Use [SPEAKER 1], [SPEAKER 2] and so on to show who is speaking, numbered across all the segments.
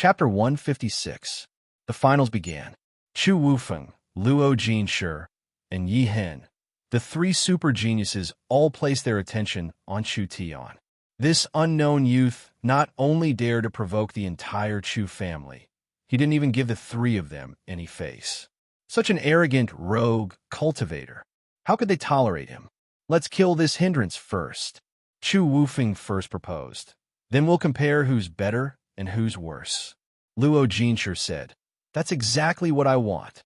[SPEAKER 1] Chapter 156. The finals began. Chu Wufeng, Luo Jinshi, and Yi Hen, the three super geniuses, all placed their attention on Chu Tian. This unknown youth not only dared to provoke the entire Chu family, he didn't even give the three of them any face. Such an arrogant, rogue cultivator. How could they tolerate him? Let's kill this hindrance first. Chu Wufeng first proposed. Then we'll compare who's better and who's worse. Luo Jinshi said, That's exactly what I want.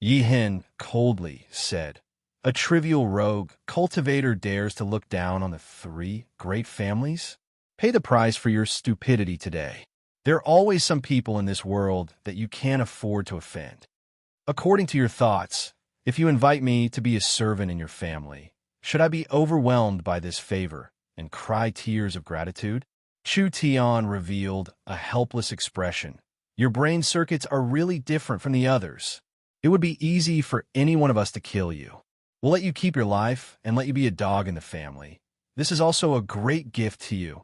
[SPEAKER 1] Yi Hen coldly said, A trivial rogue cultivator dares to look down on the three great families? Pay the price for your stupidity today. There are always some people in this world that you can't afford to offend. According to your thoughts, if you invite me to be a servant in your family, should I be overwhelmed by this favor and cry tears of gratitude? Chu Tian revealed a helpless expression. Your brain circuits are really different from the others. It would be easy for any one of us to kill you. We'll let you keep your life and let you be a dog in the family. This is also a great gift to you.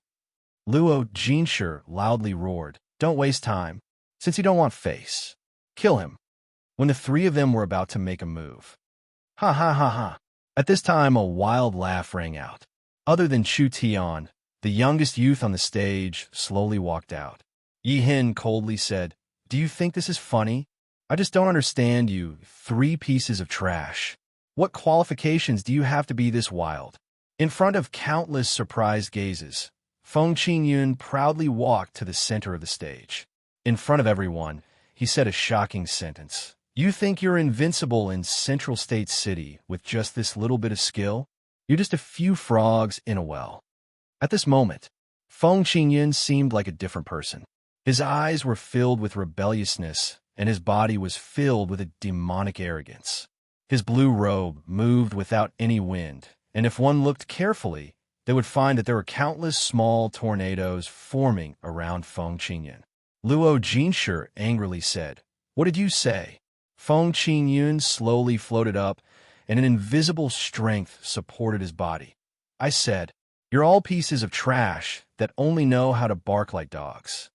[SPEAKER 1] Luo Jinshi loudly roared, Don't waste time. Since you don't want face, kill him. When the three of them were about to make a move. Ha ha ha ha. At this time, a wild laugh rang out. Other than Chu Tian, the youngest youth on the stage slowly walked out. Yi Hen coldly said, Do you think this is funny? I just don't understand you, three pieces of trash. What qualifications do you have to be this wild? In front of countless surprised gazes, Feng Qingyun proudly walked to the center of the stage. In front of everyone, he said a shocking sentence. You think you're invincible in Central State City with just this little bit of skill? You're just a few frogs in a well. At this moment, Feng Qingyun seemed like a different person. His eyes were filled with rebelliousness, and his body was filled with a demonic arrogance. His blue robe moved without any wind, and if one looked carefully, they would find that there were countless small tornadoes forming around Feng Qingyun. Luo Jinshi angrily said, What did you say? Feng Qingyun slowly floated up, and an invisible strength supported his body. I said, You're all pieces of trash that only know how to bark like dogs.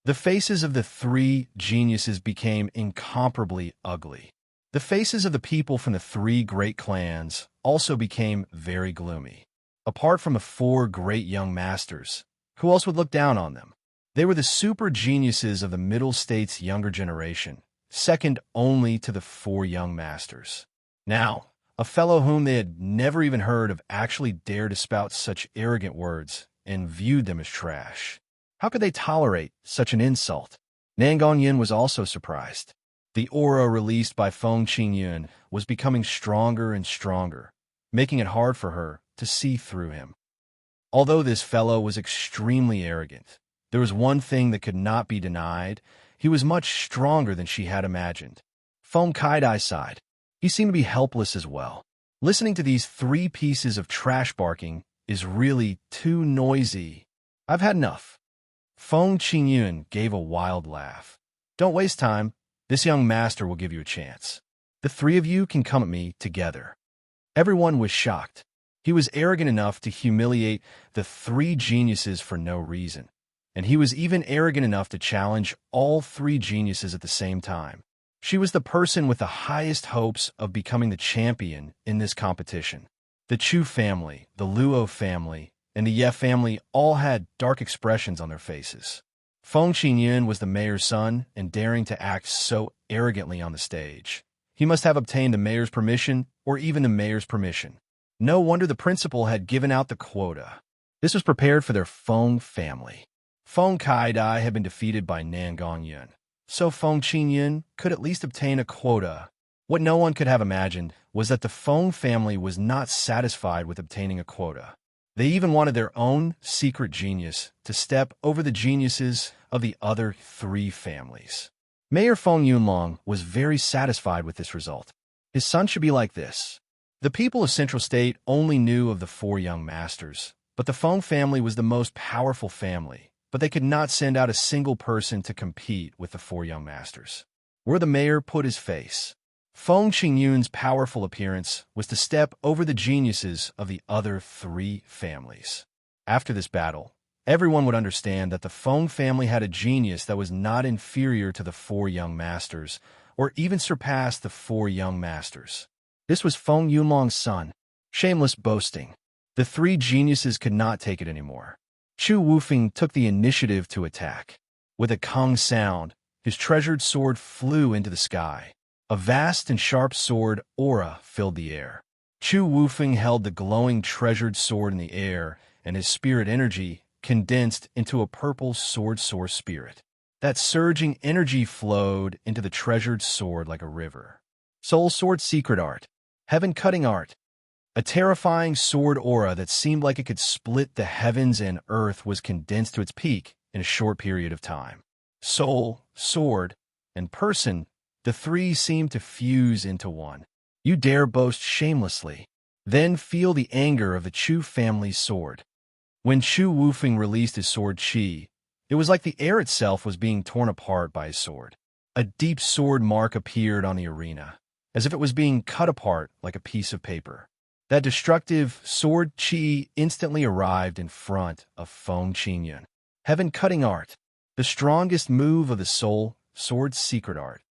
[SPEAKER 1] The faces of the three geniuses became incomparably ugly. The faces of the people from the three great clans also became very gloomy. Apart from the four great young masters, who else would look down on them? They were the super geniuses of the Middle States' younger generation, second only to the four young masters. Now, a fellow whom they had never even heard of actually dared to spout such arrogant words and viewed them as trash. How could they tolerate such an insult? Nangongyun was also surprised. The aura released by Feng Qingyun was becoming stronger and stronger, making it hard for her to see through him. Although this fellow was extremely arrogant, there was one thing that could not be denied. He was much stronger than she had imagined. Feng Kaidai sighed. He seemed to be helpless as well. Listening to these three pieces of trash barking is really too noisy. I've had enough. Feng Qingyun gave a wild laugh. Don't waste time. This young master will give you a chance. The three of you can come at me together. Everyone was shocked. He was arrogant enough to humiliate the three geniuses for no reason. And he was even arrogant enough to challenge all three geniuses at the same time. She was the person with the highest hopes of becoming the champion in this competition. The Chu family, the Luo family, and the Ye family all had dark expressions on their faces. Feng Qingyun was the mayor's son and daring to act so arrogantly on the stage. He must have obtained the mayor's permission or even the mayor's permission. No wonder the principal had given out the quota. This was prepared for their Feng family. Feng Kaidai had been defeated by Nangongyun, so Feng Qingyun could at least obtain a quota. What no one could have imagined was that the Feng family was not satisfied with obtaining a quota. They even wanted their own secret genius to step over the geniuses of the other three families. Mayor Feng Yunlong was very satisfied with this result. His son should be like this. The people of Central State only knew of the four young masters, but the Feng family was the most powerful family, but they could not send out a single person to compete with the four young masters. Where the mayor put his face, Feng Qingyun's powerful appearance was to step over the geniuses of the other three families. After this battle, everyone would understand that the Feng family had a genius that was not inferior to the four young masters, or even surpassed the four young masters. This was Feng Yunlong's son. Shameless boasting. The three geniuses could not take it anymore. Chu Wufeng took the initiative to attack. With a kung sound, his treasured sword flew into the sky. A vast and sharp sword aura filled the air. Chu Wufeng held the glowing treasured sword in the air, and his spirit energy condensed into a purple sword source spirit. That surging energy flowed into the treasured sword like a river. Soul Sword Secret Art. Heaven-cutting art. A terrifying sword aura that seemed like it could split the heavens and earth was condensed to its peak in a short period of time. Soul, sword, and person, the three seemed to fuse into one. You dare boast shamelessly. Then feel the anger of the Chu family's sword. When Chu Wufeng released his sword Qi, it was like the air itself was being torn apart by his sword. A deep sword mark appeared on the arena, as if it was being cut apart like a piece of paper. That destructive sword Qi instantly arrived in front of Feng Qingyun. Heaven-cutting art, the strongest move of the soul sword secret art.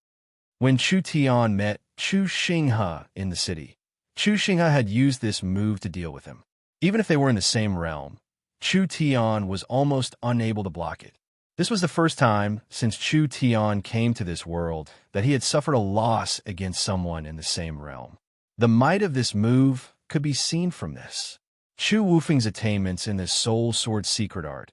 [SPEAKER 1] When Chu Tian met Chu Xinghe in the city, Chu Xinghe had used this move to deal with him. Even if they were in the same realm, Chu Tian was almost unable to block it. This was the first time since Chu Tian came to this world that he had suffered a loss against someone in the same realm. The might of this move could be seen from this. Chu Wufeng's attainments in this soul sword secret art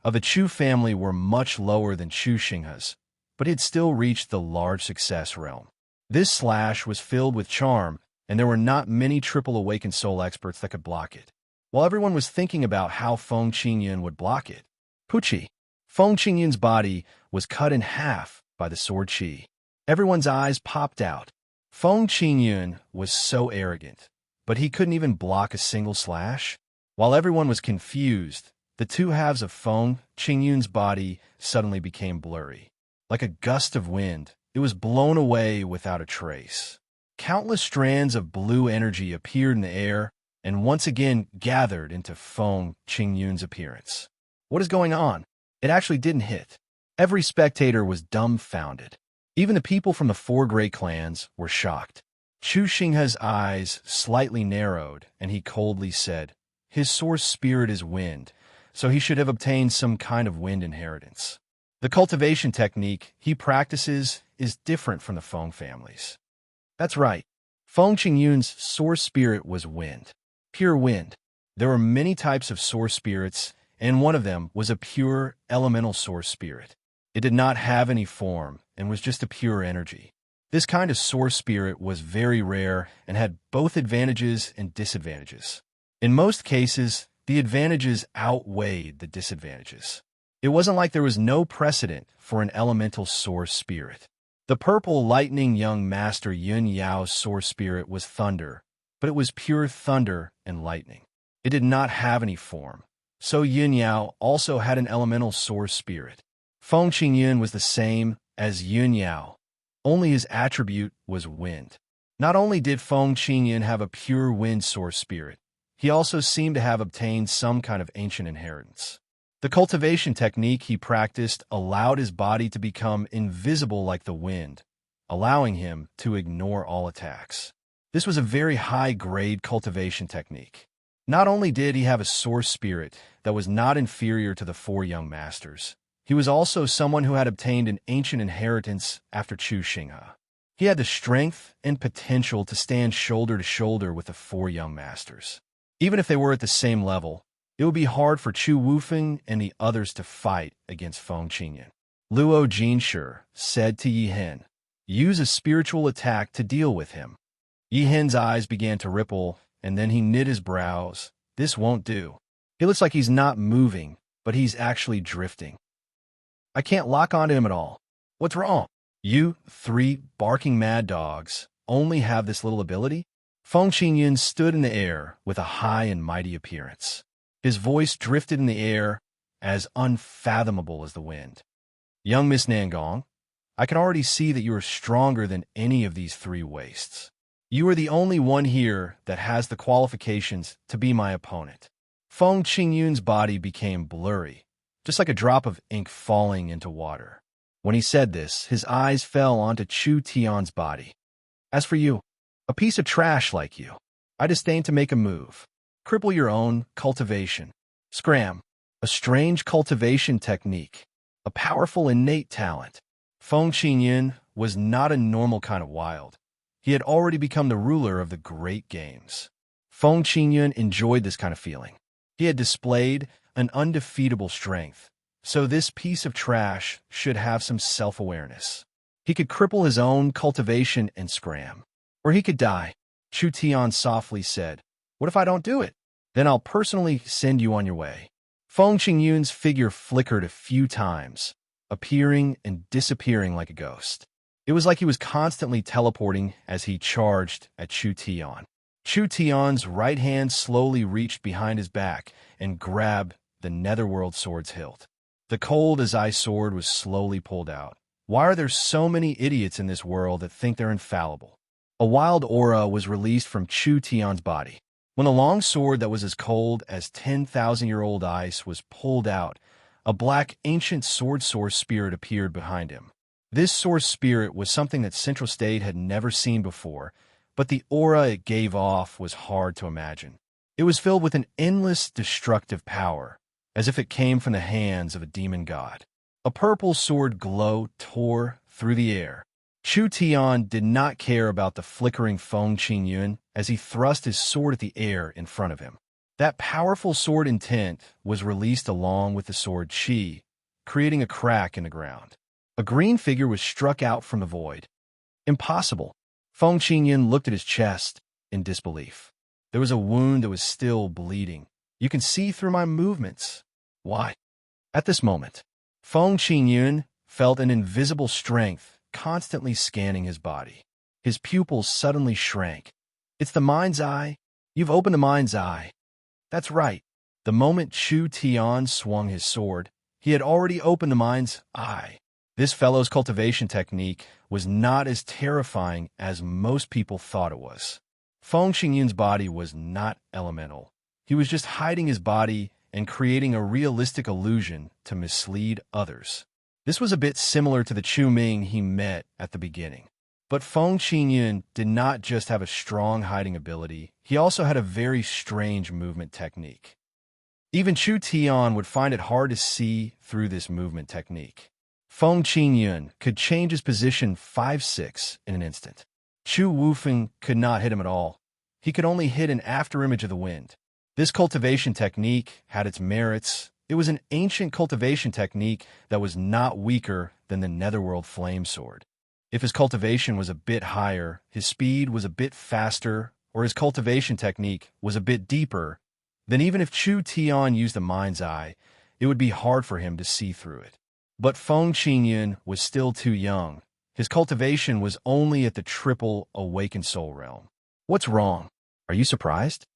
[SPEAKER 1] of the Chu family were much lower than Chu Xinghe's, but he had still reached the large success realm. This slash was filled with charm, and there were not many triple awakened soul experts that could block it. While everyone was thinking about how Feng Qingyun would block it, Puchi, Feng Qingyun's body was cut in half by the sword Qi. Everyone's eyes popped out. Feng Qingyun was so arrogant, but he couldn't even block a single slash. While everyone was confused, the two halves of Feng Qingyun's body suddenly became blurry. Like a gust of wind, it was blown away without a trace. Countless strands of blue energy appeared in the air and once again gathered into Feng Qingyun's appearance. What is going on? It actually didn't hit. Every spectator was dumbfounded. Even the people from the four great clans were shocked. Chu Xinghe's eyes slightly narrowed, and he coldly said, "His source spirit is wind, so he should have obtained some kind of wind inheritance. The cultivation technique he practices is different from the Feng family's." That's right. Feng Qingyun's source spirit was wind. Pure wind. There were many types of source spirits, and one of them was a pure elemental source spirit. It did not have any form and was just a pure energy. This kind of source spirit was very rare and had both advantages and disadvantages. In most cases, the advantages outweighed the disadvantages. It wasn't like there was no precedent for an elemental source spirit. The purple lightning young master Yun Yao's source spirit was thunder, but it was pure thunder and lightning. It did not have any form. So Yun Yao also had an elemental source spirit. Feng Qingyun was the same as Yun Yao, only his attribute was wind. Not only did Feng Qingyun have a pure wind source spirit, he also seemed to have obtained some kind of ancient inheritance. The cultivation technique he practiced allowed his body to become invisible like the wind, allowing him to ignore all attacks. This was a very high-grade cultivation technique. Not only did he have a source spirit that was not inferior to the four young masters, he was also someone who had obtained an ancient inheritance after Chu Xinghe. He had the strength and potential to stand shoulder to shoulder with the four young masters. Even if they were at the same level, it would be hard for Chu Wufeng and the others to fight against Feng Qingyun. Luo Jinshi said to Yi Hen, "Use a spiritual attack to deal with him." Yi Hen's eyes began to ripple, and then he knit his brows. This won't do. He looks like he's not moving, but he's actually drifting. I can't lock onto him at all. What's wrong? You, three barking mad dogs, only have this little ability? Feng Qingyun stood in the air with a high and mighty appearance. His voice drifted in the air, as unfathomable as the wind. Young Miss Nangong, I can already see that you are stronger than any of these three wastes. You are the only one here that has the qualifications to be my opponent. Feng Qingyun's body became blurry, just like a drop of ink falling into water. When he said this, his eyes fell onto Chu Tian's body. As for you, a piece of trash like you, I disdain to make a move. Cripple your own cultivation. Scram, a strange cultivation technique, a powerful innate talent. Feng Qingyun was not a normal kind of wild. He had already become the ruler of the great games. Feng Qingyun enjoyed this kind of feeling. He had displayed an undefeatable strength, so this piece of trash should have some self-awareness. He could cripple his own cultivation and scram. Or he could die. Chu Tian softly said, "What if I don't do it? Then I'll personally send you on your way." Feng Qingyun's figure flickered a few times, appearing and disappearing like a ghost. It was like he was constantly teleporting as he charged at Chu Tian. Chu Tian's right hand slowly reached behind his back and grabbed the netherworld sword's hilt. The cold as ice sword was slowly pulled out. Why are there so many idiots in this world that think they're infallible? A wild aura was released from Chu Tian's body. When a long sword that was as cold as 10,000-year-old ice was pulled out, a black ancient sword source spirit appeared behind him. This source spirit was something that Central State had never seen before, but the aura it gave off was hard to imagine. It was filled with an endless destructive power, as if it came from the hands of a demon god. A purple sword glow tore through the air. Chu Tian did not care about the flickering Feng Qingyun as he thrust his sword at the air in front of him. That powerful sword intent was released along with the sword Qi, creating a crack in the ground. A green figure was struck out from the void. Impossible. Feng Qingyun looked at his chest in disbelief. There was a wound that was still bleeding. You can see through my movements. Why? At this moment, Feng Qingyun felt an invisible strength constantly scanning his body. His pupils suddenly shrank. It's the mind's eye. You've opened the mind's eye. That's right. The moment Chu Tian swung his sword, he had already opened the mind's eye. This fellow's cultivation technique was not as terrifying as most people thought it was. Feng Qingyun's body was not elemental. He was just hiding his body and creating a realistic illusion to mislead others. This was a bit similar to the Chu Ming he met at the beginning. But Feng Qingyun did not just have a strong hiding ability, he also had a very strange movement technique. Even Chu Tian would find it hard to see through this movement technique. Feng Qingyun could change his position 5-6 in an instant. Chu Wufeng could not hit him at all. He could only hit an afterimage of the wind. This cultivation technique had its merits. It was an ancient cultivation technique that was not weaker than the Netherworld Flame Sword. If his cultivation was a bit higher, his speed was a bit faster, or his cultivation technique was a bit deeper, then even if Chu Tian used the mind's eye, it would be hard for him to see through it. But Feng Qingyun was still too young. His cultivation was only at the triple awakened soul realm. What's wrong? Are you surprised?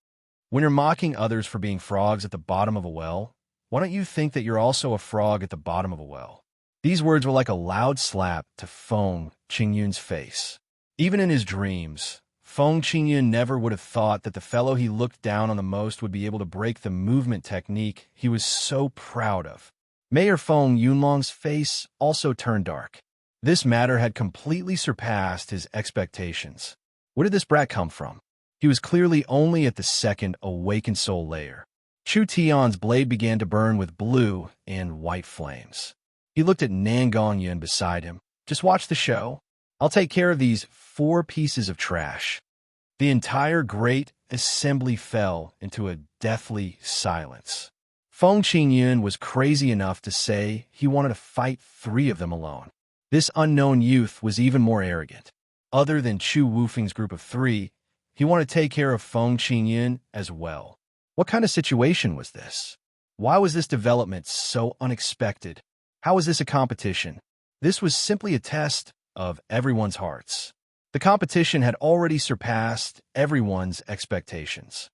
[SPEAKER 1] When you're mocking others for being frogs at the bottom of a well, why don't you think that you're also a frog at the bottom of a well? These words were like a loud slap to Feng Qingyun's face. Even in his dreams, Feng Qingyun never would have thought that the fellow he looked down on the most would be able to break the movement technique he was so proud of. Mayor Feng Yunlong's face also turned dark. This matter had completely surpassed his expectations. Where did this brat come from? He was clearly only at the second awakened soul layer. Chu Tian's blade began to burn with blue and white flames. He looked at Nangong beside him. Just watch the show. I'll take care of these 4 pieces of trash. The entire great assembly fell into a deathly silence. Feng Qingyun was crazy enough to say he wanted to fight 3 of them alone. This unknown youth was even more arrogant. Other than Chu Wufeng's group of 3, he wanted to take care of Feng Qingyun as well. What kind of situation was this? Why was this development so unexpected? How was this a competition? This was simply a test of everyone's hearts. The competition had already surpassed everyone's expectations.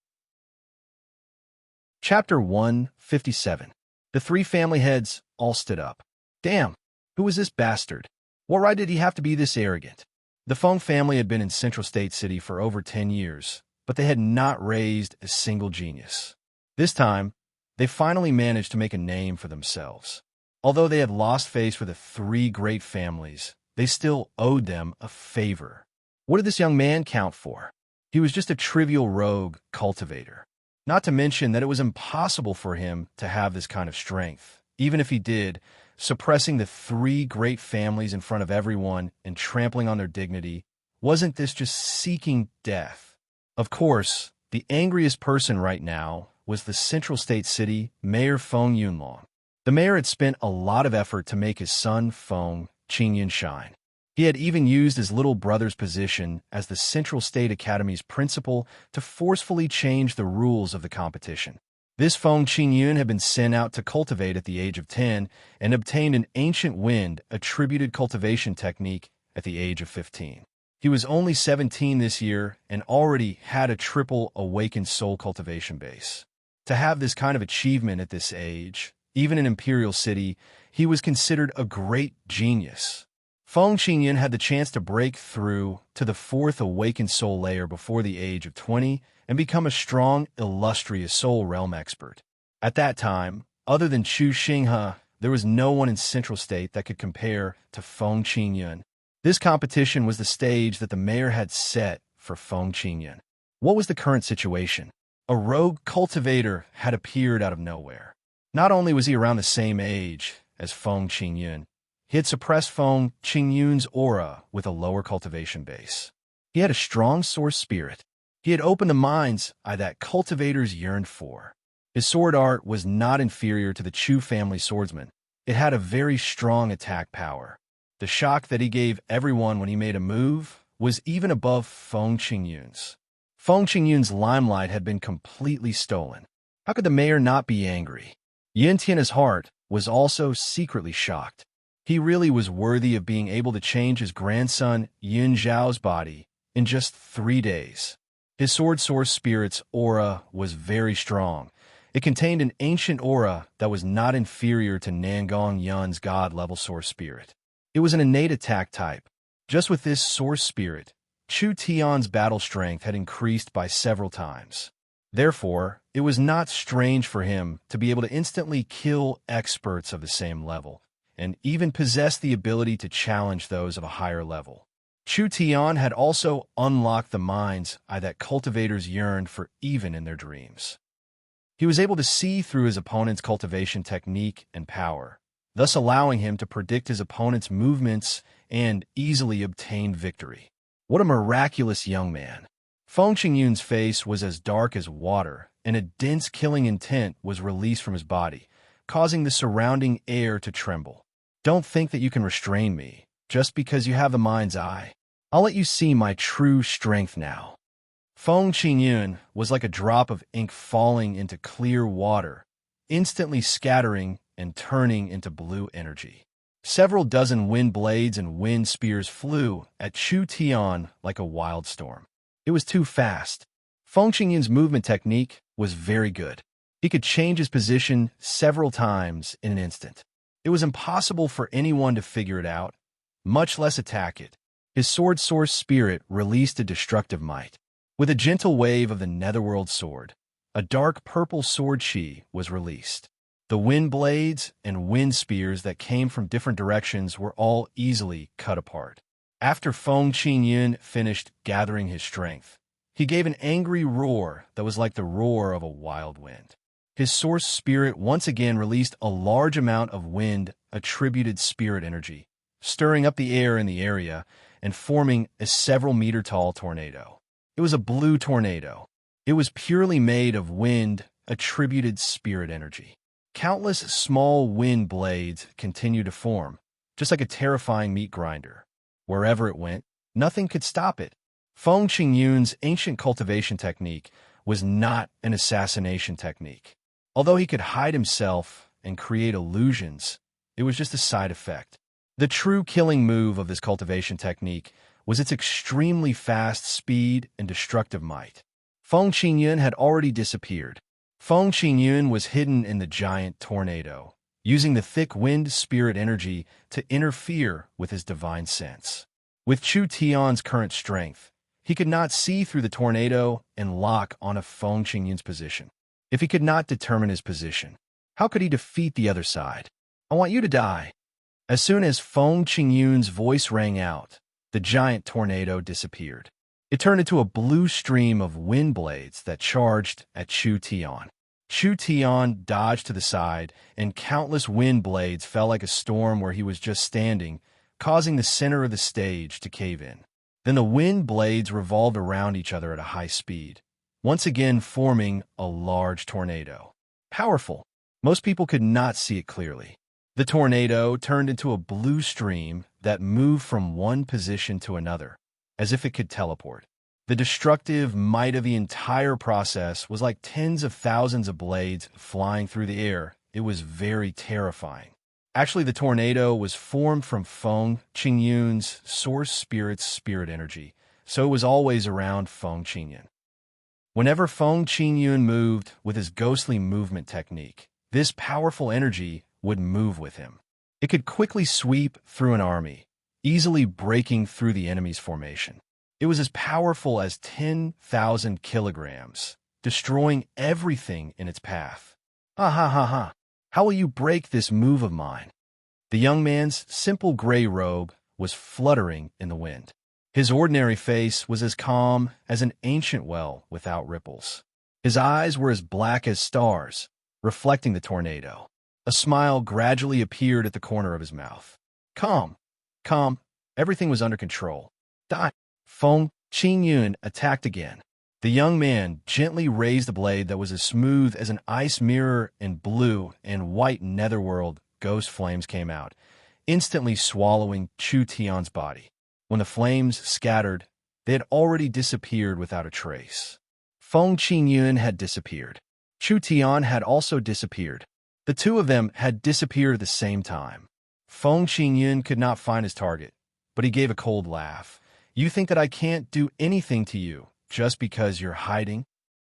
[SPEAKER 1] Chapter 157. The 3 family heads all stood up. Damn, who was this bastard? What right did he have to be this arrogant? The Feng family had been in Central State City for over 10 years, but they had not raised a single genius. This time, they finally managed to make a name for themselves. Although they had lost face with the three great families, they still owed them a favor. What did this young man count for? He was just a trivial rogue cultivator. Not to mention that it was impossible for him to have this kind of strength. Even if he did, suppressing the three great families in front of everyone and trampling on their dignity, wasn't this just seeking death? Of course, the angriest person right now was the Central State City Mayor Feng Yunlong. The mayor had spent a lot of effort to make his son Feng Qingyun shine. He had even used his little brother's position as the Central State Academy's principal to forcefully change the rules of the competition. This Feng Qingyun had been sent out to cultivate at the age of 10 and obtained an ancient wind attributed cultivation technique at the age of 15. He was only 17 this year and already had a triple awakened soul cultivation base. To have this kind of achievement at this age, even in Imperial City, he was considered a great genius. Feng Qingyun had the chance to break through to the fourth awakened soul layer before the age of 20 and become a strong, illustrious soul realm expert. At that time, other than Chu Xinghe, there was no one in Central State that could compare to Feng Qingyun. This competition was the stage that the mayor had set for Feng Qingyun. What was the current situation? A rogue cultivator had appeared out of nowhere. Not only was he around the same age as Feng Qingyun, he had suppressed Feng Qingyun's aura with a lower cultivation base. He had a strong source spirit. He had opened the mind's eye that cultivators yearned for. His sword art was not inferior to the Chu family swordsman. It had a very strong attack power. The shock that he gave everyone when he made a move was even above Feng Qingyun's. Feng Qingyun's limelight had been completely stolen. How could the mayor not be angry? Yin Tian's heart was also secretly shocked. He really was worthy of being able to change his grandson Yin Zhao's body in just 3 days. His sword source spirit's aura was very strong. It contained an ancient aura that was not inferior to Nangong Yun's god-level source spirit. It was an innate attack type. Just with this source spirit, Chu Tian's battle strength had increased by several times. Therefore, it was not strange for him to be able to instantly kill experts of the same level, and even possess the ability to challenge those of a higher level. Chu Tian had also unlocked the mind's eye that cultivators yearned for even in their dreams. He was able to see through his opponent's cultivation technique and power, thus allowing him to predict his opponent's movements and easily obtain victory. What a miraculous young man! Feng Qingyun's face was as dark as water, and a dense killing intent was released from his body, causing the surrounding air to tremble. Don't think that you can restrain me, just because you have the mind's eye. I'll let you see my true strength now. Feng Qingyun was like a drop of ink falling into clear water, instantly scattering and turning into blue energy. Several dozen wind blades and wind spears flew at Chu Tian like a wild storm. It was too fast. Feng Qingyun's movement technique was very good. He could change his position several times in an instant. It was impossible for anyone to figure it out, much less attack it. His sword source spirit released a destructive might. With a gentle wave of the netherworld sword, a dark purple sword chi was released. The wind blades and wind spears that came from different directions were all easily cut apart. After Feng Qingyun finished gathering his strength, he gave an angry roar that was like the roar of a wild wind. His source spirit once again released a large amount of wind-attributed spirit energy, stirring up the air in the area and forming a several-meter-tall tornado. It was a blue tornado. It was purely made of wind-attributed spirit energy. Countless small wind blades continued to form, just like a terrifying meat grinder. Wherever it went, nothing could stop it. Feng Qingyun's ancient cultivation technique was not an assassination technique. Although he could hide himself and create illusions, it was just a side effect. The true killing move of this cultivation technique was its extremely fast speed and destructive might. Feng Qingyun had already disappeared. Feng Qingyun was hidden in the giant tornado, using the thick wind spirit energy to interfere with his divine sense. With Chu Tian's current strength, he could not see through the tornado and lock on a Feng Qingyun's position. If he could not determine his position, how could he defeat the other side? I want you to die. As soon as Feng Qingyun's voice rang out, the giant tornado disappeared. It turned into a blue stream of wind blades that charged at Chu Tian. Chu Tian dodged to the side, and countless wind blades fell like a storm where he was just standing, causing the center of the stage to cave in. Then the wind blades revolved around each other at a high speed, once again forming a large tornado. Powerful. Most people could not see it clearly. The tornado turned into a blue stream that moved from one position to another, as if it could teleport. The destructive might of the entire process was like tens of thousands of blades flying through the air. It was very terrifying. Actually, the tornado was formed from Feng Qingyun's source spirit's spirit energy, so it was always around Feng Qingyun. Whenever Feng Qingyun moved with his ghostly movement technique, this powerful energy would move with him. It could quickly sweep through an army, easily breaking through the enemy's formation. It was as powerful as 10,000 kilograms, destroying everything in its path. Ha ha ha ha! How will you break this move of mine? The young man's simple gray robe was fluttering in the wind. His ordinary face was as calm as an ancient well without ripples. His eyes were as black as stars, reflecting the tornado. A smile gradually appeared at the corner of his mouth. Calm, calm, everything was under control. Die. Feng Qingyun attacked again. The young man gently raised the blade that was as smooth as an ice mirror, and blue and white netherworld ghost flames came out, instantly swallowing Chu Tian's body. When the flames scattered, they had already disappeared without a trace. Feng Qingyun had disappeared. Chu Tian had also disappeared. The two of them had disappeared at the same time. Feng Qingyun could not find his target, but he gave a cold laugh. You think that I can't do anything to you just because you're hiding?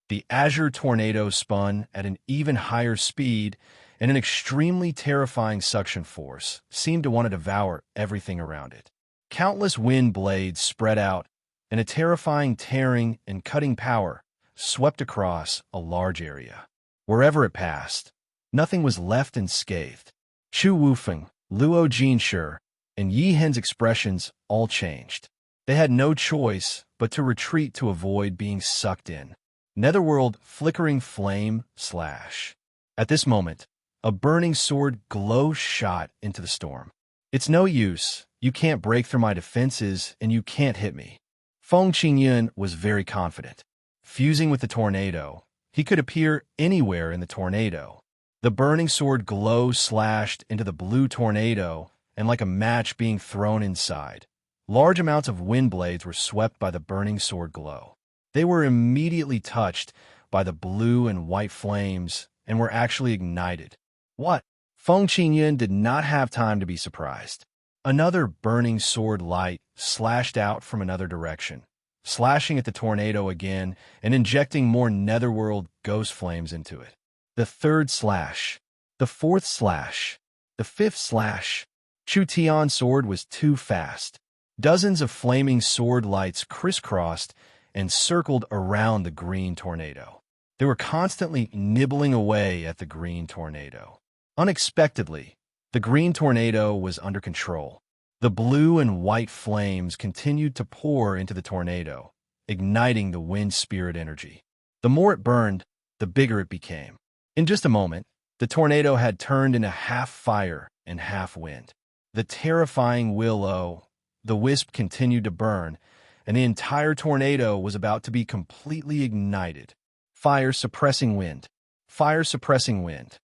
[SPEAKER 1] The azure tornado spun at an even higher speed, and an extremely terrifying suction force seemed to want to devour everything around it. Countless wind blades spread out, and a terrifying tearing and cutting power swept across a large area. Wherever it passed, nothing was left unscathed. Chu Wufeng, Luo Jinshi, and Yi Hen's expressions all changed. They had no choice but to retreat to avoid being sucked in. Netherworld flickering flame slash. At this moment, a burning sword glow shot into the storm. It's no use. You can't break through my defenses, and you can't hit me. Feng Qingyun was very confident. Fusing with the tornado, he could appear anywhere in the tornado. The burning sword glow slashed into the blue tornado, and like a match being thrown inside, large amounts of wind blades were swept by the burning sword glow. They were immediately touched by the blue and white flames and were actually ignited. What? Feng Qingyun did not have time to be surprised. Another burning sword light slashed out from another direction, slashing at the tornado again and injecting more netherworld ghost flames into it. The third slash, the fourth slash, the fifth slash. Chu Tian's sword was too fast. Dozens of flaming sword lights crisscrossed and circled around the green tornado. They were constantly nibbling away at the green tornado. Unexpectedly, the green tornado was under control. The blue and white flames continued to pour into the tornado, igniting the wind spirit energy. The more it burned, the bigger it became. In just a moment, the tornado had turned into half fire and half wind. The terrifying the wisp continued to burn, and the entire tornado was about to be completely ignited. Fire suppressing wind. Fire suppressing wind.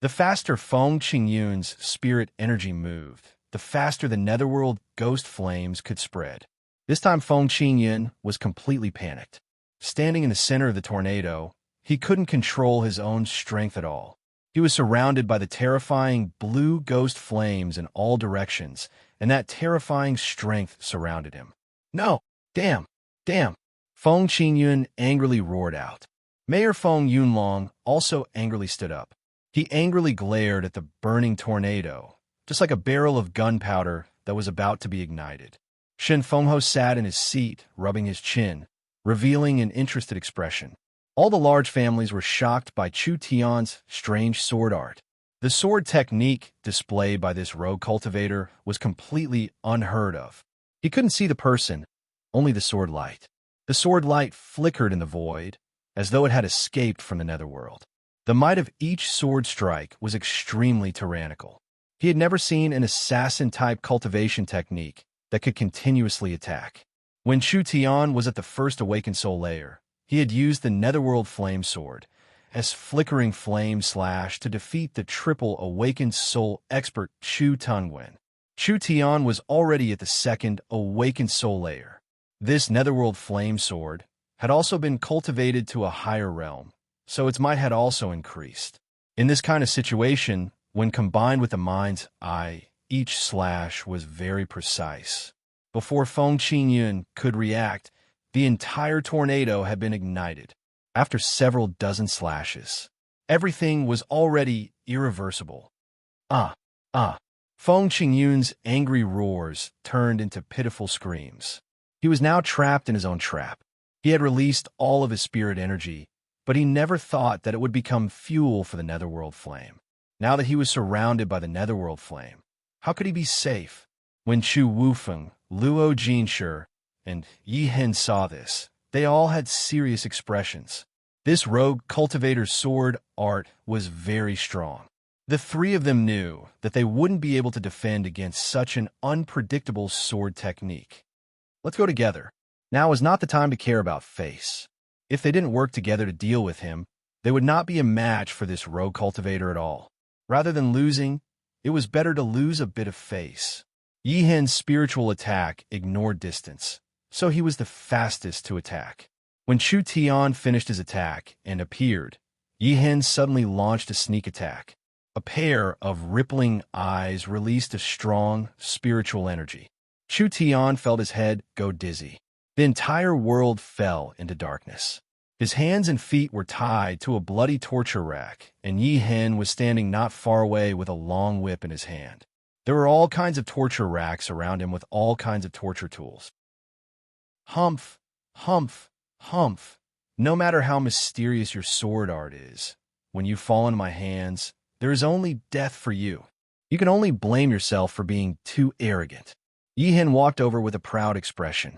[SPEAKER 1] The faster Feng Qingyun's spirit energy moved, the faster the netherworld ghost flames could spread. This time Feng Qingyun was completely panicked. Standing in the center of the tornado, he couldn't control his own strength at all. He was surrounded by the terrifying blue ghost flames in all directions, and that terrifying strength surrounded him. No! Damn! Damn! Feng Qingyun angrily roared out. Mayor Feng Yunlong also angrily stood up. He angrily glared at the burning tornado, just like a barrel of gunpowder that was about to be ignited. Shen Fengho sat in his seat, rubbing his chin, revealing an interested expression. All the large families were shocked by Chu Tian's strange sword art. The sword technique displayed by this rogue cultivator was completely unheard of. He couldn't see the person, only the sword light. The sword light flickered in the void, as though it had escaped from the netherworld. The might of each sword strike was extremely tyrannical. He had never seen an assassin-type cultivation technique that could continuously attack. When Chu Tian was at the first awakened soul layer, he had used the netherworld flame sword as flickering flame slash to defeat the triple awakened soul expert Chu Tunwen. Chu Tian was already at the second awakened soul layer. This netherworld flame sword had also been cultivated to a higher realm, so its might had also increased. In this kind of situation, when combined with the mind's eye, each slash was very precise. Before Feng Qingyun could react, the entire tornado had been ignited. After several dozen slashes, everything was already irreversible. Feng Qingyun's angry roars turned into pitiful screams. He was now trapped in his own trap. He had released all of his spirit energy, but he never thought that it would become fuel for the netherworld flame. Now that he was surrounded by the netherworld flame, how could he be safe? When Chu Wufeng, Luo Jinshi, and Yi Hen saw this, they all had serious expressions. This rogue cultivator's sword art was very strong. The three of them knew that they wouldn't be able to defend against such an unpredictable sword technique. Let's go together. Now is not the time to care about face. If they didn't work together to deal with him, they would not be a match for this rogue cultivator at all. Rather than losing, it was better to lose a bit of face. Yi Hen's spiritual attack ignored distance, so he was the fastest to attack. When Chu Tian finished his attack and appeared, Yi Hen suddenly launched a sneak attack. A pair of rippling eyes released a strong spiritual energy. Chu Tian felt his head go dizzy. The entire world fell into darkness. His hands and feet were tied to a bloody torture rack, and Yi Hen was standing not far away with a long whip in his hand. There were all kinds of torture racks around him with all kinds of torture tools. Humph, humph, humph. No matter how mysterious your sword art is, when you fall into my hands, there is only death for you. You can only blame yourself for being too arrogant. Yi Hen walked over with a proud expression.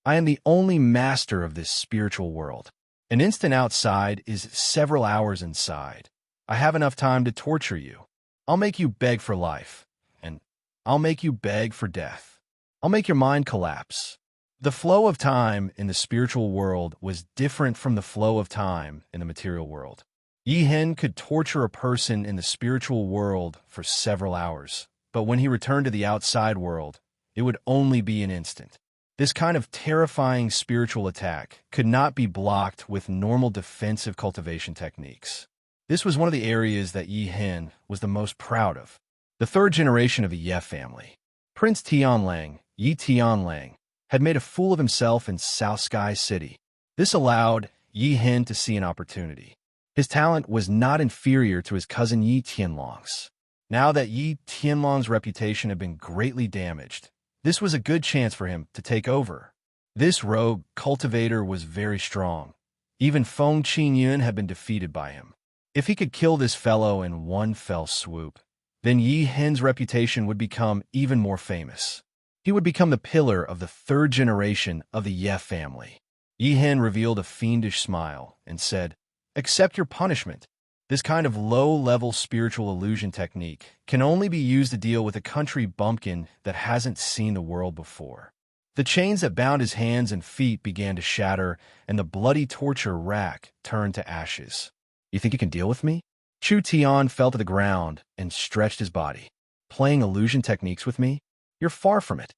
[SPEAKER 1] I am the only master of this spiritual world. An instant outside is several hours inside. I have enough time to torture you. I'll make you beg for life, and I'll make you beg for death. I'll make your mind collapse. The flow of time in the spiritual world was different from the flow of time in the material world. Yi Hen could torture a person in the spiritual world for several hours, but when he returned to the outside world, it would only be an instant. This kind of terrifying spiritual attack could not be blocked with normal defensive cultivation techniques. This was one of the areas that Yi Hen was the most proud of. The third generation of the Ye family, Prince Tianlang, Yi Tianlang, had made a fool of himself in South Sky City. This allowed Yi Hen to see an opportunity. His talent was not inferior to his cousin Yi Tianlong's. Now that Yi Tianlong's reputation had been greatly damaged, this was a good chance for him to take over. This rogue cultivator was very strong. Even Feng Qingyun had been defeated by him. If he could kill this fellow in one fell swoop, then Yi Hen's reputation would become even more famous. He would become the pillar of the third generation of the Ye family. Yi Hen revealed a fiendish smile and said, "Accept your punishment." This kind of low-level spiritual illusion technique can only be used to deal with a country bumpkin that hasn't seen the world before. The chains that bound his hands and feet began to shatter, and the bloody torture rack turned to ashes. You think you can deal with me? Chu Tian fell to the ground and stretched his body. Playing illusion techniques with me? You're far from it.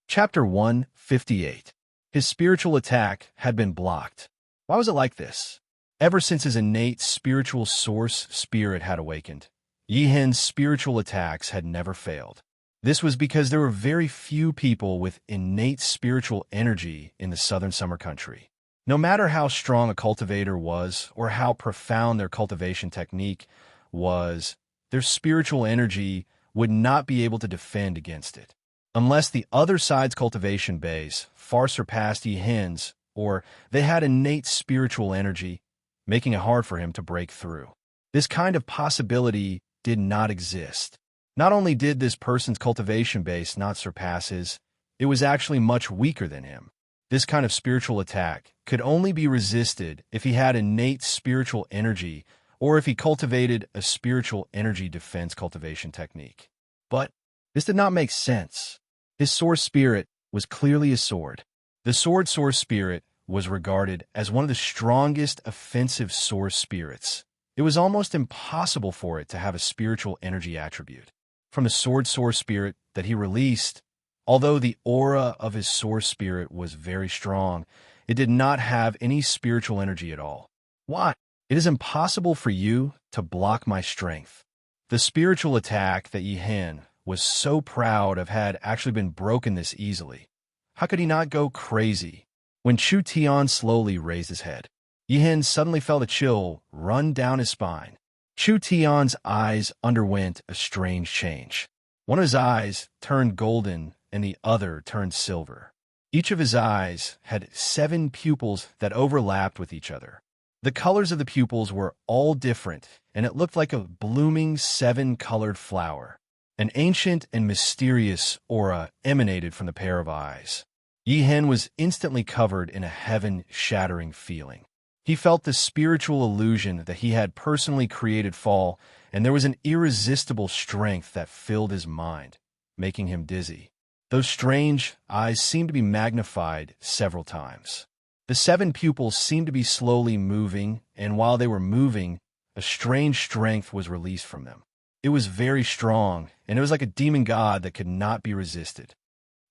[SPEAKER 1] Chapter 158. His spiritual attack had been blocked. Why was it like this? Ever since his innate spiritual source spirit had awakened, Yi Hen's spiritual attacks had never failed. This was because there were very few people with innate spiritual energy in the southern summer country. No matter how strong a cultivator was or how profound their cultivation technique was, their spiritual energy would not be able to defend against it. Unless the other side's cultivation base far surpassed Yi Hen's, or they had innate spiritual energy, making it hard for him to break through. This kind of possibility did not exist. Not only did this person's cultivation base not surpass his, it was actually much weaker than him. This kind of spiritual attack could only be resisted if he had innate spiritual energy or if he cultivated a spiritual energy defense cultivation technique. But this did not make sense. His source spirit was clearly a sword. The sword source spirit was regarded as one of the strongest offensive source spirits. It was almost impossible for it to have a spiritual energy attribute. From the sword source spirit that he released, although the aura of his source spirit was very strong, it did not have any spiritual energy at all. Why? It is impossible for you to block my strength. The spiritual attack that Yi Hen was so proud of had actually been broken this easily. How could he not go crazy? When Chu Tian slowly raised his head, Yi Hen suddenly felt a chill run down his spine. Chu Tian's eyes underwent a strange change. One of his eyes turned golden and the other turned silver. Each of his eyes had 7 pupils that overlapped with each other. The colors of the pupils were all different, and it looked like a blooming 7-colored flower. An ancient and mysterious aura emanated from the pair of eyes. Yi Hen was instantly covered in a heaven-shattering feeling. He felt the spiritual illusion that he had personally created fall, and there was an irresistible strength that filled his mind, making him dizzy. Those strange eyes seemed to be magnified several times. The 7 pupils seemed to be slowly moving, and while they were moving, a strange strength was released from them. It was very strong, and it was like a demon god that could not be resisted.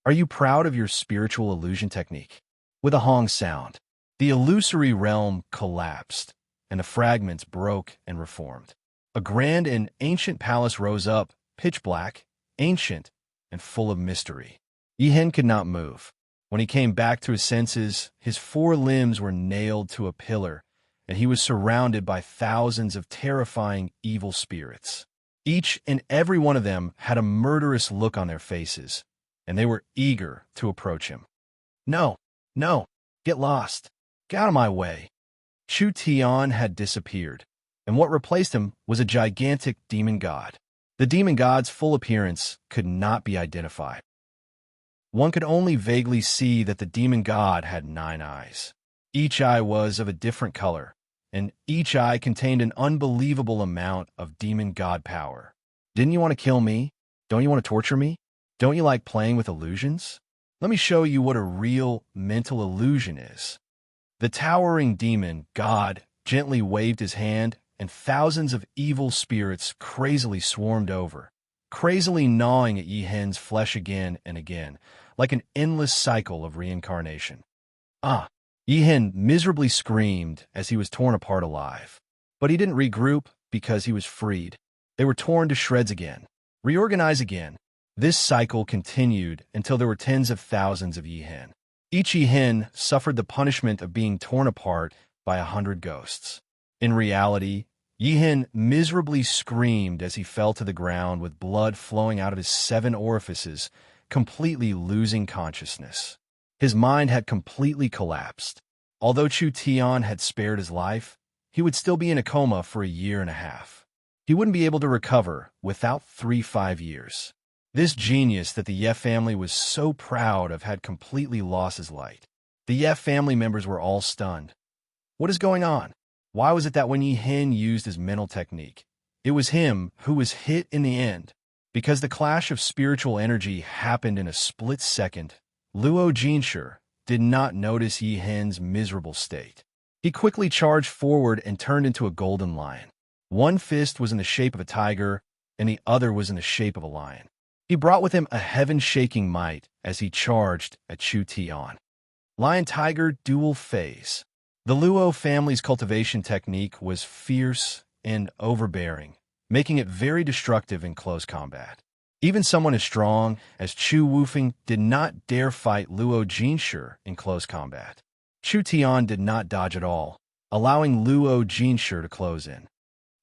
[SPEAKER 1] Are you proud of your spiritual illusion technique? With a hong sound, the illusory realm collapsed, and the fragments broke and reformed. A grand and ancient palace rose up, pitch black, ancient, and full of mystery. Yi Hen could not move. When he came back to his senses, his 4 limbs were nailed to a pillar, and he was surrounded by thousands of terrifying evil spirits. Each and every one of them had a murderous look on their faces, and they were eager to approach him. No, no, get lost. Get out of my way. Chu Tian had disappeared, and what replaced him was a gigantic demon god. The demon god's full appearance could not be identified. One could only vaguely see that the demon god had 9 eyes. Each eye was of a different color, and each eye contained an unbelievable amount of demon god power. Didn't you want to kill me? Don't you want to torture me? Don't you like playing with illusions? Let me show you what a real mental illusion is. The towering demon god gently waved his hand, and thousands of evil spirits crazily swarmed over, crazily gnawing at Yi Hen's flesh again and again, like an endless cycle of reincarnation. Yi Hen miserably screamed as he was torn apart alive. But he didn't regroup because he was freed. They were torn to shreds again, reorganize again. This cycle continued until there were tens of thousands of Yi Hen. Each Yi Hen suffered the punishment of being torn apart by 100 ghosts. In reality, Yi Hen miserably screamed as he fell to the ground with blood flowing out of his 7 orifices, completely losing consciousness. His mind had completely collapsed. Although Chu Tian had spared his life, he would still be in a coma for a year and a half. He wouldn't be able to recover without 3-5 years. This genius that the Ye family was so proud of had completely lost his light. The Ye family members were all stunned. What is going on? Why was it that when Yi Hen used his mental technique, it was him who was hit in the end? Because the clash of spiritual energy happened in a split second, Luo Jinshi did not notice Yi Hen's miserable state. He quickly charged forward and turned into a golden lion. One fist was in the shape of a tiger, and the other was in the shape of a lion. He brought with him a heaven-shaking might as he charged at Chu Tian. Lion-tiger dual phase. The Luo family's cultivation technique was fierce and overbearing, making it very destructive in close combat. Even someone as strong as Chu Wufeng did not dare fight Luo Jinshi in close combat. Chu Tian did not dodge at all, allowing Luo Jinshi to close in.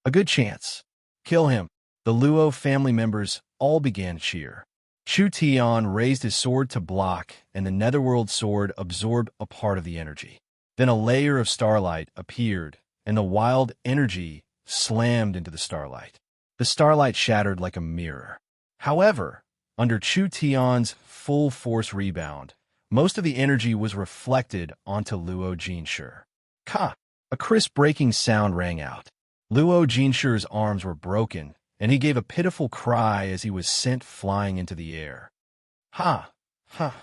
[SPEAKER 1] A good chance. Kill him. The Luo family members all began to cheer. Chu Tian raised his sword to block, and the netherworld sword absorbed a part of the energy. Then a layer of starlight appeared, and the wild energy slammed into the starlight. The starlight shattered like a mirror. However, under Chu Tian's full-force rebound, most of the energy was reflected onto Luo Jinshu. Ka! A crisp breaking sound rang out. Luo Jinshu's arms were broken, and he gave a pitiful cry as he was sent flying into the air. Ha! Ha!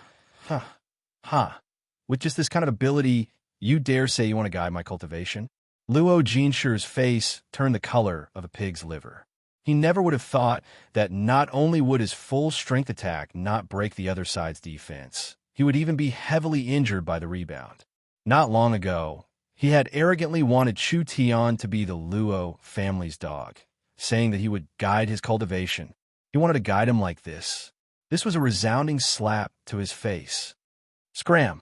[SPEAKER 1] Ha! Ha! With just this kind of ability, you dare say you want to guide my cultivation? Luo Jinshu's face turned the color of a pig's liver. He never would have thought that not only would his full-strength attack not break the other side's defense, he would even be heavily injured by the rebound. Not long ago, he had arrogantly wanted Chu Tian to be the Luo family's dog, saying that he would guide his cultivation. He wanted to guide him like this. This was a resounding slap to his face. Scram!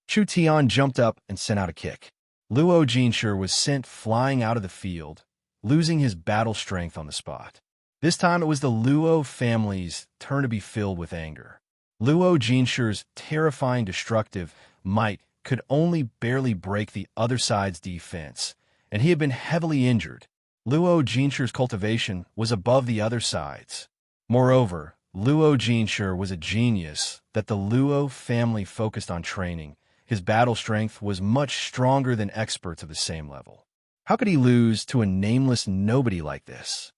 [SPEAKER 1] Chu Tian jumped up and sent out a kick. Luo Jinshu was sent flying out of the field, losing his battle strength on the spot. This time it was the Luo family's turn to be filled with anger. Luo Jinshu's terrifying destructive might could only barely break the other side's defense, and he had been heavily injured. Luo Jinshu's cultivation was above the other side's. Moreover, Luo Jinshu was a genius that the Luo family focused on training. His battle strength was much stronger than experts of the same level. How could he lose to a nameless nobody like this?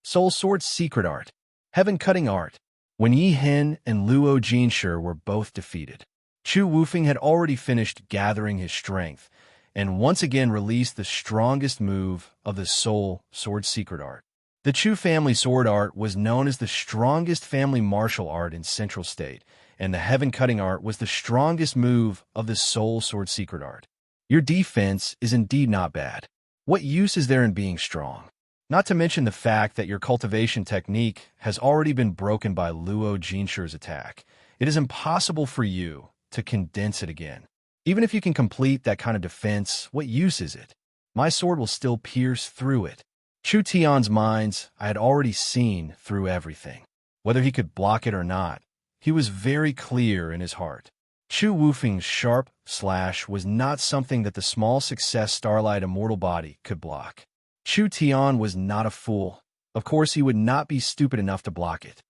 [SPEAKER 1] Soul Sword's secret art, heaven-cutting art. When Yi Hen and Luo Jinshu were both defeated, Chu Wufeng had already finished gathering his strength and once again released the strongest move of the Soul Sword secret art. The Chu family sword art was known as the strongest family martial art in Central State, and the heaven-cutting art was the strongest move of the Soul Sword secret art. Your defense is indeed not bad. What use is there in being strong? Not to mention the fact that your cultivation technique has already been broken by Luo Jinshu's attack. It is impossible for you to condense it again. Even if you can complete that kind of defense, what use is it? My sword will still pierce through it. Chu Tian's minds I had already seen through everything. Whether he could block it or not, he was very clear in his heart. Chu Wufeng's sharp slash was not something that the small success Starlight Immortal body could block. Chu Tian was not a fool. Of course, he would not be stupid enough to block it.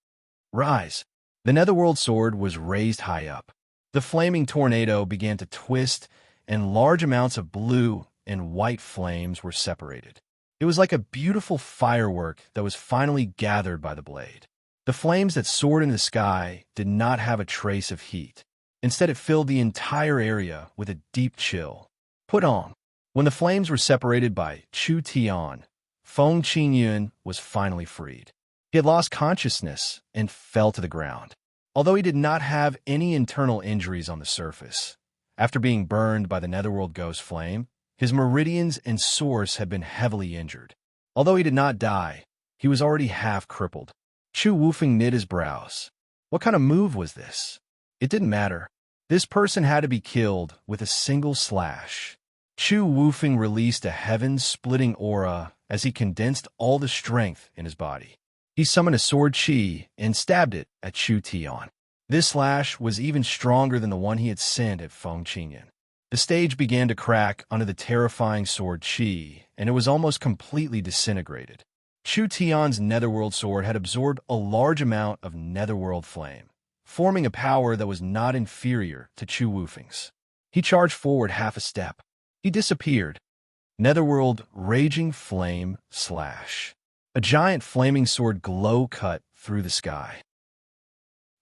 [SPEAKER 1] Rise! The Netherworld sword was raised high up. The flaming tornado began to twist, and large amounts of blue and white flames were separated. It was like a beautiful firework that was finally gathered by the blade. The flames that soared in the sky did not have a trace of heat. Instead, it filled the entire area with a deep chill. Put on. When the flames were separated by Chu Tian, Feng Qingyun was finally freed. He had lost consciousness and fell to the ground. Although he did not have any internal injuries on the surface, after being burned by the Netherworld Ghost Flame, his meridians and source had been heavily injured. Although he did not die, he was already half crippled. Chu Wufeng knit his brows. What kind of move was this? It didn't matter. This person had to be killed with a single slash. Chu Wufeng released a heaven-splitting aura as he condensed all the strength in his body. He summoned a sword chi and stabbed it at Chu Tian. This slash was even stronger than the one he had sent at Feng Qingyun. The stage began to crack under the terrifying sword chi, and it was almost completely disintegrated. Chu Tian's netherworld sword had absorbed a large amount of netherworld flame, forming a power that was not inferior to Chu Wufeng's. He charged forward half a step. He disappeared. Netherworld Raging Flame Slash. A giant flaming sword glow cut through the sky.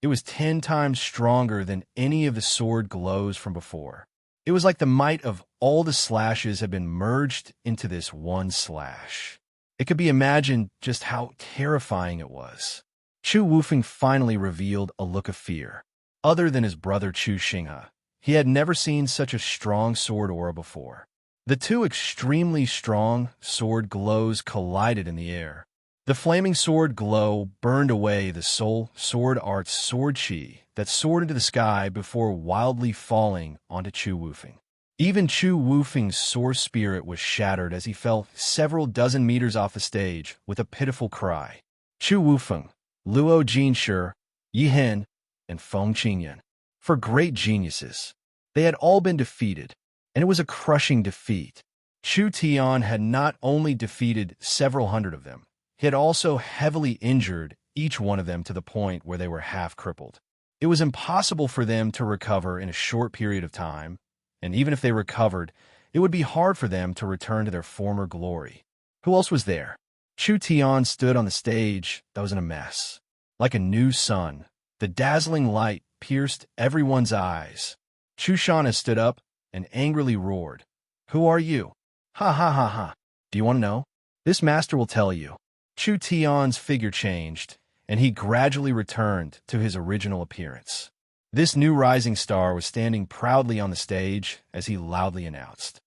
[SPEAKER 1] It was 10 times stronger than any of the sword glows from before. It was like the might of all the slashes had been merged into this one slash. It could be imagined just how terrifying it was. Chu Wufeng finally revealed a look of fear. Other than his brother Chu Xinghe, he had never seen such a strong sword aura before. The two extremely strong sword glows collided in the air. The flaming sword glow burned away the soul sword art's sword chi that soared into the sky before wildly falling onto Chu Wufeng. Even Chu Wufeng's source spirit was shattered as he fell several dozen meters off the stage with a pitiful cry. Chu Wufeng, Luo Jinshi, Yi Hen, and Feng Qingyan. For great geniuses, they had all been defeated, and it was a crushing defeat. Chu Tian had not only defeated several hundred of them, he had also heavily injured each one of them to the point where they were half crippled. It was impossible for them to recover in a short period of time, and even if they recovered, it would be hard for them to return to their former glory. Who else was there? Chu Tian stood on the stage that was in a mess. Like a new sun, the dazzling light pierced everyone's eyes. Chu Shana stood up and angrily roared, "Who are you?" "Ha ha ha ha. Do you want to know? This master will tell you." Chu Tian's figure changed, and he gradually returned to his original appearance. This new rising star was standing proudly on the stage as he loudly announced,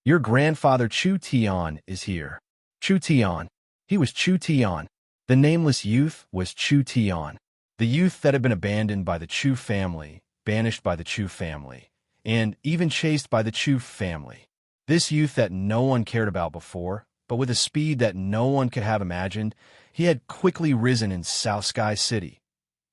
[SPEAKER 1] "Your grandfather Chu Tian is here." Chu Tian. He was Chu Tian. The nameless youth was Chu Tian. The youth that had been abandoned by the Chu family, banished by the Chu family, and even chased by the Chu family. This youth that no one cared about before, but with a speed that no one could have imagined, he had quickly risen in South Sky City.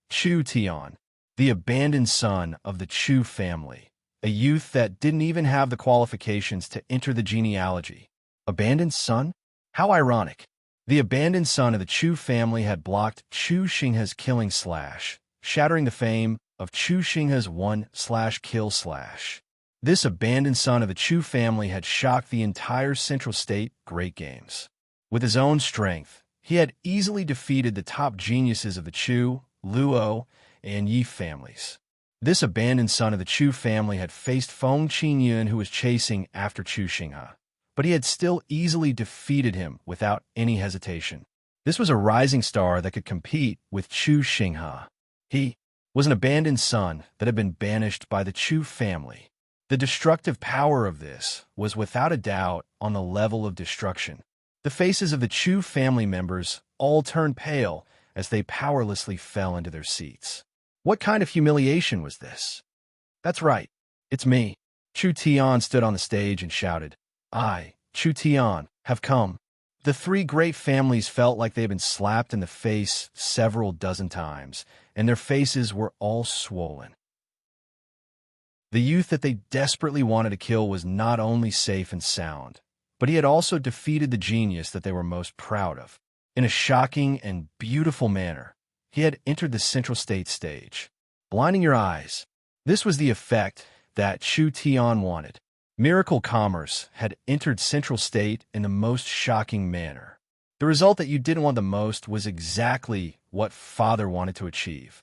[SPEAKER 1] Chu Tian, the abandoned son of the Chu family, a youth that didn't even have the qualifications to enter the genealogy. Abandoned son? How ironic. The abandoned son of the Chu family had blocked Chu Xinghe's killing slash, shattering the fame of Chu Xinghe's one/kill slash. This abandoned son of the Chu family had shocked the entire Central State Great Games. With his own strength, he had easily defeated the top geniuses of the Chu, Luo, and Yi families. This abandoned son of the Chu family had faced Feng Qingyan, who was chasing after Chu Xinghe, but he had still easily defeated him without any hesitation. This was a rising star that could compete with Chu Xinghe. He was an abandoned son that had been banished by the Chu family. The destructive power of this was without a doubt on the level of destruction. The faces of the Chu family members all turned pale as they powerlessly fell into their seats. What kind of humiliation was this? That's right, it's me. Chu Tian stood on the stage and shouted, "I, Chu Tian, have come." The three great families felt like they had been slapped in the face several dozen times, and their faces were all swollen. The youth that they desperately wanted to kill was not only safe and sound, but he had also defeated the genius that they were most proud of. In a shocking and beautiful manner, he had entered the Central State stage, blinding your eyes. This was the effect that Chu Tian wanted. Miracle Commerce had entered Central State in the most shocking manner. The result that you didn't want the most was exactly what Father wanted to achieve.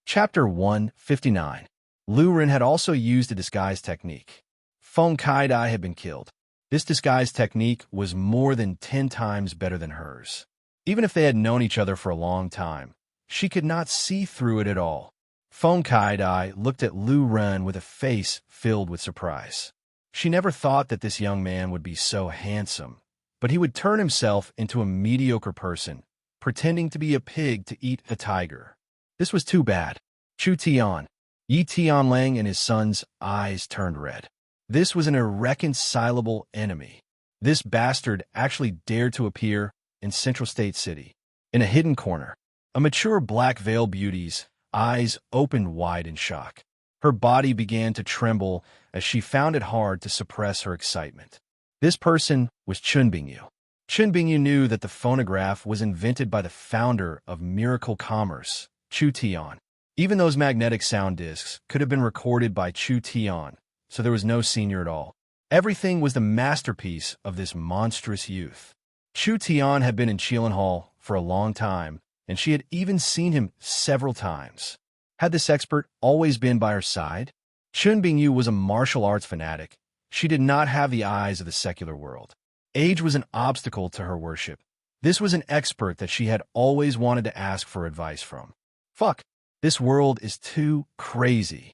[SPEAKER 1] Chapter 159. Lu Ren had also used a disguise technique. Feng Kaidai had been killed. This disguise technique was more than 10 times better than hers. Even if they had known each other for a long time, she could not see through it at all. Feng Kaidai looked at Lu Ren with a face filled with surprise. She never thought that this young man would be so handsome, but he would turn himself into a mediocre person, pretending to be a pig to eat a tiger. This was too bad. Chu Tian, Yi Tianlang and his son's eyes turned red. This was an irreconcilable enemy. This bastard actually dared to appear in Central State City. In a hidden corner, a mature black veil beauty's eyes opened wide in shock. Her body began to tremble as she found it hard to suppress her excitement. This person was Chun Bingyu. Chun Bingyu knew that the phonograph was invented by the founder of Miracle Commerce, Chu Tian. Even those magnetic sound discs could have been recorded by Chu Tian, so there was no senior at all. Everything was the masterpiece of this monstrous youth. Chu Tian had been in Qilin Hall for a long time, and she had even seen him several times. Had this expert always been by her side? Chun Bingyu was a martial arts fanatic. She did not have the eyes of the secular world. Age was an obstacle to her worship. This was an expert that she had always wanted to ask for advice from. Fuck, this world is too crazy.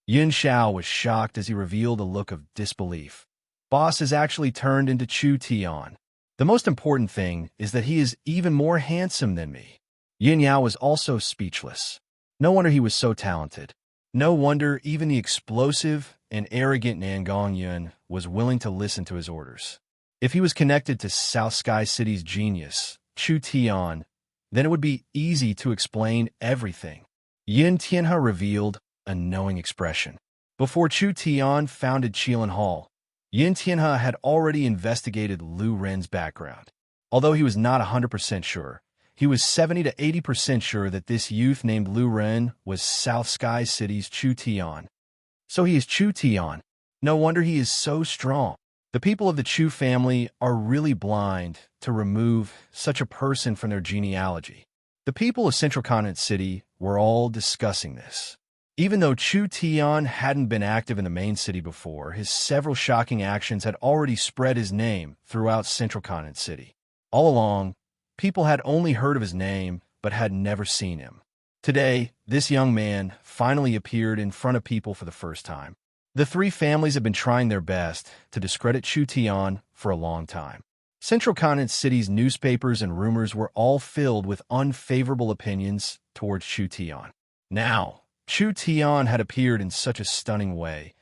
[SPEAKER 1] Yun Xiao was shocked as he revealed a look of disbelief. Boss has actually turned into Chu Tian. The most important thing is that he is even more handsome than me. Yin Yao was also speechless. No wonder he was so talented. No wonder even the explosive and arrogant Nangong Yun was willing to listen to his orders. If he was connected to South Sky City's genius, Chu Tian, then it would be easy to explain everything. Yin Tianhe revealed a knowing expression. Before Chu Tian founded Qilin Hall, Yin Tianhe had already investigated Lu Ren's background. Although he was not 100% sure, he was 70 to 80% sure that this youth named Lu Ren was South Sky City's Chu Tian. So he is Chu Tian. No wonder he is so strong. The people of the Chu family are really blind to remove such a person from their genealogy. The people of Central Continent City were all discussing this. Even though Chu Tian hadn't been active in the main city before, his several shocking actions had already spread his name throughout Central Continent City. All along, people had only heard of his name, but had never seen him. Today, this young man finally appeared in front of people for the first time. The three families have been trying their best to discredit Chu Tian for a long time. Central Continent City's newspapers and rumors were all filled with unfavorable opinions towards Chu Tian. Now, Chu Tian had appeared in such a stunning way,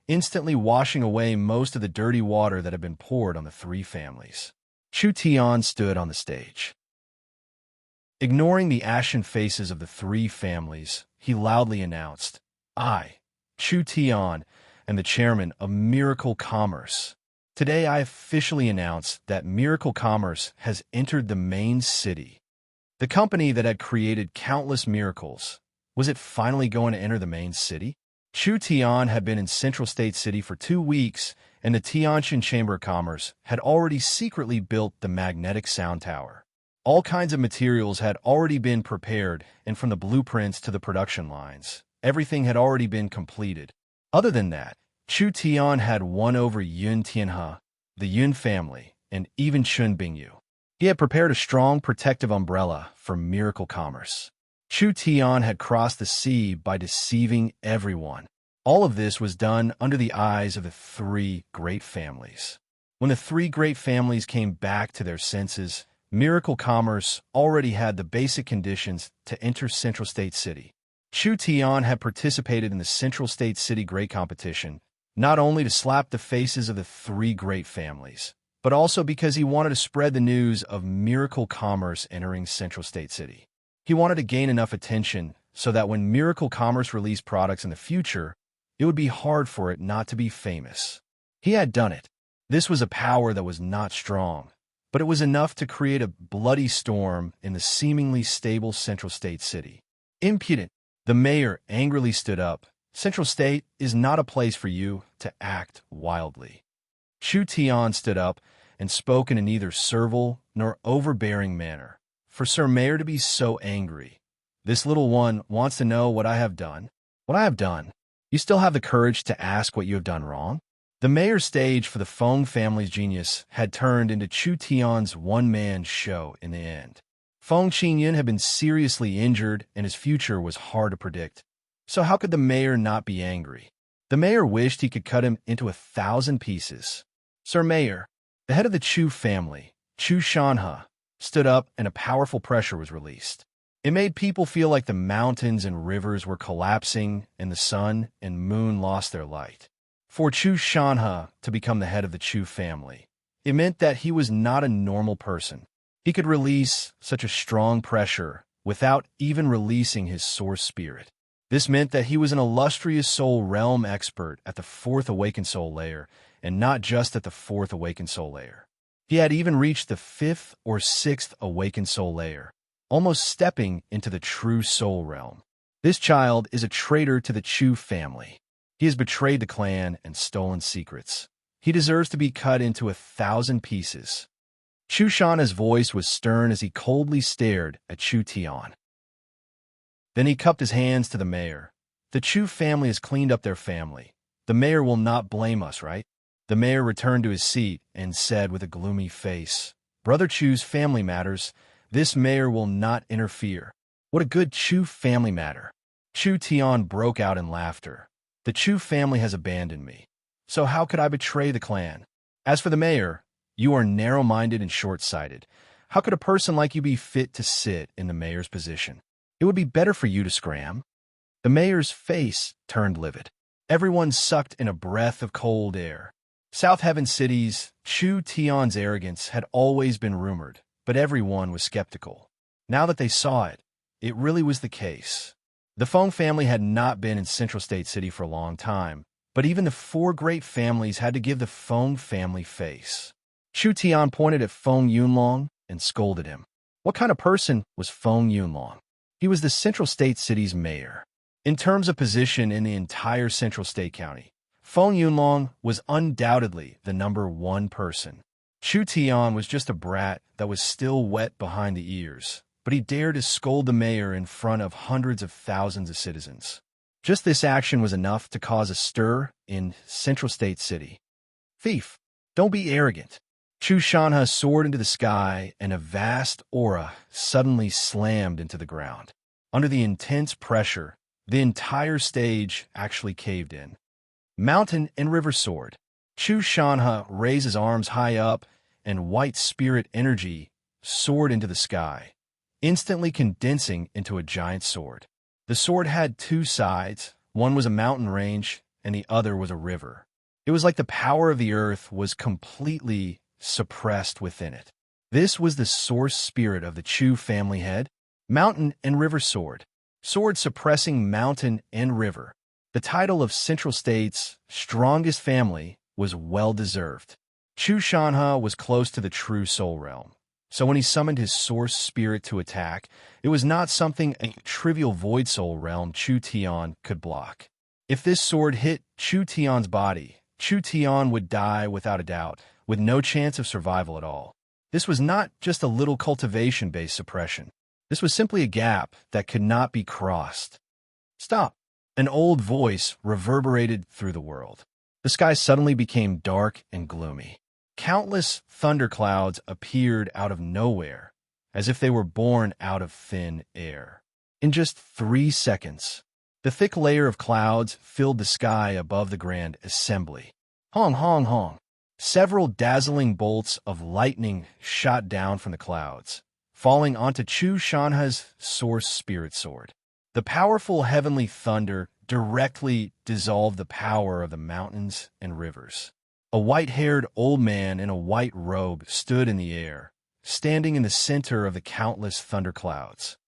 [SPEAKER 1] instantly washing away most of the dirty water that had been poured on the three families. Chu Tian stood on the stage. Ignoring the ashen faces of the three families, he loudly announced, "I, Chu Tian, am the chairman of Miracle Commerce. Today I officially announce that Miracle Commerce has entered the main city." The company that had created countless miracles, was it finally going to enter the main city? Chu Tian had been in Central State City for 2 weeks, and the Tianjin Chamber of Commerce had already secretly built the magnetic sound tower. All kinds of materials had already been prepared, and from the blueprints to the production lines, everything had already been completed. Other than that, Chu Tian had won over Yun Tianhe, the Yun family, and even Chun Bingyu. He had prepared a strong protective umbrella for Miracle Commerce. Chu Tian had crossed the sea by deceiving everyone. All of this was done under the eyes of the three great families. When the three great families came back to their senses, Miracle Commerce already had the basic conditions to enter Central State City. Chu Tian had participated in the Central State City Great Competition, not only to slap the faces of the three great families, but also because he wanted to spread the news of Miracle Commerce entering Central State City. He wanted to gain enough attention so that when Miracle Commerce released products in the future, it would be hard for it not to be famous. He had done it. This was a power that was not strong, but it was enough to create a bloody storm in the seemingly stable Central State City. Impudent! The mayor angrily stood up. "Central State is not a place for you to act wildly." Chu Tian stood up and spoke in a neither servile nor overbearing manner. "For Sir Mayor to be so angry. This little one wants to know what I have done." "What I have done? You still have the courage to ask what you have done wrong?" The mayor's stage for the Feng family's genius had turned into Chu Tian's one-man show in the end. Feng Qingyun had been seriously injured, and his future was hard to predict. So how could the mayor not be angry? The mayor wished he could cut him into 1,000 pieces. "Sir Mayor," the head of the Chu family, Chu Shanhe, stood up, and a powerful pressure was released. It made people feel like the mountains and rivers were collapsing and the sun and moon lost their light. For Chu Shanhe to become the head of the Chu family, it meant that he was not a normal person. He could release such a strong pressure without even releasing his source spirit. This meant that he was an illustrious soul realm expert at the 4th awakened soul layer, and not just at the 4th awakened soul layer. He had even reached the 5th or 6th awakened soul layer, almost stepping into the true soul realm. This child is a traitor to the Chu family. He has betrayed the clan and stolen secrets. He deserves to be cut into 1,000 pieces. Chu Shanhe's voice was stern as he coldly stared at Chu Tian. Then he cupped his hands to the mayor. "The Chu family has cleaned up their family. The mayor will not blame us, right?" The mayor returned to his seat and said with a gloomy face, "Brother Chu's family matters. This mayor will not interfere." "What a good Chu family matter." Chu Tian broke out in laughter. "The Chu family has abandoned me. So how could I betray the clan? As for the mayor, you are narrow-minded and short-sighted. How could a person like you be fit to sit in the mayor's position? It would be better for you to scram." The mayor's face turned livid. Everyone sucked in a breath of cold air. South Heaven City's Chu Tian's arrogance had always been rumored, but everyone was skeptical. Now that they saw it, it really was the case. The Feng family had not been in Central State City for a long time, but even the four great families had to give the Feng family face. Chu Tian pointed at Feng Yunlong and scolded him. What kind of person was Feng Yunlong? He was the Central State City's mayor. In terms of position in the entire Central State County, Feng Yunlong was undoubtedly the #1 person. Chu Tian was just a brat that was still wet behind the ears, but he dared to scold the mayor in front of hundreds of thousands of citizens. Just this action was enough to cause a stir in Central State City. Thief, don't be arrogant. Chu Shanha soared into the sky, and a vast aura suddenly slammed into the ground. Under the intense pressure, the entire stage actually caved in. Mountain and river sword. Chu Shanha raised his arms high up, and white spirit energy soared into the sky, instantly condensing into a giant sword. The sword had two sides. One was a mountain range, and the other was a river. It was like the power of the earth was completely suppressed within it. This was the source spirit of the Chu family head. Mountain and river sword. Sword suppressing mountain and river. The title of Central State's strongest family was well-deserved. Chu Shanha was close to the true soul realm, so when he summoned his source spirit to attack, it was not something a trivial void soul realm Chu Tian could block. If this sword hit Chu Tian's body, Chu Tian would die without a doubt, with no chance of survival at all. This was not just a little cultivation-based suppression. This was simply a gap that could not be crossed. Stop! An old voice reverberated through the world. The sky suddenly became dark and gloomy. Countless thunderclouds appeared out of nowhere, as if they were born out of thin air. In just 3 seconds, the thick layer of clouds filled the sky above the grand assembly. Hong, hong, hong. Several dazzling bolts of lightning shot down from the clouds, falling onto Chu Shanha's source spirit sword. The powerful heavenly thunder directly dissolved the power of the mountains and rivers. A white-haired old man in a white robe stood in the air, standing in the center of the countless thunderclouds.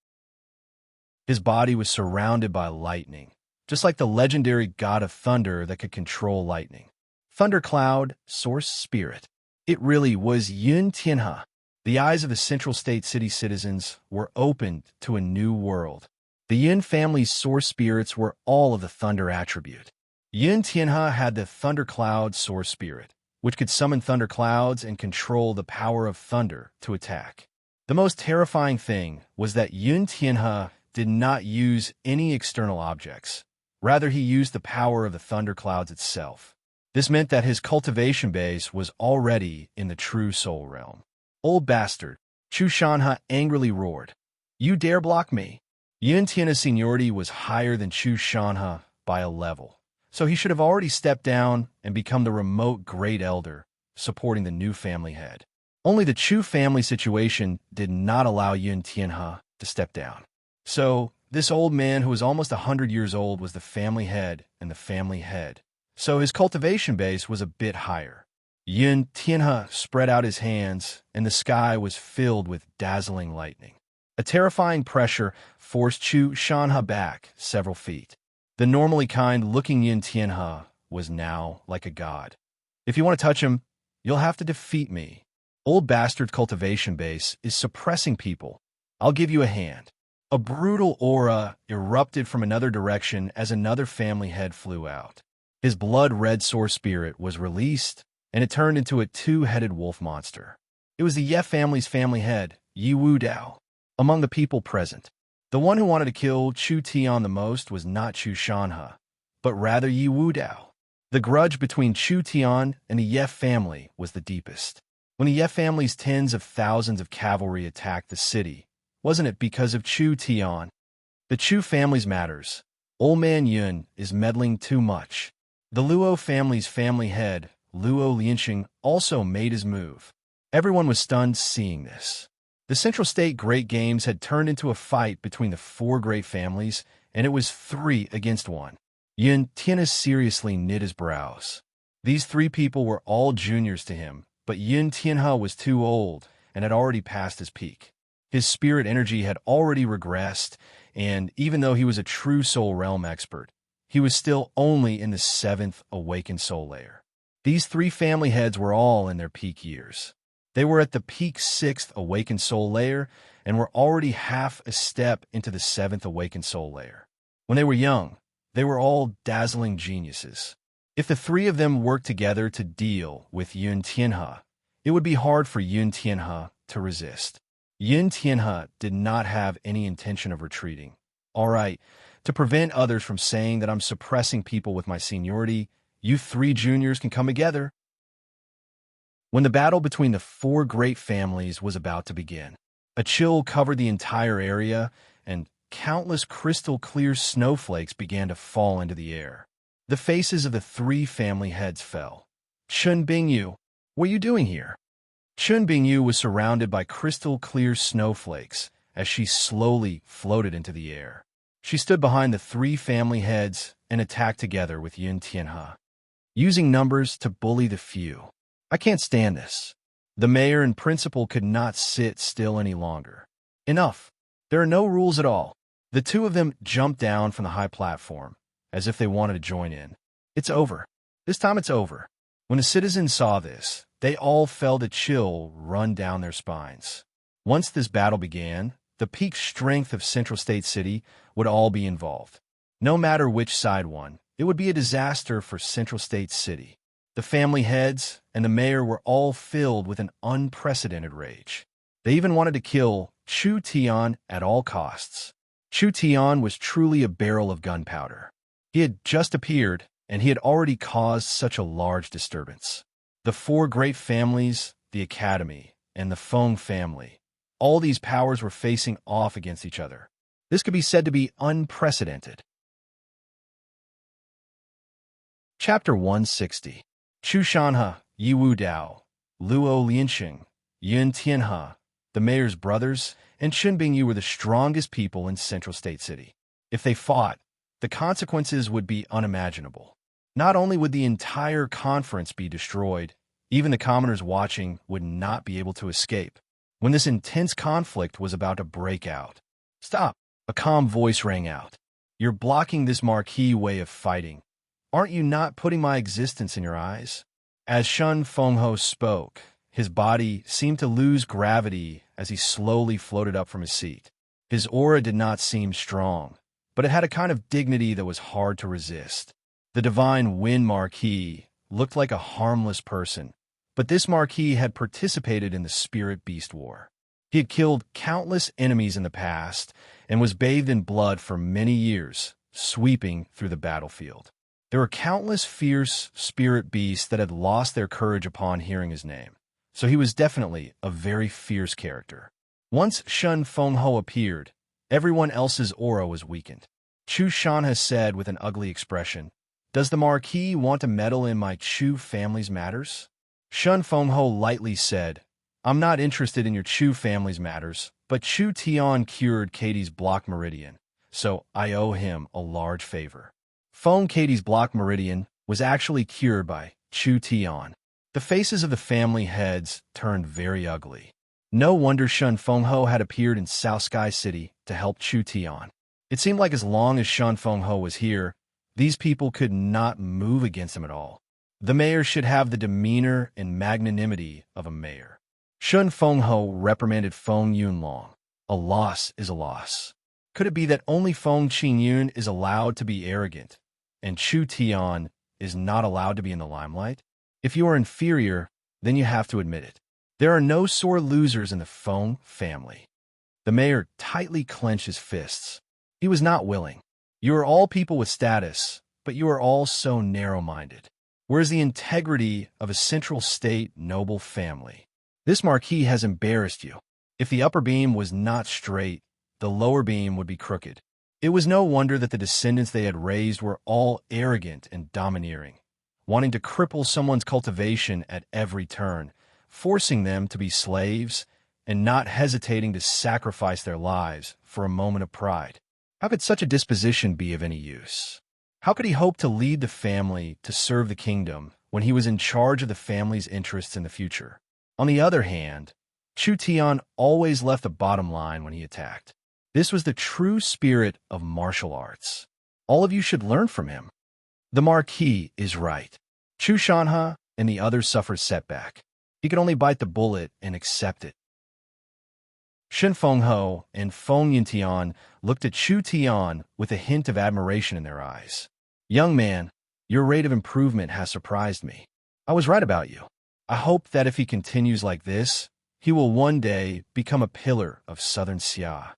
[SPEAKER 1] His body was surrounded by lightning, just like the legendary god of thunder that could control lightning. Thundercloud, source spirit. It really was Yun Tianhe. The eyes of the Central State City citizens were opened to a new world. The Yun family's source spirits were all of the thunder attribute. Yun Tianhe had the thundercloud source spirit, which could summon thunderclouds and control the power of thunder to attack. The most terrifying thing was that Yun Tianhe did not use any external objects. Rather, he used the power of the thunderclouds itself. This meant that his cultivation base was already in the true soul realm. Old bastard, Chu Shanha angrily roared. You dare block me? Yun Tianhe's seniority was higher than Chu Shanha by a level, so he should have already stepped down and become the remote great elder, supporting the new family head. Only the Chu family situation did not allow Yun Tianhe to step down. So, this old man who was almost 100 years old was the family head and the family head. So his cultivation base was a bit higher. Yun Tianhe spread out his hands, and the sky was filled with dazzling lightning. A terrifying pressure forced Chu Shanha back several feet. The normally kind-looking Yun Tianhe was now like a god. If you want to touch him, you'll have to defeat me. Old bastard cultivation base is suppressing people. I'll give you a hand. A brutal aura erupted from another direction as another family head flew out. His blood-red source spirit was released, and it turned into a two-headed wolf monster. It was the Ye family's family head, Yi Wu Dao. Among the people present, the one who wanted to kill Chu Tian the most was not Chu Shanha, but rather Yi Wu Dao. The grudge between Chu Tian and the Ye family was the deepest. When the Ye family's tens of thousands of cavalry attacked the city, wasn't it because of Chu Tian? The Chu family's matters. Old man Yun is meddling too much. The Luo family's family head, Luo Lianxing, also made his move. Everyone was stunned seeing this. The Central State Great Games had turned into a fight between the four great families, and it was 3 against 1. Yun Tianhe seriously knit his brows. These 3 people were all juniors to him, but Yun Tianhe was too old, and had already passed his peak. His spirit energy had already regressed, and even though he was a true soul realm expert, he was still only in the 7th awakened soul layer. These 3 family heads were all in their peak years. They were at the peak 6th awakened soul layer and were already half a step into the 7th awakened soul layer. When they were young, they were all dazzling geniuses. If the 3 of them worked together to deal with Yun Tianhe, it would be hard for Yun Tianhe to resist. Yun Tianhe did not have any intention of retreating. All right, to prevent others from saying that I'm suppressing people with my seniority, you 3 juniors can come together. When the battle between the 4 great families was about to begin, a chill covered the entire area, and countless crystal-clear snowflakes began to fall into the air. The faces of the 3 family heads fell. Chun Bingyu, what are you doing here? Chun Bingyu was surrounded by crystal-clear snowflakes as she slowly floated into the air. She stood behind the 3 family heads and attacked together with Yun Tianhe, using numbers to bully the few. I can't stand this. The mayor and principal could not sit still any longer. Enough. There are no rules at all. The 2 of them jumped down from the high platform, as if they wanted to join in. It's over. This time it's over. When the citizens saw this, they all felt a chill run down their spines. Once this battle began, the peak strength of Central State City would all be involved. No matter which side won, it would be a disaster for Central State City. The family heads and the mayor were all filled with an unprecedented rage. They even wanted to kill Chu Tian at all costs. Chu Tian was truly a barrel of gunpowder. He had just appeared, and he had already caused such a large disturbance. The 4 great families, the Academy, and the Feng family, all these powers were facing off against each other. This could be said to be unprecedented. Chapter 160. Chu Shanhe, Yiwu Dao, Luo Lianxing, Yun Tianhe, the mayor's brothers, and Chun Bingyu were the strongest people in Central State City. If they fought, the consequences would be unimaginable. Not only would the entire conference be destroyed, even the commoners watching would not be able to escape. When this intense conflict was about to break out, "Stop!" A calm voice rang out. "You're blocking this marquee way of fighting. Aren't you not putting my existence in your eyes?" As Shun Fengho spoke, his body seemed to lose gravity as he slowly floated up from his seat. His aura did not seem strong, but it had a kind of dignity that was hard to resist. The divine Wind Marquis looked like a harmless person, but this Marquis had participated in the Spirit Beast War. He had killed countless enemies in the past and was bathed in blood for many years, sweeping through the battlefield. There were countless fierce spirit beasts that had lost their courage upon hearing his name, so he was definitely a very fierce character. Once Shun Fengho appeared, everyone else's aura was weakened. Chu Shanhe said with an ugly expression, "Does the Marquis want to meddle in my Chu family's matters?" Shun Fengho lightly said, "I'm not interested in your Chu family's matters, but Chu Tian cured Katie's block meridian, so I owe him a large favor." Feng Katie's block meridian was actually cured by Chu Tian. The faces of the family heads turned very ugly. No wonder Shun Fengho had appeared in South Sky City to help Chu Tian. It seemed like as long as Shun Fengho was here, these people could not move against him at all. The mayor should have the demeanor and magnanimity of a mayor. Shun Fengho reprimanded Feng Yunlong. A loss is a loss. Could it be that only Feng Qingyun is allowed to be arrogant, and Chu Tian is not allowed to be in the limelight? If you are inferior, then you have to admit it. There are no sore losers in the Feng family. The mayor tightly clenched his fists. He was not willing. You are all people with status, but you are all so narrow-minded. Where's the integrity of a Central State noble family? This marquis has embarrassed you. If the upper beam was not straight, the lower beam would be crooked. It was no wonder that the descendants they had raised were all arrogant and domineering, wanting to cripple someone's cultivation at every turn, forcing them to be slaves, and not hesitating to sacrifice their lives for a moment of pride. How could such a disposition be of any use? How could he hope to lead the family to serve the kingdom when he was in charge of the family's interests in the future? On the other hand, Chu Tian always left the bottom line when he attacked. This was the true spirit of martial arts. All of you should learn from him. The Marquis is right. Chu Shanha and the others suffered setback. He could only bite the bullet and accept it. Shen Fengho and Feng Yintian looked at Chu Tian with a hint of admiration in their eyes. Young man, your rate of improvement has surprised me. I was right about you. I hope that if he continues like this, he will one day become a pillar of southern Xia.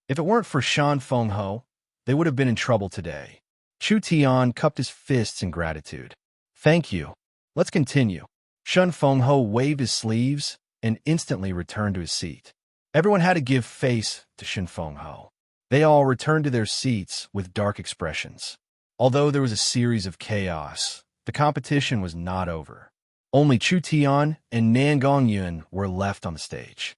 [SPEAKER 1] If it weren't for Shan Fengho, they would have been in trouble today. Chu Tian cupped his fists in gratitude. Thank you. Let's continue. Shan Fengho waved his sleeves and instantly returned to his seat. Everyone had to give face to Shan Fengho. They all returned to their seats with dark expressions. Although there was a series of chaos, the competition was not over. Only Chu Tian and Nan Gongyun were left on the stage.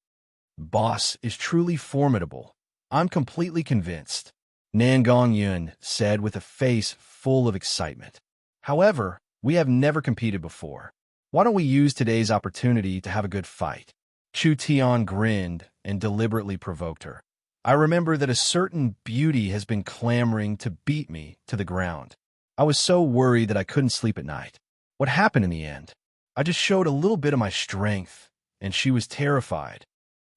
[SPEAKER 1] Boss is truly formidable. I'm completely convinced, Nan Gongyun said with a face full of excitement. However, we have never competed before. Why don't we use today's opportunity to have a good fight? Chu Tian grinned and deliberately provoked her. I remember that a certain beauty has been clamoring to beat me to the ground. I was so worried that I couldn't sleep at night. What happened in the end? I just showed a little bit of my strength, and she was terrified.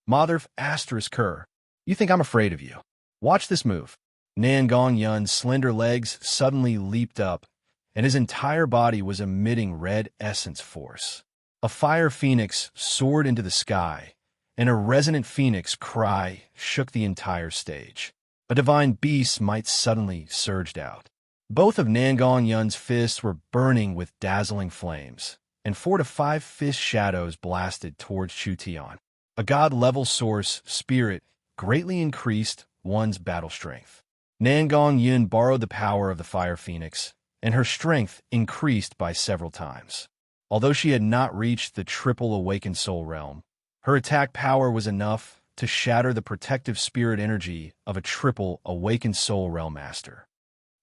[SPEAKER 1] Motherf asterisk her. You think I'm afraid of you? Watch this move. Nan Gongyun's slender legs suddenly leaped up, and his entire body was emitting red essence force. A fire phoenix soared into the sky, and a resonant phoenix cry shook the entire stage. A divine beast might suddenly surged out. Both of Nan Gongyun's fists were burning with dazzling flames, and 4 to 5 fist shadows blasted towards Chu Tian. A god-level source spirit greatly increased one's battle strength. Nan Gongyun borrowed the power of the fire phoenix, and her strength increased by several times. Although she had not reached the triple awakened soul realm, her attack power was enough to shatter the protective spirit energy of a triple awakened soul realm master.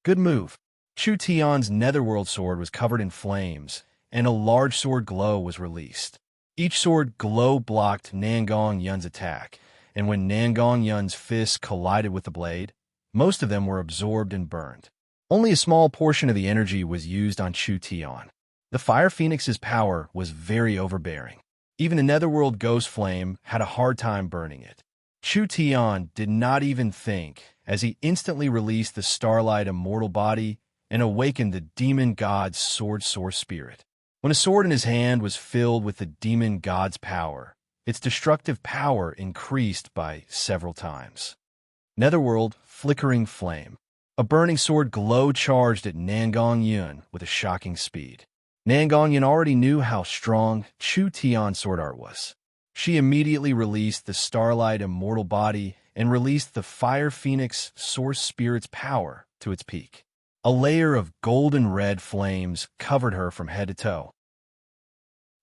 [SPEAKER 1] Good move. Chu Tian's netherworld sword was covered in flames, and a large sword glow was released. Each sword glow blocked Nan Gongyun's attack, and when Nan Gongyun's fists collided with the blade, most of them were absorbed and burned. Only a small portion of the energy was used on Chu Tian. The Fire Phoenix's power was very overbearing. Even the Netherworld Ghost Flame had a hard time burning it. Chu Tian did not even think, as he instantly released the Starlight Immortal Body and awakened the Demon God's Sword Source Spirit. When a sword in his hand was filled with the Demon God's power, its destructive power increased by several times. Netherworld Flickering Flame. A burning sword glow charged at Nan Gongyun with a shocking speed. Nan Gongyun already knew how strong Chu Tian's sword art was. She immediately released the Starlight Immortal Body and released the Fire Phoenix Source Spirit's power to its peak. A layer of golden red flames covered her from head to toe.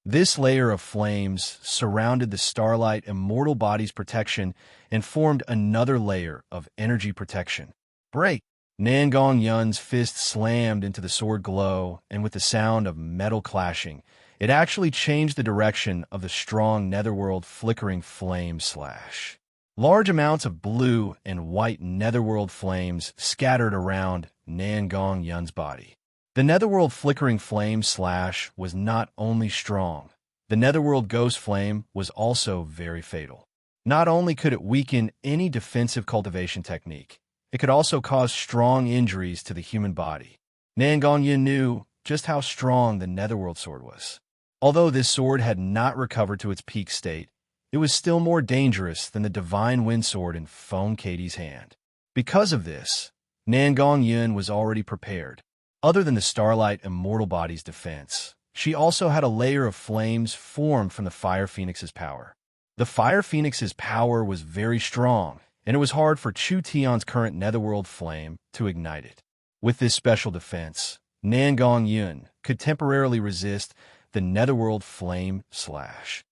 [SPEAKER 1] This layer of flames surrounded the Starlight Immortal Body's protection and formed another layer of energy protection. Break! Nan Gongyun's fist slammed into the sword glow, and with the sound of metal clashing, it actually changed the direction of the strong netherworld flickering flame slash. Large amounts of blue and white netherworld flames scattered around Nan Gongyun's body. The netherworld flickering flame slash was not only strong, the netherworld ghost flame was also very fatal. Not only could it weaken any defensive cultivation technique, it could also cause strong injuries to the human body. Nan Gongyun knew just how strong the netherworld sword was. Although this sword had not recovered to its peak state, it was still more dangerous than the divine wind sword in Feng Katie's hand. Because of this, Nan Gongyun was already prepared. Other than the Starlight Immortal Body's defense, she also had a layer of flames formed from the Fire Phoenix's power. The Fire Phoenix's power was very strong, and it was hard for Chu Tian's current netherworld flame to ignite it. With this special defense, Nan Gongyun could temporarily resist the netherworld flame slash.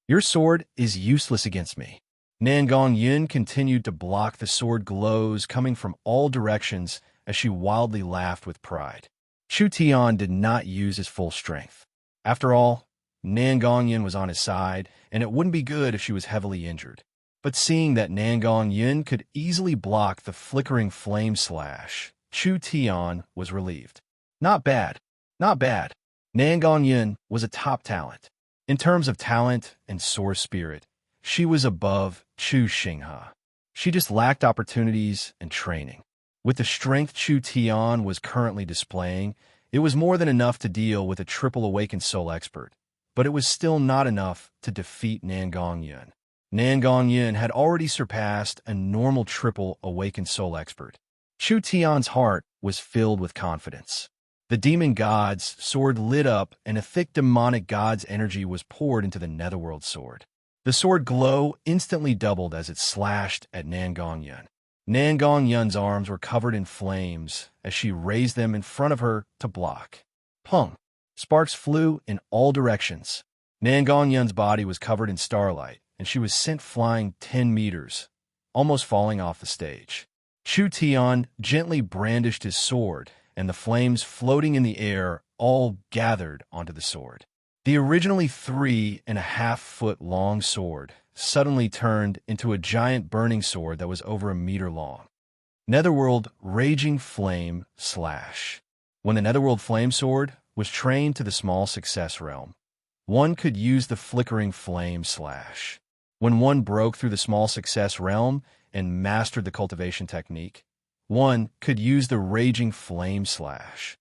[SPEAKER 1] Your sword is useless against me. Nan Gongyun continued to block the sword glows coming from all directions as she wildly laughed with pride. Chu Tian did not use his full strength. After all, Nangong was on his side, and it wouldn't be good if she was heavily injured. But seeing that Nangong could easily block the flickering flame slash, Chu Tian was relieved. Not bad. Not bad. Nangong was a top talent. In terms of talent and sword spirit, she was above Chu Xinghe. She just lacked opportunities and training. With the strength Chu Tian was currently displaying, it was more than enough to deal with a triple awakened soul expert, but it was still not enough to defeat Nangong. Nangong had already surpassed a normal triple awakened soul expert. Chu Tian's heart was filled with confidence. The demon god's sword lit up, and a thick demonic god's energy was poured into the netherworld sword. The sword glow instantly doubled as it slashed at Nangong. Nangong arms were covered in flames as she raised them in front of her to block. Pung! Sparks flew in all directions. Nangong body was covered in starlight, and she was sent flying 10 meters, almost falling off the stage. Chu Tian gently brandished his sword, and the flames floating in the air all gathered onto the sword. The originally 3.5-foot long sword suddenly turned into a giant burning sword that was over a meter long. Netherworld Raging Flame Slash. When the Netherworld Flame Sword was trained to the small success realm, one could use the flickering flame slash. When one broke through the small success realm and mastered the cultivation technique, one could use the Raging Flame Slash.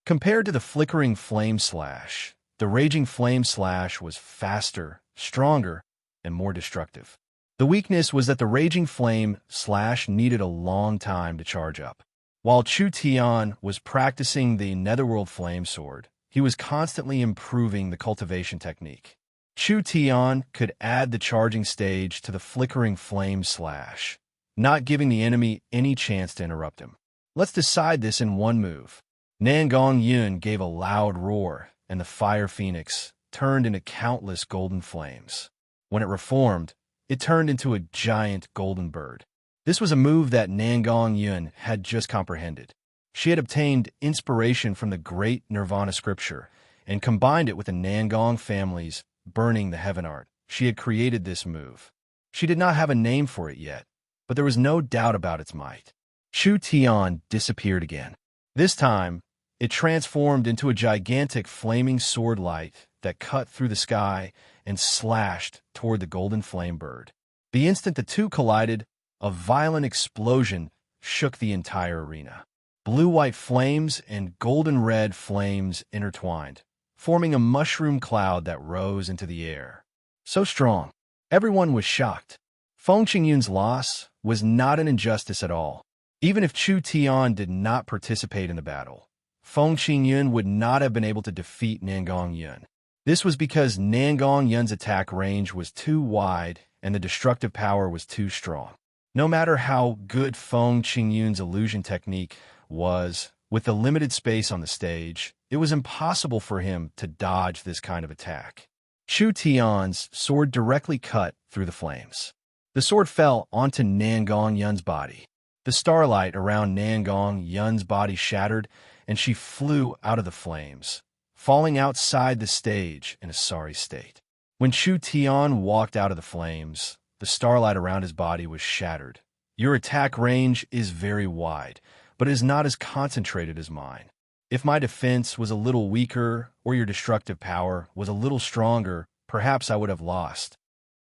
[SPEAKER 1] Compared to the Flickering Flame Slash, the Raging Flame Slash was faster, stronger, and more destructive. The weakness was that the Raging Flame Slash needed a long time to charge up. While Chu Tian was practicing the Netherworld Flame Sword, he was constantly improving the cultivation technique. Chu Tian could add the charging stage to the Flickering Flame Slash, not giving the enemy any chance to interrupt him. Let's decide this in one move. Nangong gave a loud roar, and the Fire Phoenix turned into countless golden flames. When it reformed, it turned into a giant golden bird. This was a move that Nangong had just comprehended. She had obtained inspiration from the great Nirvana scripture and combined it with the Nangong family's burning the heaven art. She had created this move. She did not have a name for it yet, but there was no doubt about its might. Chu Tian disappeared again. This time, it transformed into a gigantic flaming sword light that cut through the sky and slashed toward the golden flame bird. The instant the two collided, a violent explosion shook the entire arena. Blue-white flames and golden-red flames intertwined, forming a mushroom cloud that rose into the air. So strong, everyone was shocked. Feng Qingyun's loss was not an injustice at all. Even if Chu Tian did not participate in the battle, Feng Qingyun would not have been able to defeat Nangong. This was because Nangong attack range was too wide and the destructive power was too strong. No matter how good Feng Qingyun's illusion technique was, with the limited space on the stage, it was impossible for him to dodge this kind of attack. Chu Tian's sword directly cut through the flames. The sword fell onto Nangong body. The starlight around Nangong body shattered, and she flew out of the flames, falling outside the stage in a sorry state. When Chu Tian walked out of the flames, the starlight around his body was shattered. Your attack range is very wide, but it is not as concentrated as mine. If my defense was a little weaker or your destructive power was a little stronger, perhaps I would have lost.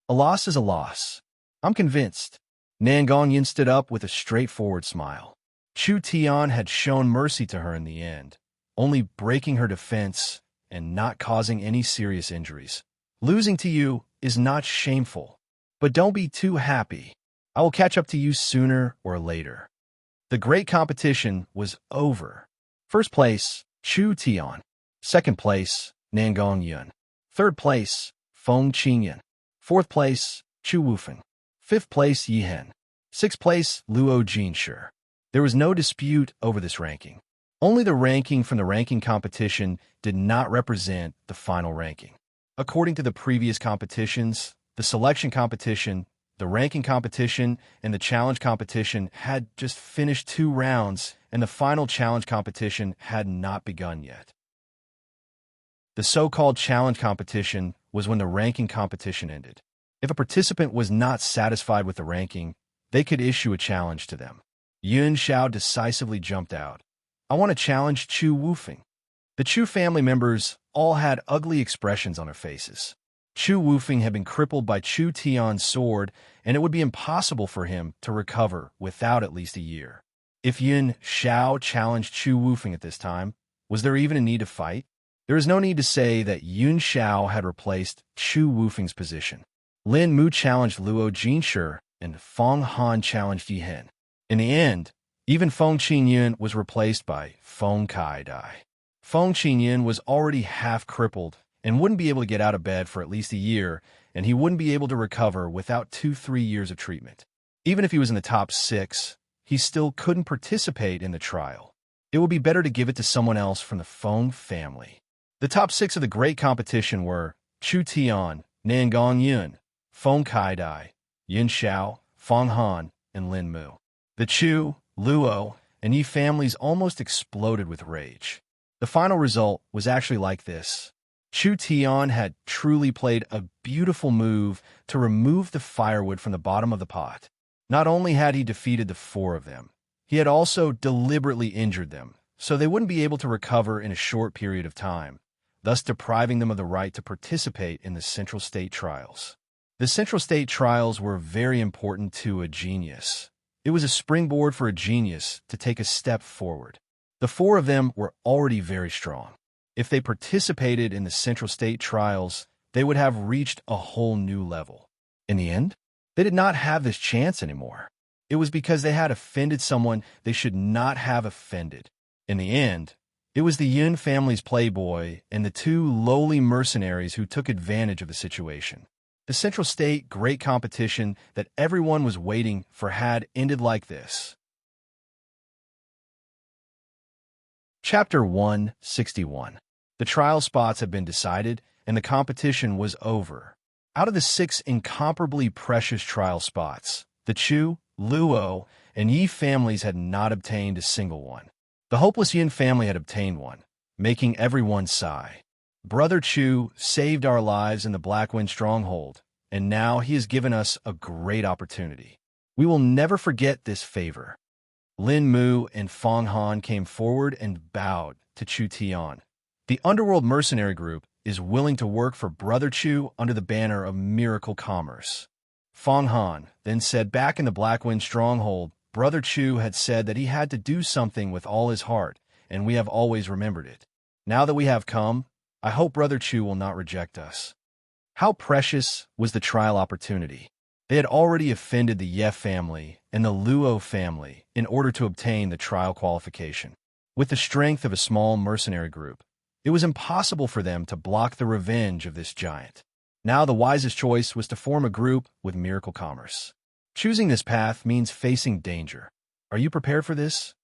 [SPEAKER 1] A loss is a loss. I'm convinced. Nangong stood up with a straightforward smile. Chu Tian had shown mercy to her in the end, only breaking her defense and not causing any serious injuries. Losing to you is not shameful, but don't be too happy. I will catch up to you sooner or later. The great competition was over. First place, Chu Tian. Second place, Nangong. Third place, Feng Qingyun. Fourth place, Chu Wufeng. Fifth place, Yihen. Sixth place, Luo Jinshi. There was no dispute over this ranking. Only the ranking from the ranking competition did not represent the final ranking. According to the previous competitions, the selection competition, the ranking competition, and the challenge competition had just finished 2 rounds, and the final challenge competition had not begun yet. The so-called challenge competition was when the ranking competition ended. If a participant was not satisfied with the ranking, they could issue a challenge to them. Yun Xiao decisively jumped out. I want to challenge Chu Wufeng. The Chu family members all had ugly expressions on their faces. Chu Wufeng had been crippled by Chu Tian's sword, and it would be impossible for him to recover without at least a year. If Yun Xiao challenged Chu Wufeng at this time, was there even a need to fight? There is no need to say that Yun Xiao had replaced Chu Wufeng's position. Lin Mu challenged Luo Jinshi, and Feng Han challenged Yi Hen. In the end, even Feng Qingyun was replaced by Feng Kai Dai. Feng Qingyun was already half crippled and wouldn't be able to get out of bed for at least a year, and he wouldn't be able to recover without 2-3 years of treatment. Even if he was in the top 6, he still couldn't participate in the trial. It would be better to give it to someone else from the Feng family. The top 6 of the great competition were Chu Tian, Nangong Yun, Feng Kai Dai, Yun Xiao, Feng Han, and Lin Mu. The Chu, Luo, and Yi families almost exploded with rage. The final result was actually like this. Chu Tian had truly played a beautiful move to remove the firewood from the bottom of the pot. Not only had he defeated the 4 of them, he had also deliberately injured them, so they wouldn't be able to recover in a short period of time, thus depriving them of the right to participate in the Central State Trials. The Central State Trials were very important to a genius. It was a springboard for a genius to take a step forward. The 4 of them were already very strong. If they participated in the Central State Trials, they would have reached a whole new level. In the end, they did not have this chance anymore. It was because they had offended someone they should not have offended. In the end, it was the Yun family's playboy and the 2 lowly mercenaries who took advantage of the situation. The Central State great competition that everyone was waiting for had ended like this. Chapter 161. The trial spots have been decided, and the competition was over. Out of the 6 incomparably precious trial spots, the Chu, Luo, and Yi families had not obtained a single one. The hopeless Yin family had obtained one, making everyone sigh. Brother Chu saved our lives in the Blackwind stronghold, and now he has given us a great opportunity. We will never forget this favor. Lin Mu and Feng Han came forward and bowed to Chu Tian. The underworld mercenary group is willing to work for Brother Chu under the banner of miracle commerce. Feng Han then said back in the Blackwind stronghold, Brother Chu had said that he had to do something with all his heart, and we have always remembered it. Now that we have come, I hope Brother Chu will not reject us. How precious was the trial opportunity. They had already offended the Ye family and the Luo family in order to obtain the trial qualification. With the strength of a small mercenary group, it was impossible for them to block the revenge of this giant. Now the wisest choice was to form a group with miracle commerce. Choosing this path means facing danger. Are you prepared for this?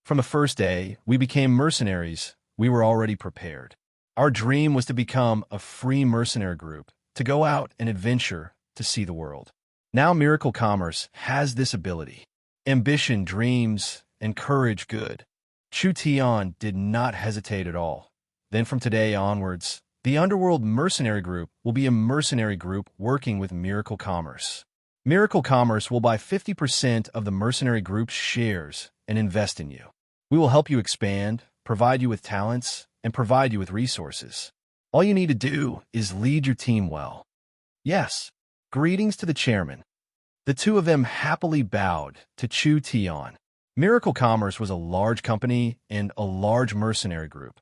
[SPEAKER 1] From the first day we became mercenaries, we were already prepared. Our dream was to become a free mercenary group, to go out and adventure, to see the world. Now miracle commerce has this ability. Ambition, dreams, and courage good. Chu Tian did not hesitate at all. Then from today onwards, the Underworld Mercenary Group will be a mercenary group working with Miracle Commerce. Miracle Commerce will buy 50% of the mercenary group's shares and invest in you. We will help you expand, provide you with talents, and provide you with resources. All you need to do is lead your team well. Yes, greetings to the chairman. The 2 of them happily bowed to Chu Tian. Miracle Commerce was a large company and a large mercenary group.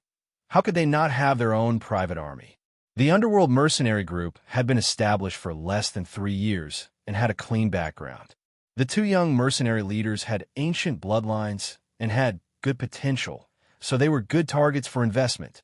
[SPEAKER 1] How could they not have their own private army? The Underworld Mercenary Group had been established for less than 3 years and had a clean background. The 2 young mercenary leaders had ancient bloodlines and had good potential, so they were good targets for investment.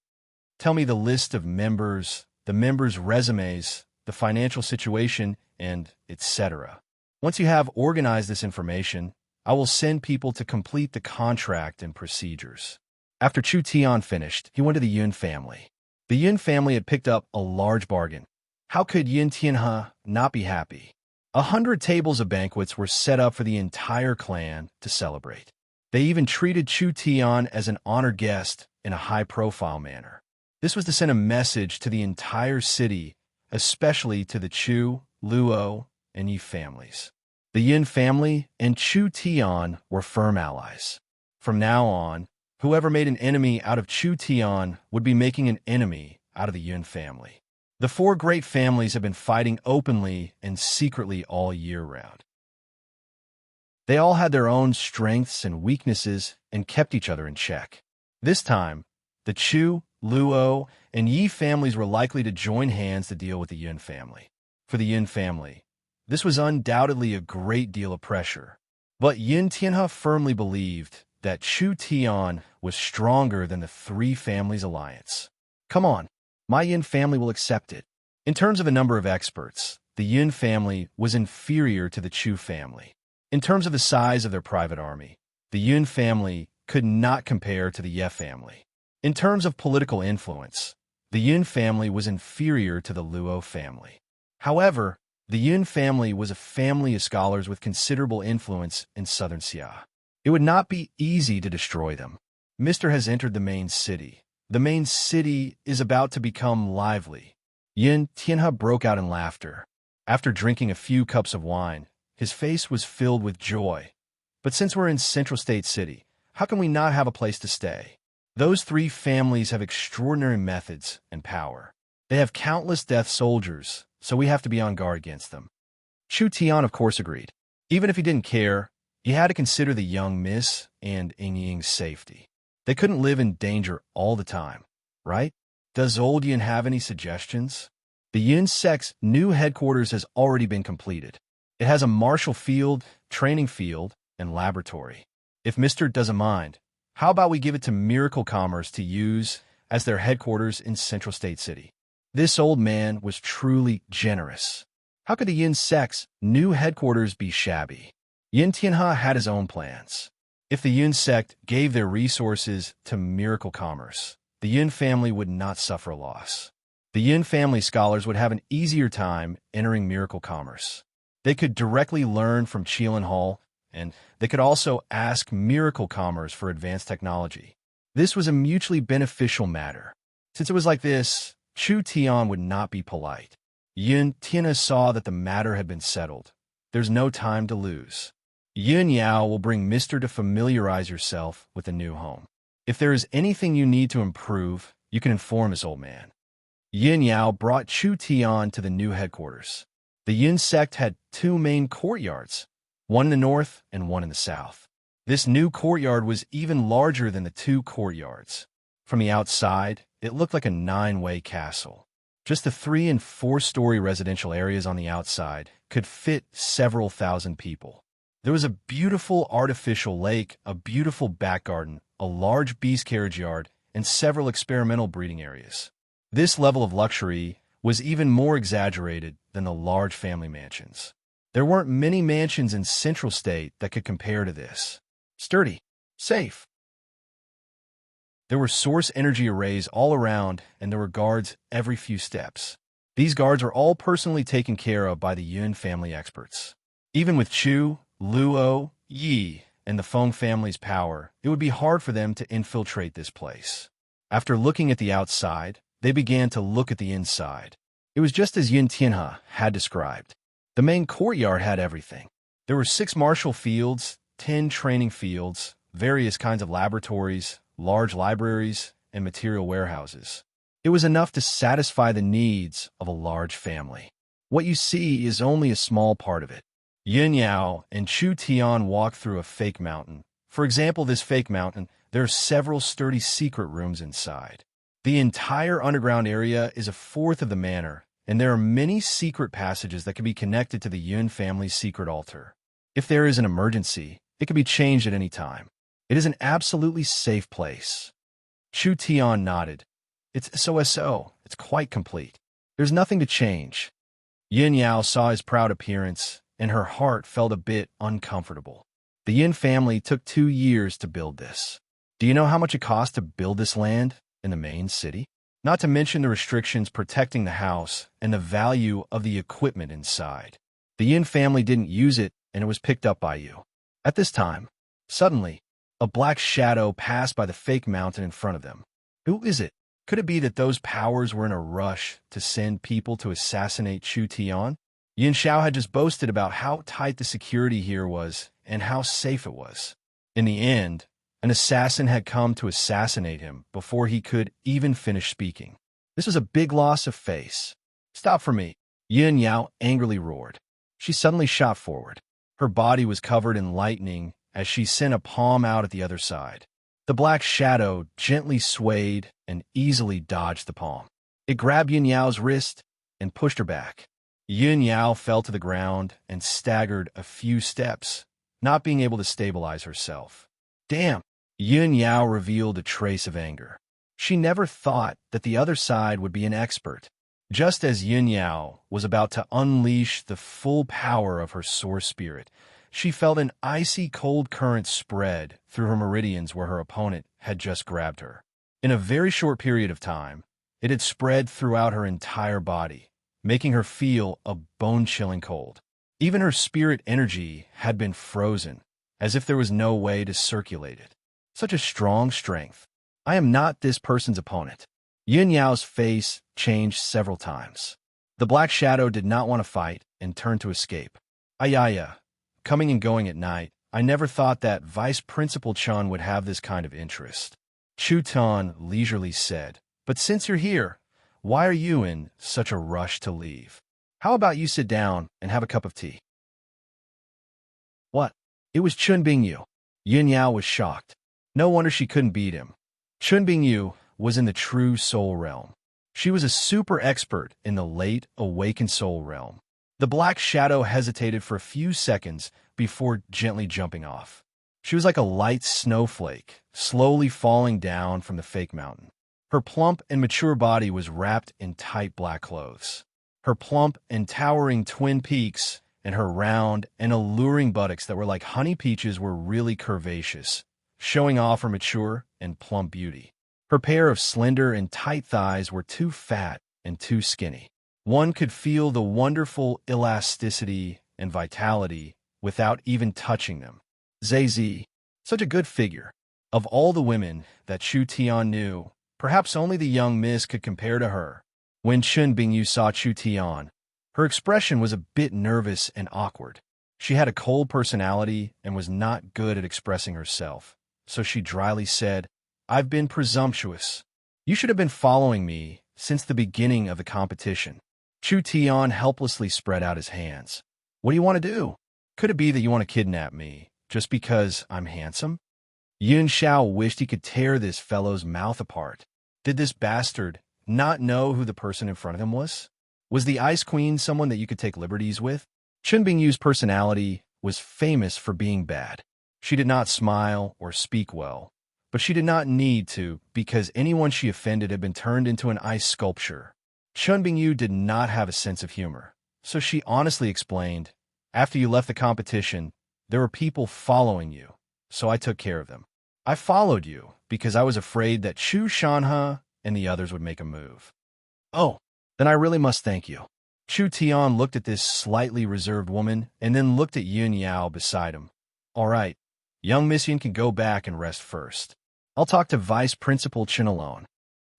[SPEAKER 1] Tell me the list of members, the members' resumes, the financial situation, and etc. Once you have organized this information, I will send people to complete the contract and procedures. After Chu Tian finished, he went to the Yun family. The Yun family had picked up a large bargain. How could Yun Tianhe not be happy? 100 tables of banquets were set up for the entire clan to celebrate. They even treated Chu Tian as an honored guest in a high-profile manner. This was to send a message to the entire city, especially to the Chu, Luo, and Yi families. The Yin family and Chu Tian were firm allies. From now on, whoever made an enemy out of Chu Tian would be making an enemy out of the Yin family. The four great families have been fighting openly and secretly all year round. They all had their own strengths and weaknesses and kept each other in check. This time, the Chu, Luo, and Yi families were likely to join hands to deal with the Yin family. For the Yin family, this was undoubtedly a great deal of pressure. But Yin Tianhe firmly believed that Chu Tian was stronger than the three families' alliance. Come on, my Yin family will accept it. In terms of a number of experts, the Yin family was inferior to the Chu family. In terms of the size of their private army, the Yin family could not compare to the Ye family. In terms of political influence, the Yin family was inferior to the Luo family. However, the Yin family was a family of scholars with considerable influence in southern Xia. It would not be easy to destroy them. Mr. has entered the main city. The main city is about to become lively. Yin Tianhe broke out in laughter. After drinking a few cups of wine, his face was filled with joy. But since we're in Central State City, how can we not have a place to stay? Those three families have extraordinary methods and power. They have countless death soldiers, so we have to be on guard against them. Chu Tian, of course, agreed. Even if he didn't care, he had to consider the young miss and Ying Ying's safety. They couldn't live in danger all the time, right? Does old Yin have any suggestions? The Yin sect's new headquarters has already been completed. It has a martial field, training field, and laboratory. If Mr. doesn't mind, how about we give it to Miracle Commerce to use as their headquarters in Central State City? This old man was truly generous. How could the Yin sect's new headquarters be shabby? Yin Tianhe had his own plans. If the Yin sect gave their resources to Miracle Commerce, the Yin family would not suffer a loss. The Yin family scholars would have an easier time entering Miracle Commerce. They could directly learn from Qilin Hall, and they could also ask Miracle Commerce for advanced technology. This was a mutually beneficial matter. Since it was like this, Chu Tian would not be polite. Yin Tianhe saw that the matter had been settled. There's no time to lose. Yin Yao will bring Mr. to familiarize yourself with the new home. If there is anything you need to improve, you can inform us, old man. Yin Yao brought Chu Tian to the new headquarters. The Yin sect had two main courtyards, one in the north and one in the south. This new courtyard was even larger than the two courtyards. From the outside, it looked like a 9-way castle. Just the 3- and 4-story residential areas on the outside could fit several thousand people. There was a beautiful artificial lake, a beautiful back garden, a large beast carriage yard, and several experimental breeding areas. This level of luxury was even more exaggerated than the large family mansions. There weren't many mansions in Central State that could compare to this. Sturdy, safe. There were source energy arrays all around, and there were guards every few steps. These guards were all personally taken care of by the Yun family experts. Even with Chu, Luo, Yi, and the Feng family's power, it would be hard for them to infiltrate this place. After looking at the outside, they began to look at the inside. It was just as Yin Tianhe had described. The main courtyard had everything. There were 6 martial fields, 10 training fields, various kinds of laboratories, large libraries, and material warehouses. It was enough to satisfy the needs of a large family. What you see is only a small part of it. Yin Yao and Chu Tian walked through a fake mountain. For example, this fake mountain, there are several sturdy secret rooms inside. The entire underground area is a fourth of the manor, and there are many secret passages that can be connected to the Yun family's secret altar. If there is an emergency, it can be changed at any time. It is an absolutely safe place. Chu Tian nodded. It's so. It's quite complete. There's nothing to change. Yin Yao saw his proud appearance, and her heart felt a bit uncomfortable. The Yin family took 2 years to build this. Do you know how much it cost to build this land in the main city? Not to mention the restrictions protecting the house and the value of the equipment inside. The Yin family didn't use it, and it was picked up by you. At this time, suddenly, a black shadow passed by the fake mountain in front of them. Who is it? Could it be that those powers were in a rush to send people to assassinate Chu Tian? Yin Xiao had just boasted about how tight the security here was and how safe it was. In the end, an assassin had come to assassinate him before he could even finish speaking. This was a big loss of face. Stop for me, Yin Yao angrily roared. She suddenly shot forward. Her body was covered in lightning as she sent a palm out at the other side. The black shadow gently swayed and easily dodged the palm. It grabbed Yin Yao's wrist and pushed her back. Yin Yao fell to the ground and staggered a few steps, not being able to stabilize herself. Damn! Yin Yao revealed a trace of anger. She never thought that the other side would be an expert. Just as Yin Yao was about to unleash the full power of her source spirit, she felt an icy cold current spread through her meridians where her opponent had just grabbed her. In a very short period of time, it had spread throughout her entire body, making her feel a bone-chilling cold. Even her spirit energy had been frozen, as if there was no way to circulate it. Such a strong strength. I am not this person's opponent. Yin Yao's face changed several times. The black shadow did not want to fight and turned to escape. Ayaya, coming and going at night, I never thought that Vice Principal Chun would have this kind of interest. Chu Tan leisurely said, but since you're here, why are you in such a rush to leave? How about you sit down and have a cup of tea? What? It was Chun Bingyu. Yin Yao was shocked. No wonder she couldn't beat him. Chun Bingyu was in the true soul realm. She was a super expert in the late awakened soul realm. The black shadow hesitated for a few seconds before gently jumping off. She was like a light snowflake, slowly falling down from the fake mountain. Her plump and mature body was wrapped in tight black clothes. Her plump and towering twin peaks and her round and alluring buttocks that were like honey peaches were really curvaceous, showing off her mature and plump beauty. Her pair of slender and tight thighs were too fat and too skinny. One could feel the wonderful elasticity and vitality without even touching them. Zazie, such a good figure. Of all the women that Chu Tian knew, perhaps only the young miss could compare to her. When Chun Bingyu saw Chu Tian, her expression was a bit nervous and awkward. She had a cold personality and was not good at expressing herself, so she dryly said, I've been presumptuous. You should have been following me since the beginning of the competition. Chu Tian helplessly spread out his hands. What do you want to do? Could it be that you want to kidnap me just because I'm handsome? Yin Xiao wished he could tear this fellow's mouth apart. Did this bastard not know who the person in front of him was? Was the Ice Queen someone that you could take liberties with? Chun Bingyu's personality was famous for being bad. She did not smile or speak well, but she did not need to because anyone she offended had been turned into an ice sculpture. Chun Bingyu did not have a sense of humor, so she honestly explained, after you left the competition, there were people following you, so I took care of them. I followed you because I was afraid that Chu Shanhe and the others would make a move. Oh, then I really must thank you. Chu Tian looked at this slightly reserved woman and then looked at Yin Yao beside him. All right, young Miss Yin can go back and rest first. I'll talk to Vice Principal Chen alone.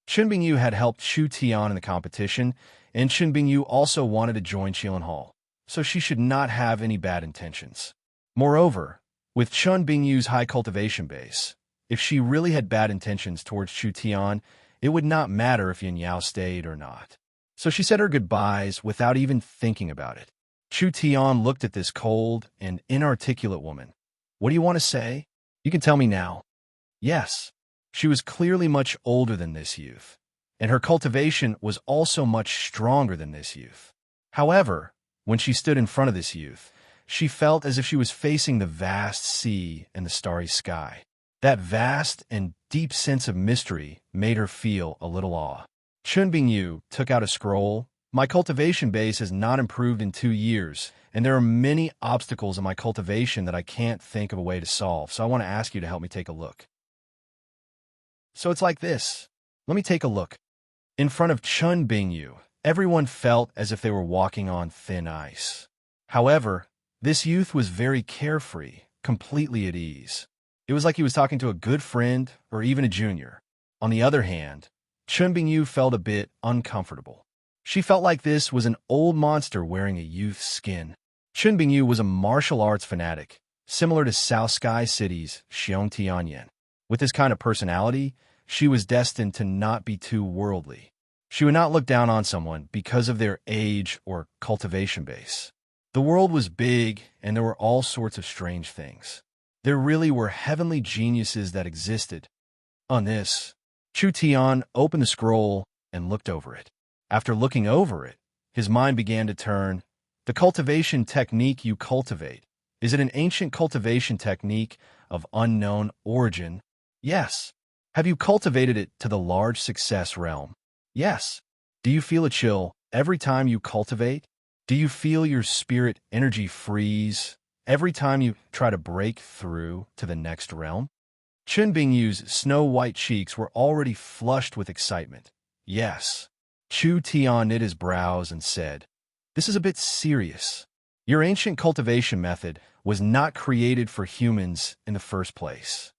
[SPEAKER 1] Chun Bingyu had helped Chu Tian in the competition, and Chun Bingyu also wanted to join Qilin Hall, so she should not have any bad intentions. Moreover, with Chun Bingyu's high cultivation base, if she really had bad intentions towards Chu Tian, it would not matter if Yin Yao stayed or not. So she said her goodbyes without even thinking about it. Chu Tian looked at this cold and inarticulate woman. What do you want to say? You can tell me now. Yes. She was clearly much older than this youth, and her cultivation was also much stronger than this youth. However, when she stood in front of this youth, she felt as if she was facing the vast sea and the starry sky. That vast and deep sense of mystery made her feel a little awe. Chun Bingyu took out a scroll. My cultivation base has not improved in 2 years, and there are many obstacles in my cultivation that I can't think of a way to solve, so I want to ask you to help me take a look. So it's like this. Let me take a look. In front of Chun Bingyu, everyone felt as if they were walking on thin ice. However, this youth was very carefree, completely at ease. It was like he was talking to a good friend or even a junior. On the other hand, Chun Bingyu felt a bit uncomfortable. She felt like this was an old monster wearing a youth's skin. Chun Bingyu was a martial arts fanatic, similar to South Sky City's Xiong Tianyan. With this kind of personality, she was destined to not be too worldly. She would not look down on someone because of their age or cultivation base. The world was big, and there were all sorts of strange things. There really were heavenly geniuses that existed. On this, Chu Tian opened the scroll and looked over it. After looking over it, his mind began to turn. The cultivation technique you cultivate, is it an ancient cultivation technique of unknown origin? Yes. Have you cultivated it to the large success realm? Yes. Do you feel a chill every time you cultivate? Do you feel your spirit energy freeze every time you try to break through to the next realm? Chun Bingyu's snow-white cheeks were already flushed with excitement. Yes. Chu Tian knit his brows and said, "This is a bit serious. Your ancient cultivation method was not created for humans in the first place."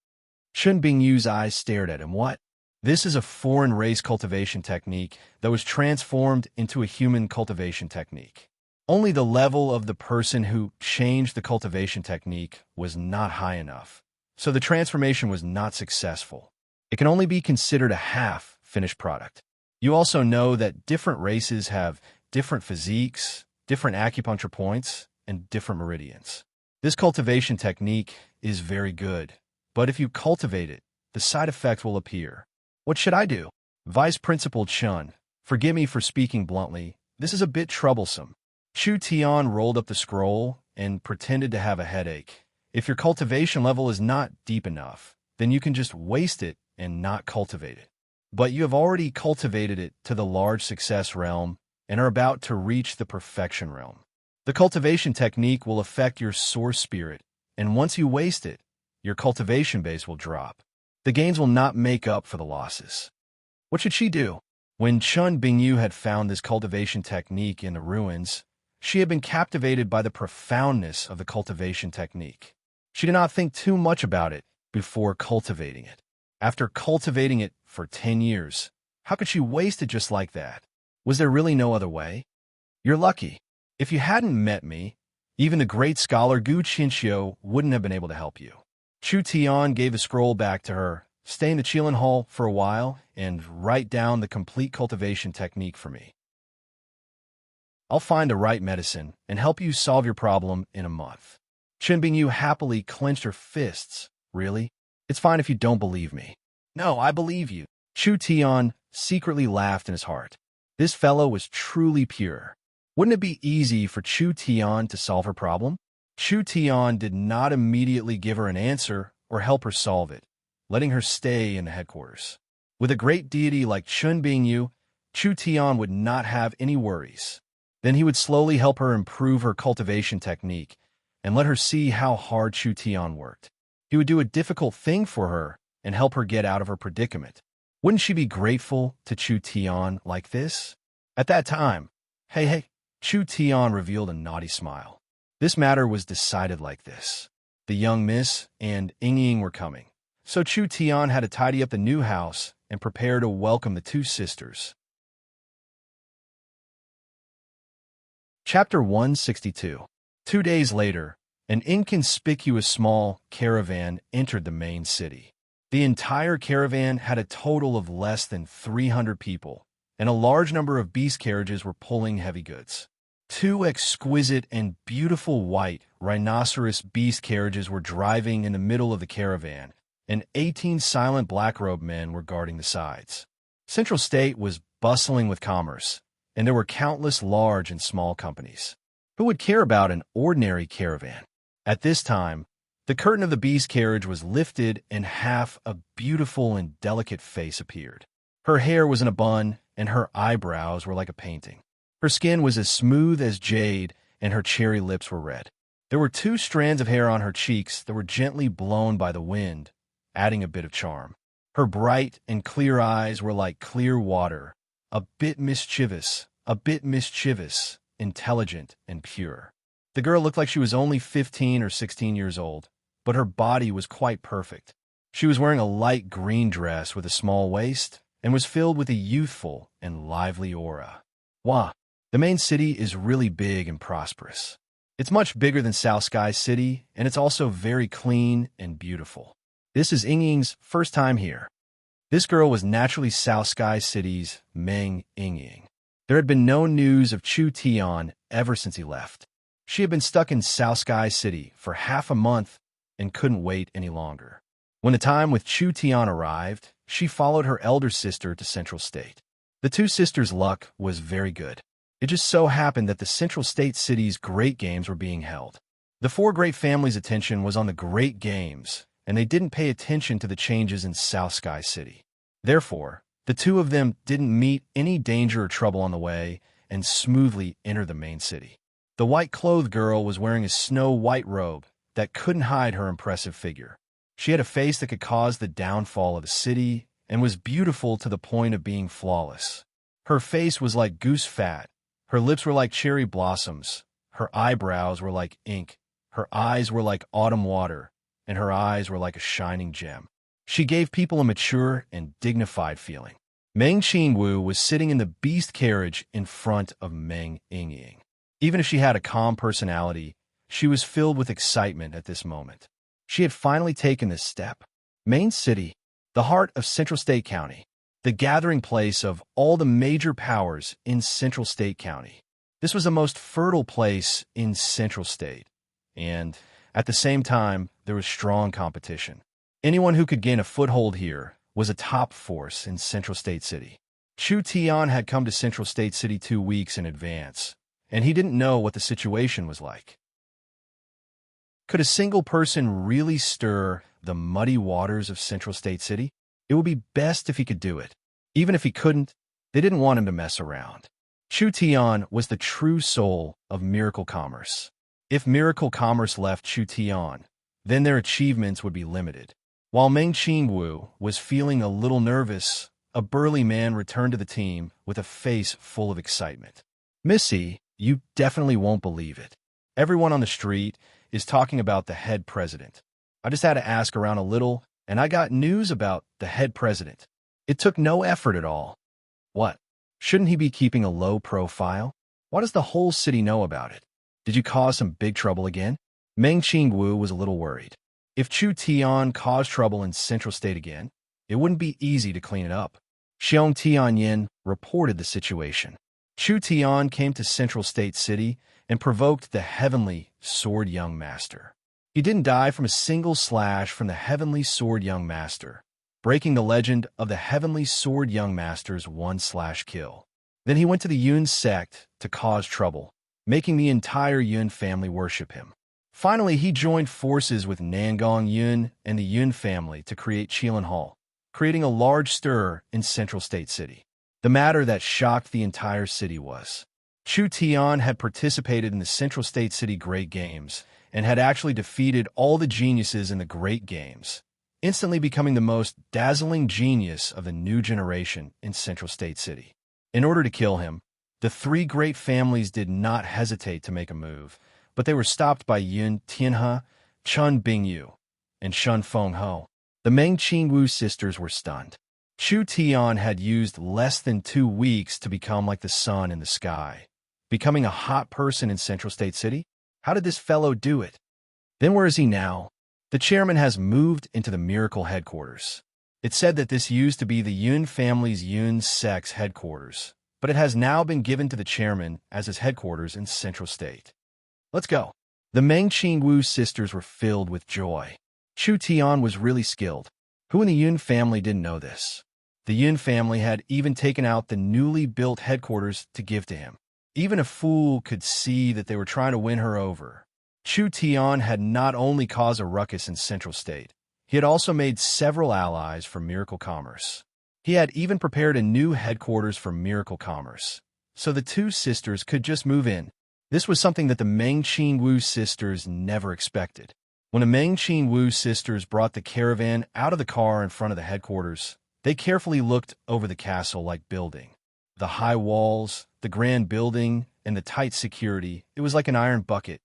[SPEAKER 1] Chun Bingyu's eyes stared at him. What? This is a foreign race cultivation technique that was transformed into a human cultivation technique. Only the level of the person who changed the cultivation technique was not high enough, so the transformation was not successful. It can only be considered a half-finished product. You also know that different races have different physiques, different acupuncture points, and different meridians. This cultivation technique is very good, but if you cultivate it, the side effects will appear. What should I do? Vice Principal Chun, forgive me for speaking bluntly, this is a bit troublesome. Chu Tian rolled up the scroll and pretended to have a headache. If your cultivation level is not deep enough, then you can just waste it and not cultivate it. But you have already cultivated it to the large success realm and are about to reach the perfection realm. The cultivation technique will affect your source spirit, and once you waste it, your cultivation base will drop. The gains will not make up for the losses. What should she do? When Chun Bingyu had found this cultivation technique in the ruins, she had been captivated by the profoundness of the cultivation technique. She did not think too much about it before cultivating it. After cultivating it for 10 years, how could she waste it just like that? Was there really no other way? You're lucky. If you hadn't met me, even the great scholar Gu Qinxiu wouldn't have been able to help you. Chu Tian gave the scroll back to her. Stay in the Qilin Hall for a while and write down the complete cultivation technique for me. I'll find the right medicine and help you solve your problem in a month. Chun Bingyu happily clenched her fists. Really? It's fine if you don't believe me. No, I believe you. Chu Tian secretly laughed in his heart. This fellow was truly pure. Wouldn't it be easy for Chu Tian to solve her problem? Chu Tian did not immediately give her an answer or help her solve it, letting her stay in the headquarters. With a great deity like Chun Bingyu, Chu Tian would not have any worries. Then he would slowly help her improve her cultivation technique and let her see how hard Chu Tian worked. He would do a difficult thing for her and help her get out of her predicament. Wouldn't she be grateful to Chu Tian like this? At that time, hey, Chu Tian revealed a naughty smile. This matter was decided like this. The young miss and Ying were coming, so Chu Tian had to tidy up the new house and prepare to welcome the two sisters. Chapter 162. 2 days later, an inconspicuous small caravan entered the main city. The entire caravan had a total of less than 300 people, and a large number of beast carriages were pulling heavy goods. 2 exquisite and beautiful white rhinoceros beast carriages were driving in the middle of the caravan, and 18 silent black-robed men were guarding the sides. Central State was bustling with commerce, and there were countless large and small companies. Who would care about an ordinary caravan? At this time, the curtain of the beast carriage was lifted and half a beautiful and delicate face appeared. Her hair was in a bun, and her eyebrows were like a painting. Her skin was as smooth as jade, and her cherry lips were red. There were 2 strands of hair on her cheeks that were gently blown by the wind, adding a bit of charm. Her bright and clear eyes were like clear water, a bit mischievous, intelligent and pure. The girl looked like she was only 15 or 16 years old, but her body was quite perfect. She was wearing a light green dress with a small waist and was filled with a youthful and lively aura. Wow, the main city is really big and prosperous. It's much bigger than South Sky City, and it's also very clean and beautiful. This is Ying's first time here. This girl was naturally South Sky City's Meng Ying. There had been no news of Chu Tian ever since he left. She had been stuck in South Sky City for half a month and couldn't wait any longer. When the time with Chu Tian arrived, she followed her elder sister to Central State. The two sisters' luck was very good. It just so happened that the Central State City's Great Games were being held. The four great families' attention was on the Great Games, and they didn't pay attention to the changes in South Sky City. Therefore, the two of them didn't meet any danger or trouble on the way and smoothly entered the main city. The white-clothed girl was wearing a snow-white robe that couldn't hide her impressive figure. She had a face that could cause the downfall of a city and was beautiful to the point of being flawless. Her face was like goose fat, her lips were like cherry blossoms, her eyebrows were like ink, her eyes were like autumn water, and her eyes were like a shining gem. She gave people a mature and dignified feeling. Meng Qingwu was sitting in the beast carriage in front of Meng Yingying. Even if she had a calm personality, she was filled with excitement at this moment. She had finally taken this step. Main City, the heart of Central State County, the gathering place of all the major powers in Central State County. This was the most fertile place in Central State, and at the same time, there was strong competition. Anyone who could gain a foothold here was a top force in Central State City. Chu Tian had come to Central State City 2 weeks in advance, and he didn't know what the situation was like. Could a single person really stir the muddy waters of Central State City? It would be best if he could do it. Even if he couldn't, they didn't want him to mess around. Chu Tian was the true soul of miracle commerce. If miracle commerce left Chu Tian, then their achievements would be limited. While Meng Qingwu was feeling a little nervous, a burly man returned to the team with a face full of excitement. "Missy, you definitely won't believe it. Everyone on the street is talking about the head president. I just had to ask around a little, and I got news about the head president. It took no effort at all." "What? Shouldn't he be keeping a low profile? Why does the whole city know about it? Did you cause some big trouble again?" Meng Qingwu was a little worried. If Chu Tian caused trouble in Central State again, it wouldn't be easy to clean it up. Xiong Tianyin reported the situation. Chu Tian came to Central State City and provoked the Heavenly Sword Young Master. He didn't die from a single slash from the Heavenly Sword Young Master, breaking the legend of the Heavenly Sword Young Master's 1/kill. Then he went to the Yun sect to cause trouble, making the entire Yun family worship him. Finally, he joined forces with Nangong Yun and the Yun family to create Qilan Hall, creating a large stir in Central State City. The matter that shocked the entire city was Chu Tian had participated in the Central State City Great Games and had actually defeated all the geniuses in the Great Games, instantly becoming the most dazzling genius of the new generation in Central State City. In order to kill him, the three great families did not hesitate to make a move, but they were stopped by Yun Tianhe, Chun Bingyu, and Shun Fengho. The Meng Qingwu sisters were stunned. Chu Tian had used less than 2 weeks to become like the sun in the sky, becoming a hot person in Central State City? How did this fellow do it? Then where is he now? The chairman has moved into the Miracle headquarters. It's said that this used to be the Yun family's Yun sect's headquarters, but it has now been given to the chairman as his headquarters in Central State. Let's go. The Meng Qingwu sisters were filled with joy. Chu Tian was really skilled. Who in the Yun family didn't know this? The Yun family had even taken out the newly built headquarters to give to him. Even a fool could see that they were trying to win her over. Chu Tian had not only caused a ruckus in Central State, he had also made several allies for Miracle Commerce. He had even prepared a new headquarters for Miracle Commerce, so the two sisters could just move in. This was something that the Meng Qingwu sisters never expected. When the Meng Qingwu sisters brought the caravan out of the car in front of the headquarters, they carefully looked over the castle-like building. The high walls, the grand building, and the tight security, it was like an iron bucket.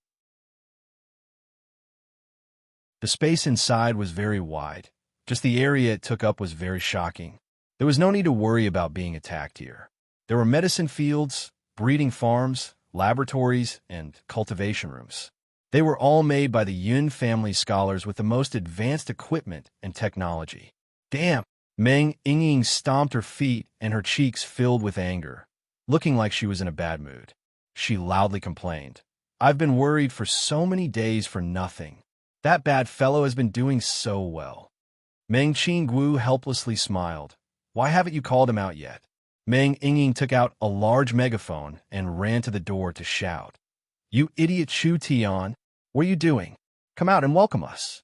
[SPEAKER 1] The space inside was very wide. Just the area it took up was very shocking. There was no need to worry about being attacked here. There were medicine fields, breeding farms, laboratories, and cultivation rooms. They were all made by the Yun family scholars with the most advanced equipment and technology. Damn! Meng Yingying stomped her feet and her cheeks filled with anger, looking like she was in a bad mood. She loudly complained, "I've been worried for so many days for nothing. That bad fellow has been doing so well." Meng Qinggu helplessly smiled. "Why haven't you called him out yet?" Meng Yingying took out a large megaphone and ran to the door to shout, "You idiot Chu Tian! What are you doing? Come out and welcome us."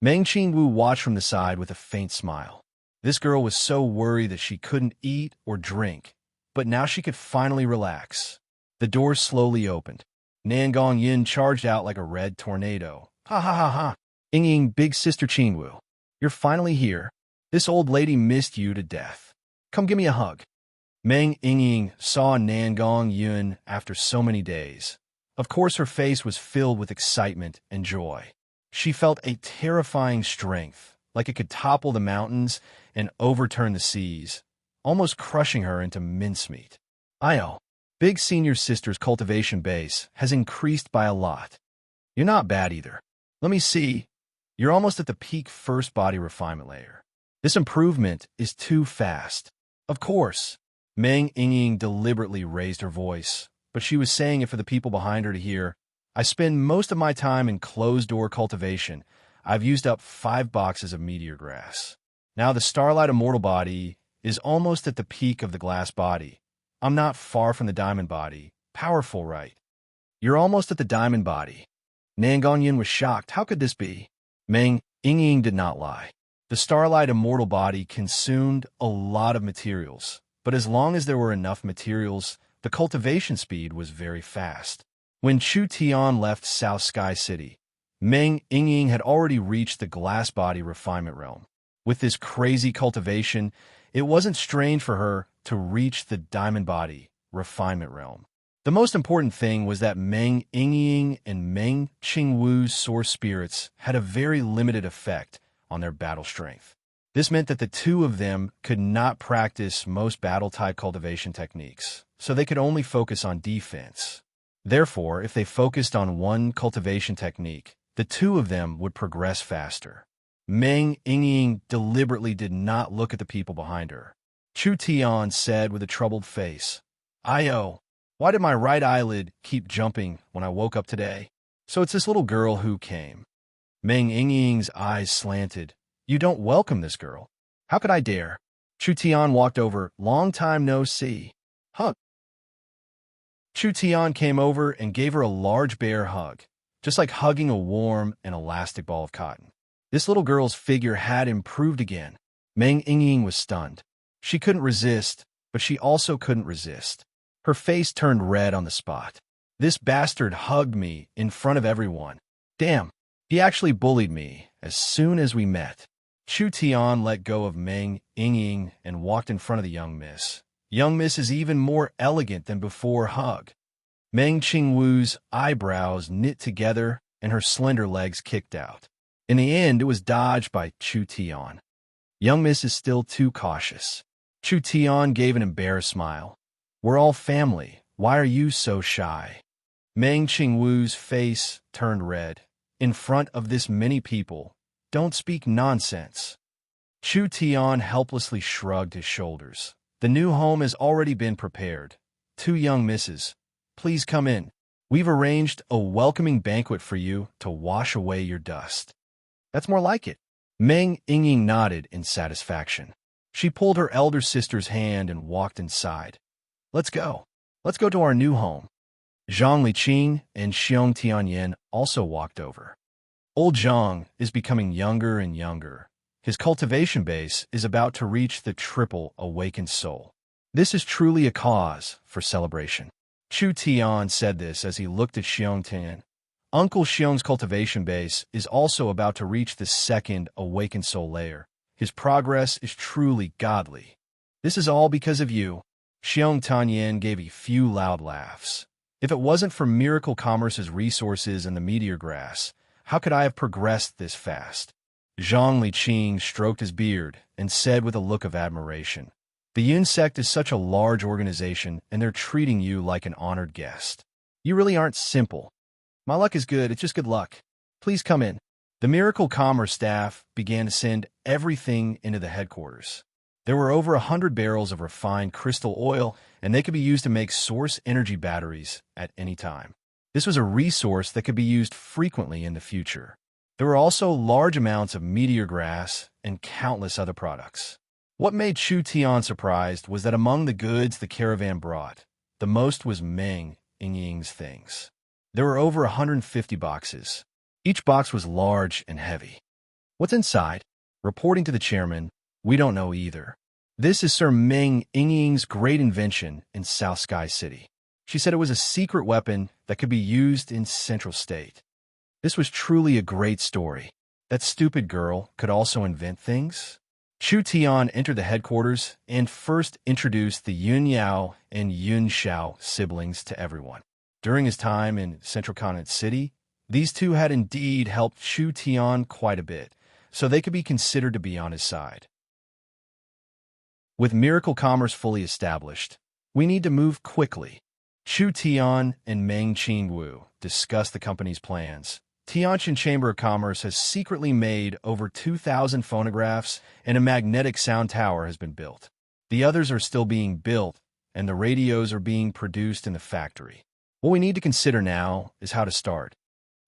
[SPEAKER 1] Meng Qingwu watched from the side with a faint smile. This girl was so worried that she couldn't eat or drink, but now she could finally relax. The door slowly opened. Nangong Yin charged out like a red tornado. "Ha ha ha ha! Yingying, big sister Qingwu, you're finally here. This old lady missed you to death. Come give me a hug." Meng Yingying saw Nangong Yun after so many days. Of course, her face was filled with excitement and joy. She felt a terrifying strength, like it could topple the mountains and overturn the seas, almost crushing her into mincemeat. "Io, big senior sister's cultivation base has increased by a lot. You're not bad either. Let me see. You're almost at the peak first body refinement layer. This improvement is too fast." Of course, Meng Yingying deliberately raised her voice, but she was saying it for the people behind her to hear. "I spend most of my time in closed-door cultivation. I've used up 5 boxes of meteor grass. Now the Starlight Immortal body is almost at the peak of the glass body. I'm not far from the diamond body. Powerful, right?" "You're almost at the diamond body." Nangongyan was shocked. How could this be? Meng Yingying did not lie. The Starlight Immortal body consumed a lot of materials, but as long as there were enough materials, the cultivation speed was very fast. When Chu Tian left South Sky City, Meng Yingying had already reached the glass body refinement realm. With this crazy cultivation, it wasn't strange for her to reach the diamond body refinement realm. The most important thing was that Meng Yingying and Meng Qingwu's source spirits had a very limited effect on their battle strength. This meant that the two of them could not practice most battle-type cultivation techniques, so they could only focus on defense. Therefore, if they focused on one cultivation technique, the two of them would progress faster. Meng Yingying deliberately did not look at the people behind her. Chu Tian said with a troubled face, "Io, why did my right eyelid keep jumping when I woke up today?" "So it's this little girl who came." Meng Yingying's eyes slanted. "You don't welcome this girl." "How could I dare?" Chu Tian walked over. "Long time no see. Hug." Chu Tian came over and gave her a large bear hug, just like hugging a warm and elastic ball of cotton. This little girl's figure had improved again. Meng Yingying was stunned. She couldn't resist, but she also couldn't resist. Her face turned red on the spot. "This bastard hugged me in front of everyone. Damn, he actually bullied me as soon as we met." Chu Tian let go of Meng Yingying and walked in front of the young miss. Young miss is even more elegant than before hug. Meng Qingwu's eyebrows knit together and her slender legs kicked out. In the end, it was dodged by Chu Tian. Young miss is still too cautious. Chu Tian gave an embarrassed smile. "We're all family. Why are you so shy?" Meng Qingwu's face turned red. "In front of this many people, don't speak nonsense." Chu Tian helplessly shrugged his shoulders. "The new home has already been prepared. 2 young misses. Please come in. We've arranged a welcoming banquet for you to wash away your dust." "That's more like it." Meng Yingying nodded in satisfaction. She pulled her elder sister's hand and walked inside. Let's go. Let's go to our new home." Zhang Liqing and Xiong Tianyan also walked over. Old Zhang is becoming younger and younger. His cultivation base is about to reach the triple awakened soul. This is truly a cause for celebration. Chu Tian said this as he looked at Xiong Tian. Uncle Xiong's cultivation base is also about to reach the second awakened soul layer. His progress is truly godly. This is all because of you. Xiong Tianyan gave a few loud laughs. If it wasn't for Miracle Commerce's resources and the meteor grass, how could I have progressed this fast? Zhang Liqing stroked his beard and said with a look of admiration, "The Yun sect is such a large organization, and they're treating you like an honored guest. You really aren't simple. My luck is good, it's just good luck. Please come in." The Miracle Commerce staff began to send everything into the headquarters. There were over 100 barrels of refined crystal oil, and they could be used to make source energy batteries at any time. This was a resource that could be used frequently in the future. There were also large amounts of meteor grass and countless other products. What made Chu Tian surprised was that among the goods the caravan brought, the most was Meng Ying's things. There were over 150 boxes. Each box was large and heavy. "What's inside?" Reporting to the chairman, "We don't know either. This is Sir Meng Ying's great invention in South Sky City. She said it was a secret weapon that could be used in Central State." This was truly a great story. That stupid girl could also invent things? Chu Tian entered the headquarters and first introduced the Yun Yao and Yun Xiao siblings to everyone. During his time in Central Continent City, these two had indeed helped Chu Tian quite a bit, so they could be considered to be on his side. With Miracle Commerce fully established, we need to move quickly. Chu Tian and Meng Qingwu discussed the company's plans. Tianjin Chamber of Commerce has secretly made over 2,000 phonographs, and a magnetic sound tower has been built. The others are still being built, and the radios are being produced in the factory. What we need to consider now is how to start.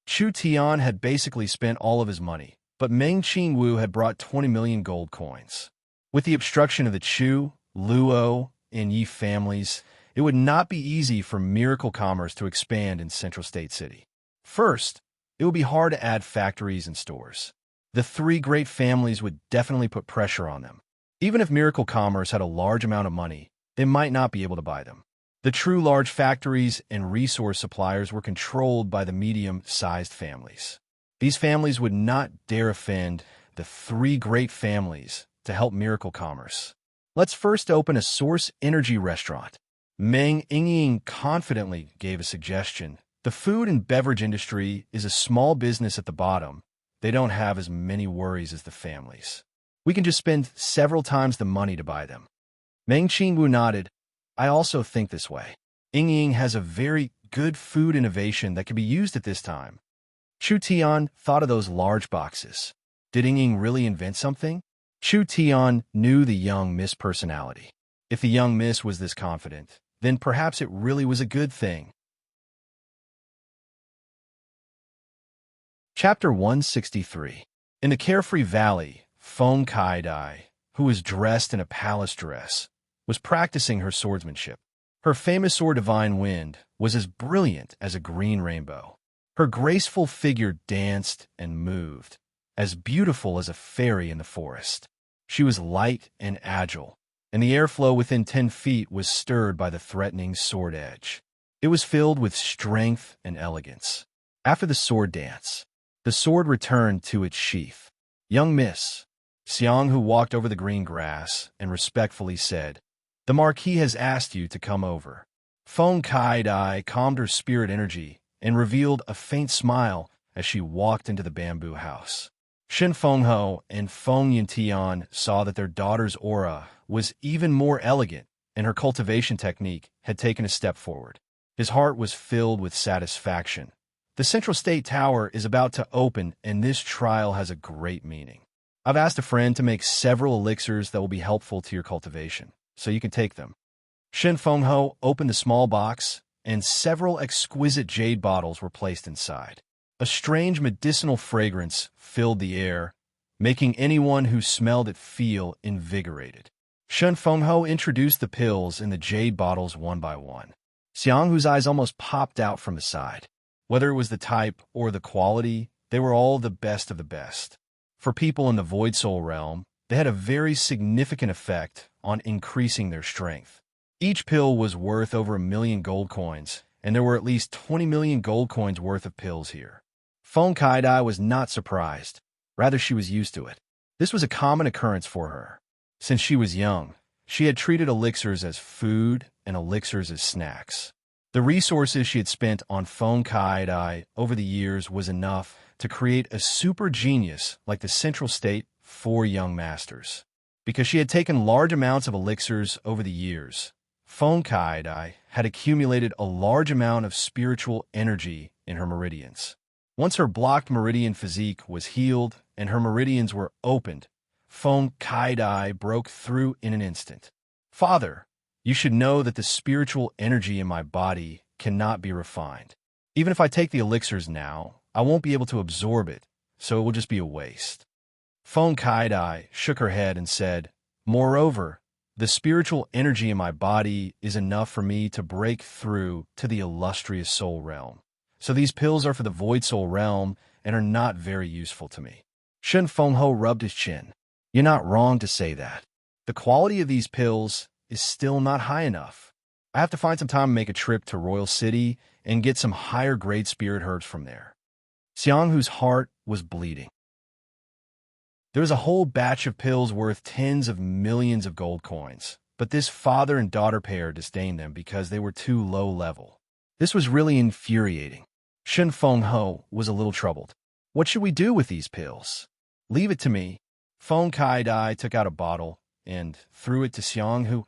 [SPEAKER 1] Chu Tian had basically spent all of his money, but Meng Qingwu had brought 20 million gold coins. With the obstruction of the Chu, Luo, and Yi families, it would not be easy for Miracle Commerce to expand in Central State City. First, it would be hard to add factories and stores. The three great families would definitely put pressure on them. Even if Miracle Commerce had a large amount of money, they might not be able to buy them. The true large factories and resource suppliers were controlled by the medium-sized families. These families would not dare offend the three great families to help Miracle Commerce. "Let's first open a source energy restaurant." Meng Ying confidently gave a suggestion. The food and beverage industry is a small business at the bottom. They don't have as many worries as the families. We can just spend several times the money to buy them. Meng Qingwu nodded. "I also think this way. Ying has a very good food innovation that can be used at this time." Chu Tian thought of those large boxes. Did Ying really invent something? Chu Tian knew the young Miss personality. If the young Miss was this confident, then perhaps it really was a good thing. Chapter 163. In the carefree valley, Feng Kaidai, who was dressed in a palace dress, was practicing her swordsmanship. Her famous sword Divine Wind was as brilliant as a green rainbow. Her graceful figure danced and moved, as beautiful as a fairy in the forest. She was light and agile, and the airflow within 10 feet was stirred by the threatening sword edge. It was filled with strength and elegance. After the sword dance, the sword returned to its sheath. "Young Miss," Xiang, who walked over the green grass and respectfully said, "The Marquis has asked you to come over." Feng Kaidai calmed her spirit energy and revealed a faint smile as she walked into the bamboo house. Shen Fengho and Feng Yintian saw that their daughter's aura was even more elegant, and her cultivation technique had taken a step forward. His heart was filled with satisfaction. The Central State Tower is about to open, and this trial has a great meaning. I've asked a friend to make several elixirs that will be helpful to your cultivation, so you can take them. Shen Fengho opened the small box, and several exquisite jade bottles were placed inside. A strange medicinal fragrance filled the air, making anyone who smelled it feel invigorated. Shen Fengho introduced the pills in the jade bottles one by one. Xiang, whose eyes almost popped out from the side. Whether it was the type or the quality, they were all the best of the best. For people in the Void Soul realm, they had a very significant effect on increasing their strength. Each pill was worth over 1 million gold coins, and there were at least 20 million gold coins worth of pills here. Feng Kaidai was not surprised. Rather, she was used to it. This was a common occurrence for her. Since she was young, she had treated elixirs as food and elixirs as snacks. The resources she had spent on Feng Kaidai over the years was enough to create a super genius like the Central State for young masters. Because she had taken large amounts of elixirs over the years, Fong Kai-dai had accumulated a large amount of spiritual energy in her meridians. Once her blocked meridian physique was healed and her meridians were opened, Fong Kai-dai broke through in an instant. Father, you should know that the spiritual energy in my body cannot be refined. Even if I take the elixirs now, I won't be able to absorb it, so it will just be a waste. Fong Kai-dai shook her head and said, moreover, the spiritual energy in my body is enough for me to break through to the illustrious soul realm. So these pills are for the void soul realm and are not very useful to me. Shen Fengho rubbed his chin. You're not wrong to say that. The quality of these pills is still not high enough. I have to find some time to make a trip to Royal City and get some higher grade spirit herbs from there. Xianghu's heart was bleeding. There was a whole batch of pills worth tens of millions of gold coins, but this father and daughter pair disdained them because they were too low level. This was really infuriating. Shen Fengho was a little troubled. What should we do with these pills? Leave it to me. Fong Kai-dai took out a bottle and threw it to Xianghu.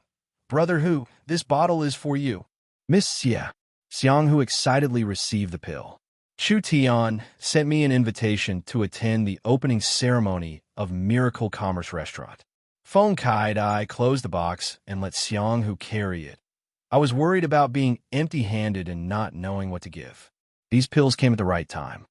[SPEAKER 1] Brother Hu, this bottle is for you. Miss Xia. Xianghu excitedly received the pill. Chu Tian sent me an invitation to attend the opening ceremony of Miracle Commerce Restaurant. Fong Kai-dai closed the box and let Xianghu carry it. I was worried about being empty-handed and not knowing what to give. These pills came at the right time.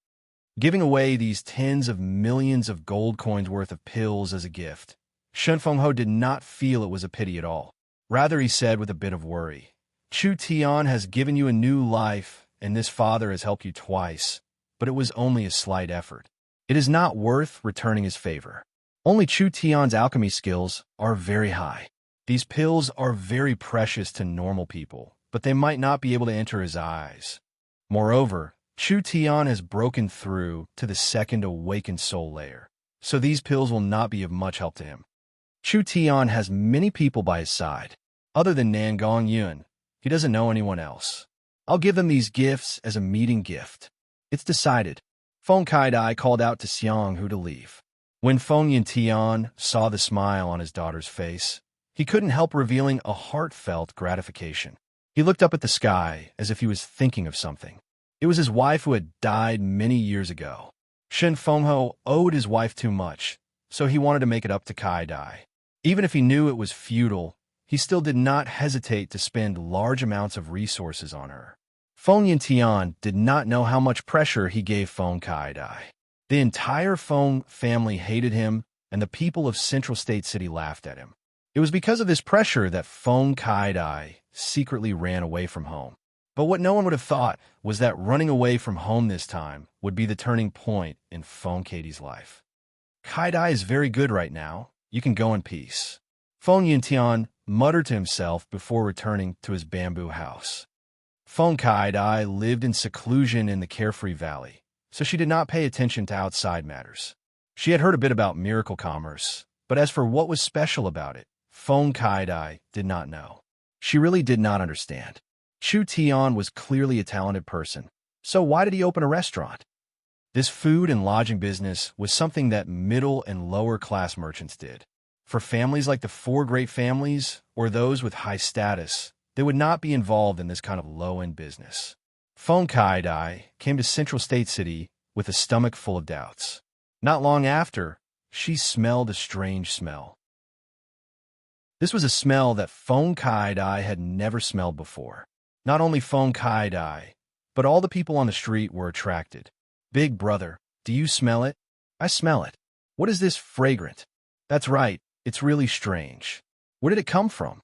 [SPEAKER 1] Giving away these tens of millions of gold coins worth of pills as a gift, Shen Fengho did not feel it was a pity at all. Rather, he said with a bit of worry, Chu Tian has given you a new life, and this father has helped you twice, but it was only a slight effort. It is not worth returning his favor. Only Chu Tian's alchemy skills are very high. These pills are very precious to normal people, but they might not be able to enter his eyes. Moreover, Chu Tian has broken through to the second awakened soul layer, so these pills will not be of much help to him. Chu Tian has many people by his side. Other than Nangong Yun, he doesn't know anyone else. I'll give them these gifts as a meeting gift. It's decided. Fong Kai-dai called out to Xianghu to leave. When Fong Yintian saw the smile on his daughter's face, he couldn't help revealing a heartfelt gratification. He looked up at the sky as if he was thinking of something. It was his wife who had died many years ago. Shen Fengho owed his wife too much, so he wanted to make it up to Kai-dai. Even if he knew it was futile, he still did not hesitate to spend large amounts of resources on her. Fong Yintian did not know how much pressure he gave Fong Kai-dai. The entire Fong family hated him, and the people of Central State City laughed at him. It was because of this pressure that Fong Kai-dai secretly ran away from home. But what no one would have thought was that running away from home this time would be the turning point in Fong Katie's life. Kai-dai is very good right now. You can go in peace. Fong Yintian muttered to himself before returning to his bamboo house. Fong Kai-dai lived in seclusion in the Carefree Valley, so she did not pay attention to outside matters. She had heard a bit about miracle commerce, but as for what was special about it, Fong Kai-dai did not know. She really did not understand. Chu Tian was clearly a talented person, so why did he open a restaurant? This food and lodging business was something that middle and lower class merchants did. For families like the Four Great Families or those with high status, they would not be involved in this kind of low-end business. Fong Kai-dai came to Central State City with a stomach full of doubts. Not long after, she smelled a strange smell. This was a smell that Fong Kai-dai had never smelled before. Not only Fong Kai-dai, but all the people on the street were attracted. Big brother, do you smell it? I smell it. What is this fragrant? That's right, it's really strange. Where did it come from?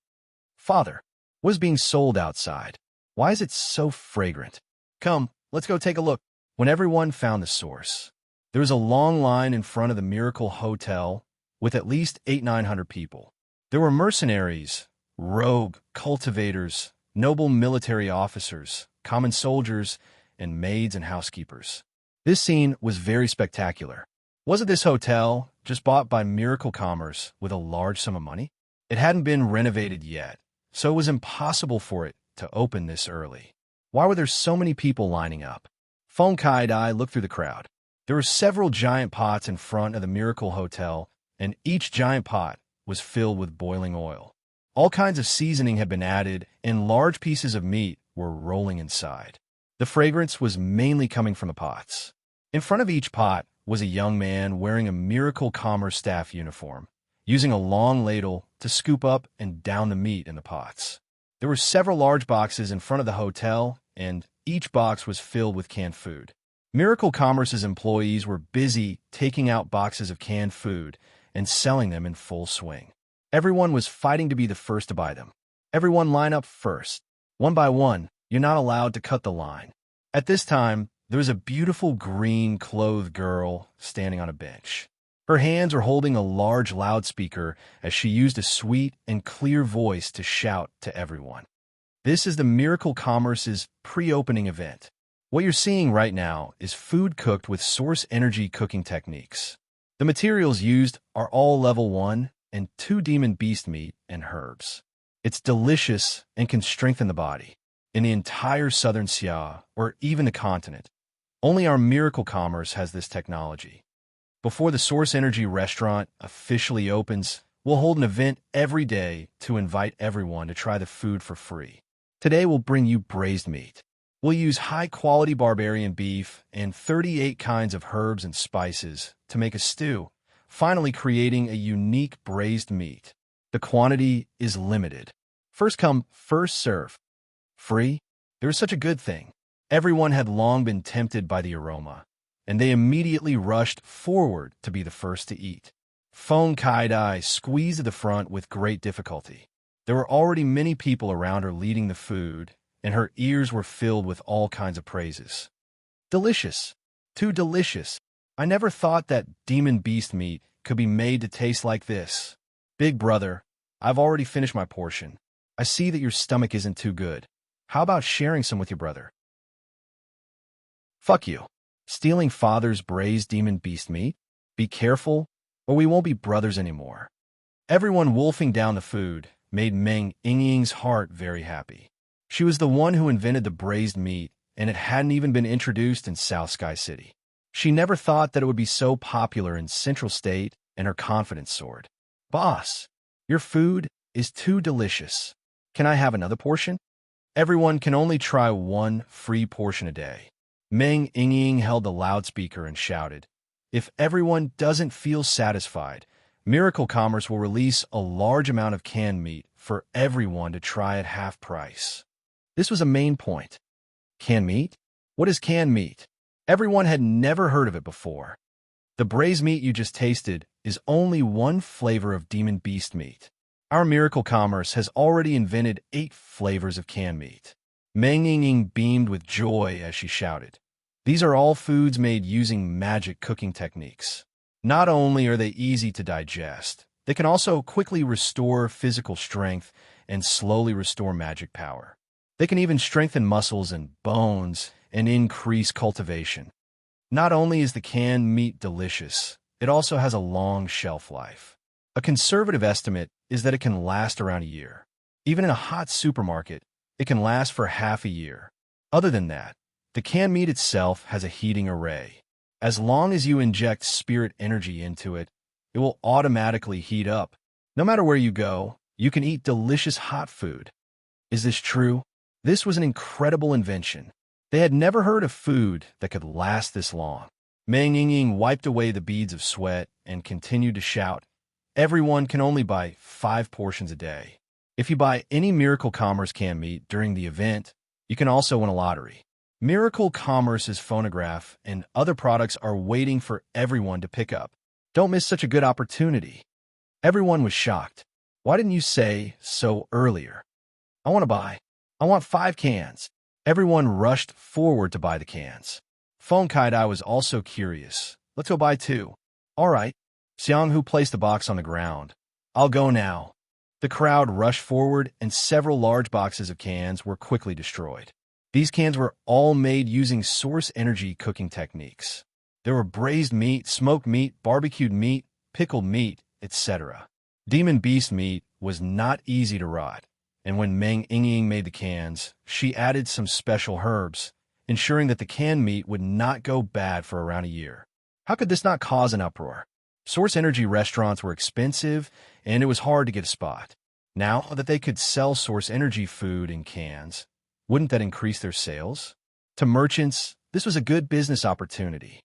[SPEAKER 1] Father, what is being sold outside? Why is it so fragrant? Come, let's go take a look. When everyone found the source, there was a long line in front of the Miracle Hotel with at least 800-900 people. There were mercenaries, rogue, cultivators, noble military officers, common soldiers, and maids and housekeepers. This scene was very spectacular. Wasn't this hotel just bought by Miracle Commerce with a large sum of money? It hadn't been renovated yet, so it was impossible for it to open this early. Why were there so many people lining up? Fong Kai-dai looked through the crowd. There were several giant pots in front of the Miracle Hotel, and each giant pot was filled with boiling oil. All kinds of seasoning had been added, and large pieces of meat were rolling inside. The fragrance was mainly coming from the pots. In front of each pot was a young man wearing a Miracle Commerce staff uniform, using a long ladle to scoop up and down the meat in the pots. There were several large boxes in front of the hotel, and each box was filled with canned food. Miracle Commerce's employees were busy taking out boxes of canned food and selling them in full swing. Everyone was fighting to be the first to buy them. Everyone line up first. One by one, you're not allowed to cut the line. At this time, there was a beautiful green-clothed girl standing on a bench. Her hands were holding a large loudspeaker as she used a sweet and clear voice to shout to everyone. This is the Miracle Commerce's pre-opening event. What you're seeing right now is food cooked with source energy cooking techniques. The materials used are all level 1 and 2 demon beast meat and herbs. It's delicious and can strengthen the body. In the entire southern Xia, or even the continent, only our Miracle Commerce has this technology. Before the Source Energy restaurant officially opens, we'll hold an event every day to invite everyone to try the food for free. Today we'll bring you braised meat. We'll use high-quality barbarian beef and 38 kinds of herbs and spices to make a stew, finally creating a unique braised meat. The quantity is limited. First come, first serve. Free? There is such a good thing. Everyone had long been tempted by the aroma, and they immediately rushed forward to be the first to eat. Fong Kai-dai squeezed at the front with great difficulty. There were already many people around her leading the food, and her ears were filled with all kinds of praises. Delicious. Too delicious. I never thought that demon beast meat could be made to taste like this. Big brother, I've already finished my portion. I see that your stomach isn't too good. How about sharing some with your brother? Fuck you. Stealing father's braised demon beast meat? Be careful, or we won't be brothers anymore. Everyone wolfing down the food made Meng Yingying's heart very happy. She was the one who invented the braised meat, and it hadn't even been introduced in South Sky City. She never thought that it would be so popular in Central State, and her confidence soared. Boss, your food is too delicious. Can I have another portion? Everyone can only try one free portion a day. Meng Yingying held the loudspeaker and shouted, if everyone doesn't feel satisfied, Miracle Commerce will release a large amount of canned meat for everyone to try at half price. This was a main point. Canned meat? What is canned meat? Everyone had never heard of it before. The braised meat you just tasted is only one flavor of demon beast meat. Our Miracle Commerce has already invented 8 flavors of canned meat. Meng Yingying beamed with joy as she shouted. These are all foods made using magic cooking techniques. Not only are they easy to digest, they can also quickly restore physical strength and slowly restore magic power. They can even strengthen muscles and bones and increase cultivation. Not only is the canned meat delicious, it also has a long shelf life. A conservative estimate is that it can last around a year. Even in a hot supermarket, it can last for half a year. Other than that, the canned meat itself has a heating array. As long as you inject spirit energy into it, it will automatically heat up. No matter where you go, you can eat delicious hot food. Is this true? This was an incredible invention. They had never heard of food that could last this long. Meng Yingying wiped away the beads of sweat and continued to shout, everyone can only buy 5 portions a day. If you buy any Miracle Commerce canned meat during the event, you can also win a lottery. Miracle Commerce's phonograph and other products are waiting for everyone to pick up. Don't miss such a good opportunity. Everyone was shocked. Why didn't you say so earlier? I want to buy. I want 5 cans. Everyone rushed forward to buy the cans. Fong Kai-dai was also curious. Let's go buy 2. All right. Xianghu placed the box on the ground. I'll go now. The crowd rushed forward, and several large boxes of cans were quickly destroyed. These cans were all made using source energy cooking techniques. There were braised meat, smoked meat, barbecued meat, pickled meat, etc. Demon beast meat was not easy to rot, and when Meng Yingying made the cans, she added some special herbs, ensuring that the canned meat would not go bad for around a year. How could this not cause an uproar? Source Energy restaurants were expensive, and it was hard to get a spot. Now that they could sell Source Energy food in cans, wouldn't that increase their sales? To merchants, this was a good business opportunity.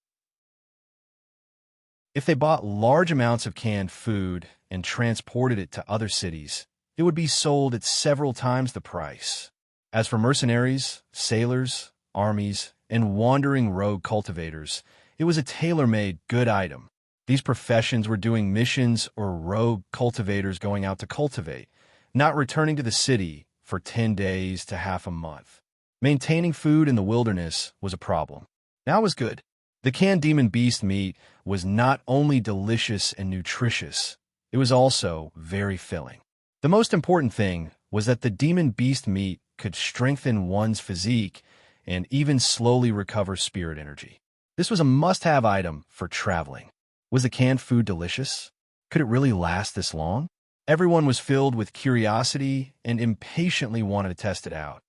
[SPEAKER 1] If they bought large amounts of canned food and transported it to other cities, it would be sold at several times the price. As for mercenaries, sailors, armies, and wandering rogue cultivators, it was a tailor-made good item. These professions were doing missions or rogue cultivators going out to cultivate, not returning to the city for 10 days to half a month. Maintaining food in the wilderness was a problem. Now it was good. The canned demon beast meat was not only delicious and nutritious, it was also very filling. The most important thing was that the demon beast meat could strengthen one's physique and even slowly recover spirit energy. This was a must-have item for traveling. Was the canned food delicious? Could it really last this long? Everyone was filled with curiosity and impatiently wanted to test it out.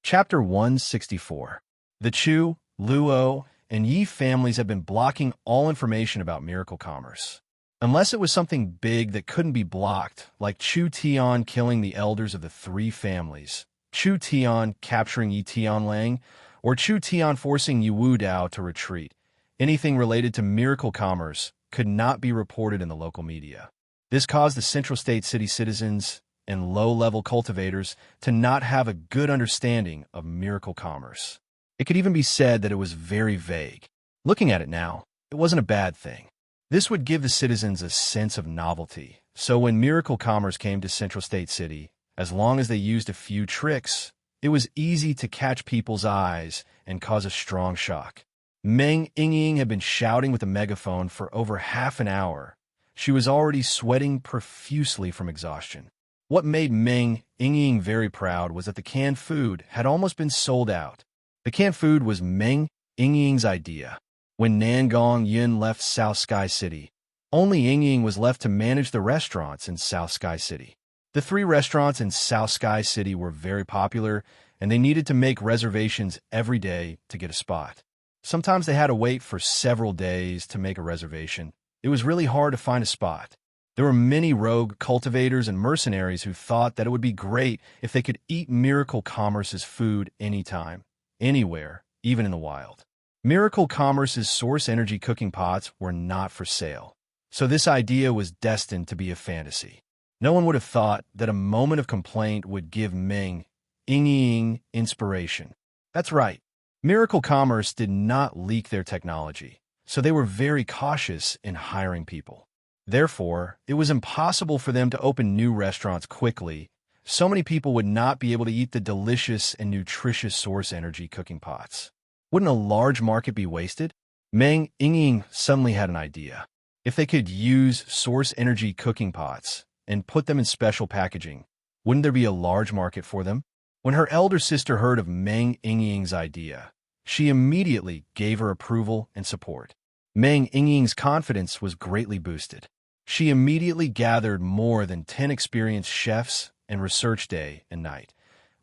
[SPEAKER 1] Chapter 164. The Chu, Luo, and Yi families have been blocking all information about miracle commerce. Unless it was something big that couldn't be blocked, like Chu Tian killing the elders of the three families, Chu Tian capturing Yi Tianlang, or Chu Tian forcing Yu Wu Dao to retreat, anything related to miracle commerce could not be reported in the local media. This caused the Central State City citizens and low-level cultivators to not have a good understanding of miracle commerce. It could even be said that it was very vague. Looking at it now, it wasn't a bad thing. This would give the citizens a sense of novelty, so when miracle commerce came to Central State City, as long as they used a few tricks, it was easy to catch people's eyes and cause a strong shock. Meng Yingying had been shouting with a megaphone for over half an hour. She was already sweating profusely from exhaustion. What made Meng Yingying very proud was that the canned food had almost been sold out. The canned food was Meng Yingying's idea. When Nangong Yun left South Sky City, only Yingying was left to manage the restaurants in South Sky City. The three restaurants in South Sky City were very popular, and they needed to make reservations every day to get a spot. Sometimes they had to wait for several days to make a reservation. It was really hard to find a spot. There were many rogue cultivators and mercenaries who thought that it would be great if they could eat Miracle Commerce's food anytime, anywhere, even in the wild. Miracle Commerce's Source Energy cooking pots were not for sale, so this idea was destined to be a fantasy. No one would have thought that a moment of complaint would give Meng Yingying inspiration. That's right. Miracle Commerce did not leak their technology, so they were very cautious in hiring people. Therefore, it was impossible for them to open new restaurants quickly. So many people would not be able to eat the delicious and nutritious Source Energy cooking pots. Wouldn't a large market be wasted? Meng Yingying suddenly had an idea. If they could use Source Energy cooking pots and put them in special packaging, wouldn't there be a large market for them? When her elder sister heard of Meng Yingying's idea, she immediately gave her approval and support. Meng Yingying's confidence was greatly boosted. She immediately gathered more than 10 experienced chefs and researched day and night.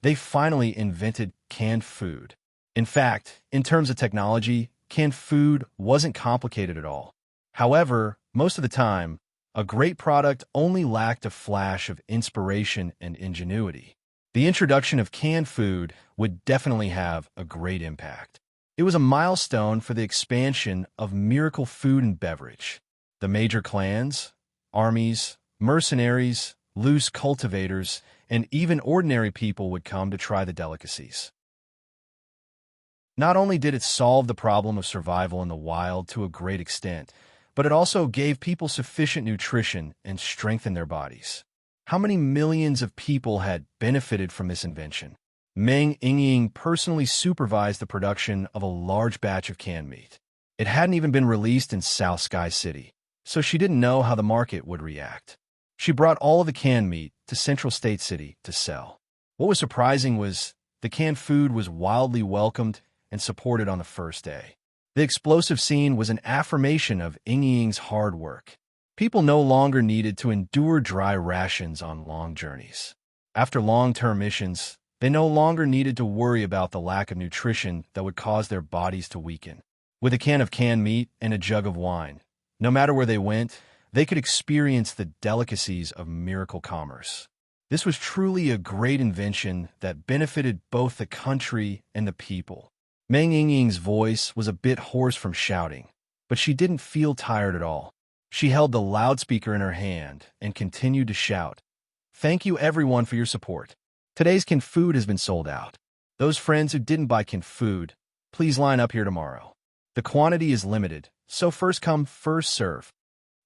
[SPEAKER 1] They finally invented canned food. In fact, in terms of technology, canned food wasn't complicated at all. However, most of the time, a great product only lacked a flash of inspiration and ingenuity. The introduction of canned food would definitely have a great impact. It was a milestone for the expansion of miracle food and beverage. The major clans, armies, mercenaries, loose cultivators, and even ordinary people would come to try the delicacies. Not only did it solve the problem of survival in the wild to a great extent, but it also gave people sufficient nutrition and strengthened their bodies. How many millions of people had benefited from this invention? Meng Yingying personally supervised the production of a large batch of canned meat. It hadn't even been released in South Sky City, so she didn't know how the market would react. She brought all of the canned meat to Central State City to sell. What was surprising was the canned food was wildly welcomed and supported on the first day. The explosive scene was an affirmation of Yingying's hard work. People no longer needed to endure dry rations on long journeys. After long-term missions, They no longer needed to worry about the lack of nutrition that would cause their bodies to weaken. With a can of canned meat and a jug of wine, no matter where they went, they could experience the delicacies of miracle commerce. This was truly a great invention that benefited both the country and the people. Meng Yingying's voice was a bit hoarse from shouting, but she didn't feel tired at all. She held the loudspeaker in her hand and continued to shout, "Thank you everyone for your support. Today's canned food has been sold out. Those friends who didn't buy canned food, please line up here tomorrow. The quantity is limited, so first come, first serve."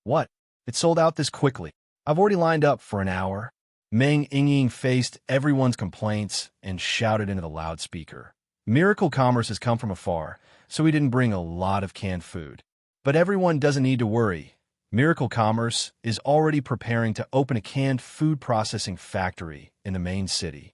[SPEAKER 1] "What? It sold out this quickly? I've already lined up for an hour." Meng Yingying faced everyone's complaints and shouted into the loudspeaker. Miracle Commerce has come from afar, so we didn't bring a lot of canned food. But everyone doesn't need to worry. Miracle Commerce is already preparing to open a canned food processing factory in the main city.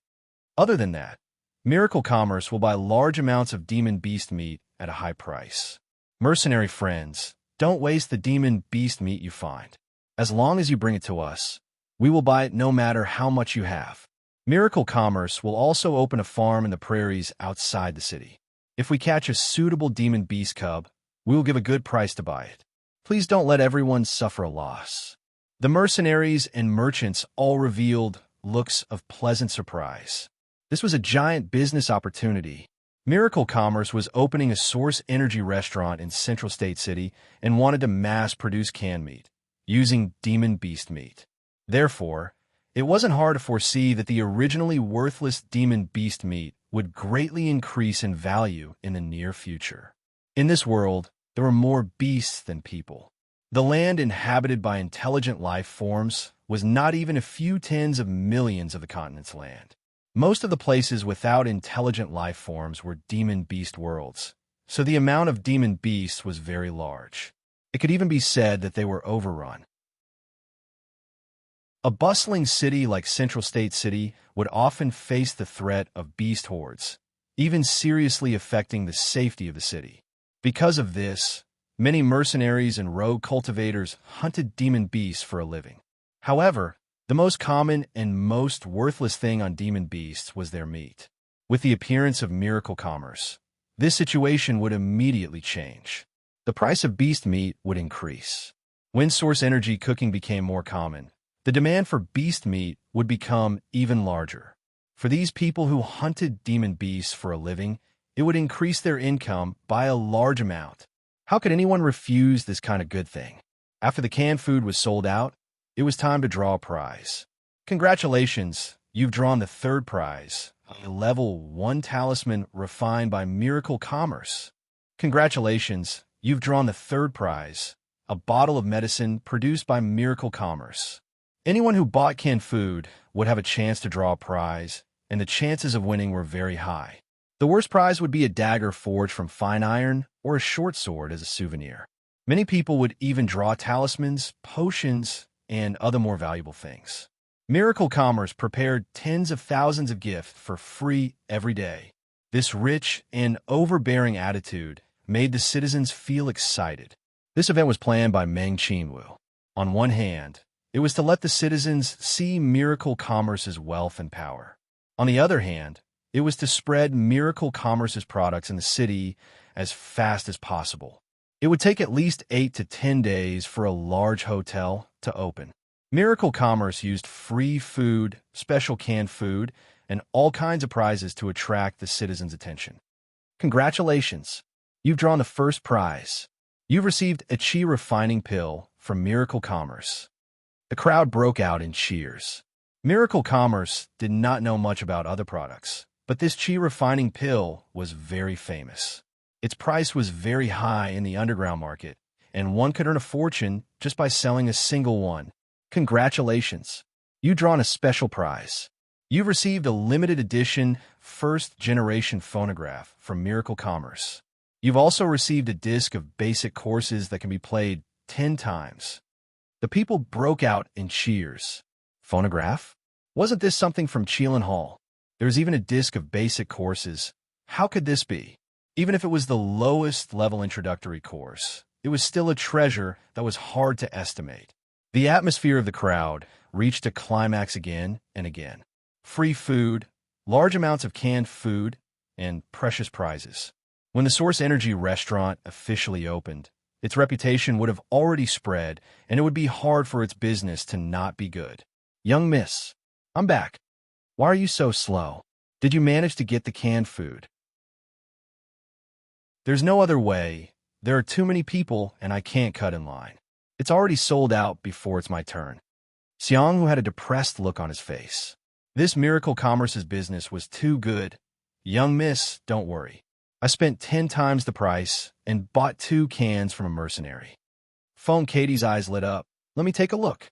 [SPEAKER 1] Other than that, Miracle Commerce will buy large amounts of demon beast meat at a high price. Mercenary friends, don't waste the demon beast meat you find. As long as you bring it to us, we will buy it no matter how much you have. Miracle Commerce will also open a farm in the prairies outside the city. If we catch a suitable demon beast cub, we will give a good price to buy it. Please don't let everyone suffer a loss." The mercenaries and merchants all revealed looks of pleasant surprise. This was a giant business opportunity. Miracle Commerce was opening a Source Energy restaurant in Central State City and wanted to mass-produce canned meat, using demon beast meat. Therefore, it wasn't hard to foresee that the originally worthless demon beast meat would greatly increase in value in the near future. In this world, there were more beasts than people. The land inhabited by intelligent life forms was not even a few tens of millions of the continent's land. Most of the places without intelligent life forms were demon beast worlds, so the amount of demon beasts was very large. It could even be said that they were overrun. A bustling city like Central State City would often face the threat of beast hordes, even seriously affecting the safety of the city. Because of this, many mercenaries and rogue cultivators hunted demon beasts for a living. However, the most common and most worthless thing on demon beasts was their meat. With the appearance of Miracle Commerce, this situation would immediately change. The price of beast meat would increase. When Source Energy cooking became more common, the demand for beast meat would become even larger. For these people who hunted demon beasts for a living, it would increase their income by a large amount. How could anyone refuse this kind of good thing? After the canned food was sold out, it was time to draw a prize. Congratulations, you've drawn the third prize, a level 1 talisman refined by Miracle Commerce. Congratulations, you've drawn the third prize, a bottle of medicine produced by Miracle Commerce. Anyone who bought canned food would have a chance to draw a prize, and the chances of winning were very high. The worst prize would be a dagger forged from fine iron or a short sword as a souvenir. Many people would even draw talismans, potions, and other more valuable things. Miracle Commerce prepared tens of thousands of gifts for free every day. This rich and overbearing attitude made the citizens feel excited. This event was planned by Meng Qinwu. On one hand, it was to let the citizens see Miracle Commerce's wealth and power. On the other hand, it was to spread Miracle Commerce's products in the city as fast as possible. It would take at least 8 to 10 days for a large hotel to open. Miracle Commerce used free food, special canned food, and all kinds of prizes to attract the citizens' attention. Congratulations! You've drawn the first prize. You've received a chi refining pill from Miracle Commerce. The crowd broke out in cheers. Miracle Commerce did not know much about other products, but this chi refining pill was very famous. Its price was very high in the underground market, and one could earn a fortune just by selling a single one. Congratulations! You've drawn a special prize. You've received a limited edition first-generation phonograph from Miracle Commerce. You've also received a disc of basic courses that can be played 10 times. The people broke out in cheers. Phonograph? Wasn't this something from Qilin Hall? There's even a disc of basic courses. How could this be? Even if it was the lowest level introductory course, it was still a treasure that was hard to estimate. The atmosphere of the crowd reached a climax again and again. Free food, large amounts of canned food, and precious prizes. When the Source Energy restaurant officially opened, its reputation would have already spread, and it would be hard for its business to not be good. Young miss, I'm back. Why are you so slow? Did you manage to get the canned food? There's no other way. There are too many people, and I can't cut in line. It's already sold out before it's my turn. Xiang, who had a depressed look on his face. This Miracle Commerce's business was too good. Young miss, don't worry. I spent 10 times the price and bought 2 cans from a mercenary. Phone Katie's eyes lit up. Let me take a look.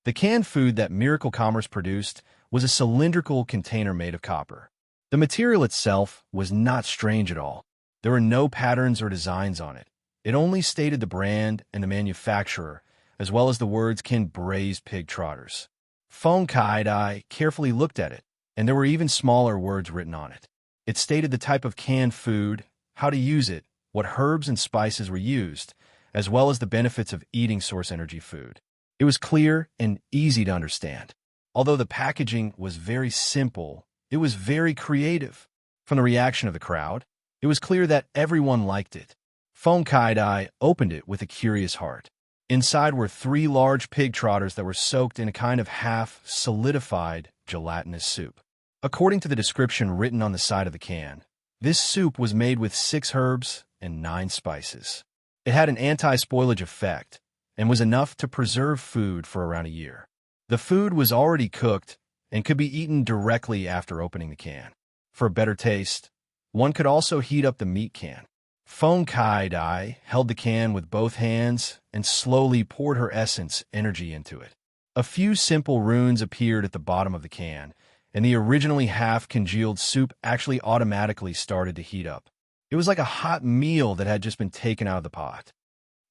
[SPEAKER 1] The canned food that Miracle Commerce produced was a cylindrical container made of copper. The material itself was not strange at all. There were no patterns or designs on it. It only stated the brand and the manufacturer, as well as the words canned braised pig trotters. Phone Kai carefully looked at it, and there were even smaller words written on it. It stated the type of canned food, how to use it, what herbs and spices were used, as well as the benefits of eating Source Energy food. It was clear and easy to understand. Although the packaging was very simple, it was very creative. From the reaction of the crowd, it was clear that everyone liked it. Phone Kai opened it with a curious heart. Inside were 3 large pig trotters that were soaked in a kind of half-solidified gelatinous soup. According to the description written on the side of the can, this soup was made with 6 herbs and 9 spices. It had an anti-spoilage effect and was enough to preserve food for around a year. The food was already cooked and could be eaten directly after opening the can. For a better taste, one could also heat up the meat can. Phone Kai held the can with both hands and slowly poured her essence energy into it. A few simple runes appeared at the bottom of the can, and the originally half-congealed soup actually automatically started to heat up. It was like a hot meal that had just been taken out of the pot.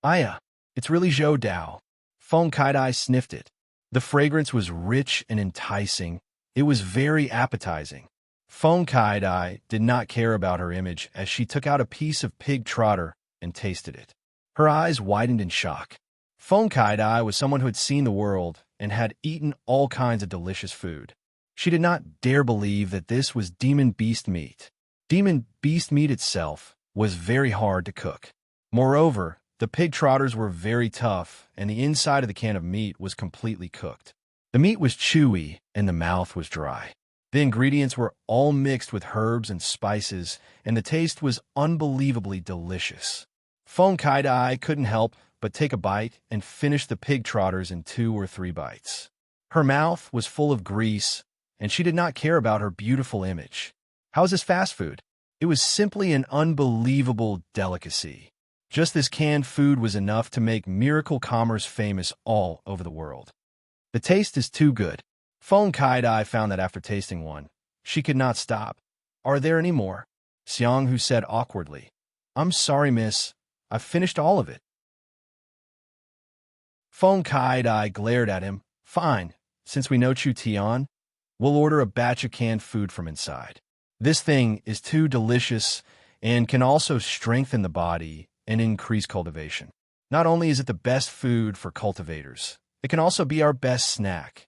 [SPEAKER 1] Aya, it's really Zhou Dao. Phone Kai sniffed it. The fragrance was rich and enticing. It was very appetizing. Phone Kai did not care about her image as she took out a piece of pig trotter and tasted it. Her eyes widened in shock. Phone Kai was someone who had seen the world and had eaten all kinds of delicious food. She did not dare believe that this was demon beast meat. Demon beast meat itself was very hard to cook. Moreover, the pig trotters were very tough, and the inside of the can of meat was completely cooked. The meat was chewy, and the mouth was dry. The ingredients were all mixed with herbs and spices, and the taste was unbelievably delicious. Phone Kai couldn't help but take a bite and finish the pig trotters in 2 or 3 bites. Her mouth was full of grease, and she did not care about her beautiful image. How is this fast food? It was simply an unbelievable delicacy. Just this canned food was enough to make Miracle Commerce famous all over the world. The taste is too good. Phone Kai found that after tasting one, she could not stop. Are there any more? Xiang, who said awkwardly, I'm sorry, miss. I've finished all of it. Phone Kai glared at him. Fine, since we know Chu Tian, we'll order a batch of canned food from inside. This thing is too delicious and can also strengthen the body and increase cultivation. Not only is it the best food for cultivators, it can also be our best snack.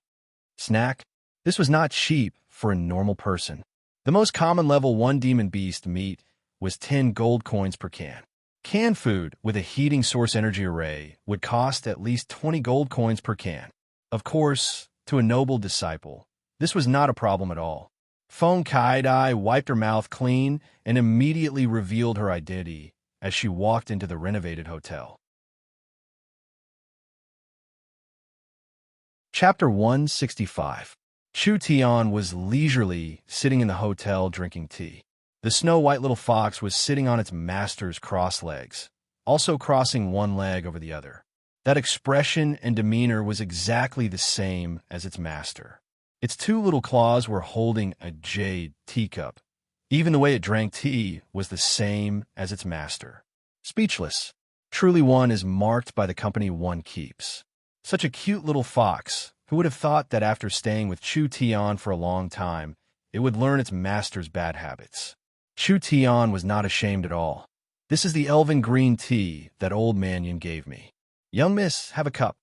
[SPEAKER 1] Snack? This was not cheap for a normal person. The most common level 1 demon beast meat was 10 gold coins per can. Canned food with a heating Source Energy array would cost at least 20 gold coins per can. Of course, to a noble disciple, this was not a problem at all. Phone Kai wiped her mouth clean and immediately revealed her identity as she walked into the renovated hotel. Chapter 165. Chu Tian was leisurely sitting in the hotel drinking tea. The snow-white little fox was sitting on its master's crossed legs, also crossing one leg over the other. That expression and demeanor was exactly the same as its master. Its 2 little claws were holding a jade teacup. Even the way it drank tea was the same as its master. Speechless. Truly one is marked by the company one keeps. Such a cute little fox, who would have thought that after staying with Chu Tian for a long time, it would learn its master's bad habits. Chu Tian was not ashamed at all. This is the elven green tea that old Mannion gave me. Young miss, have a cup.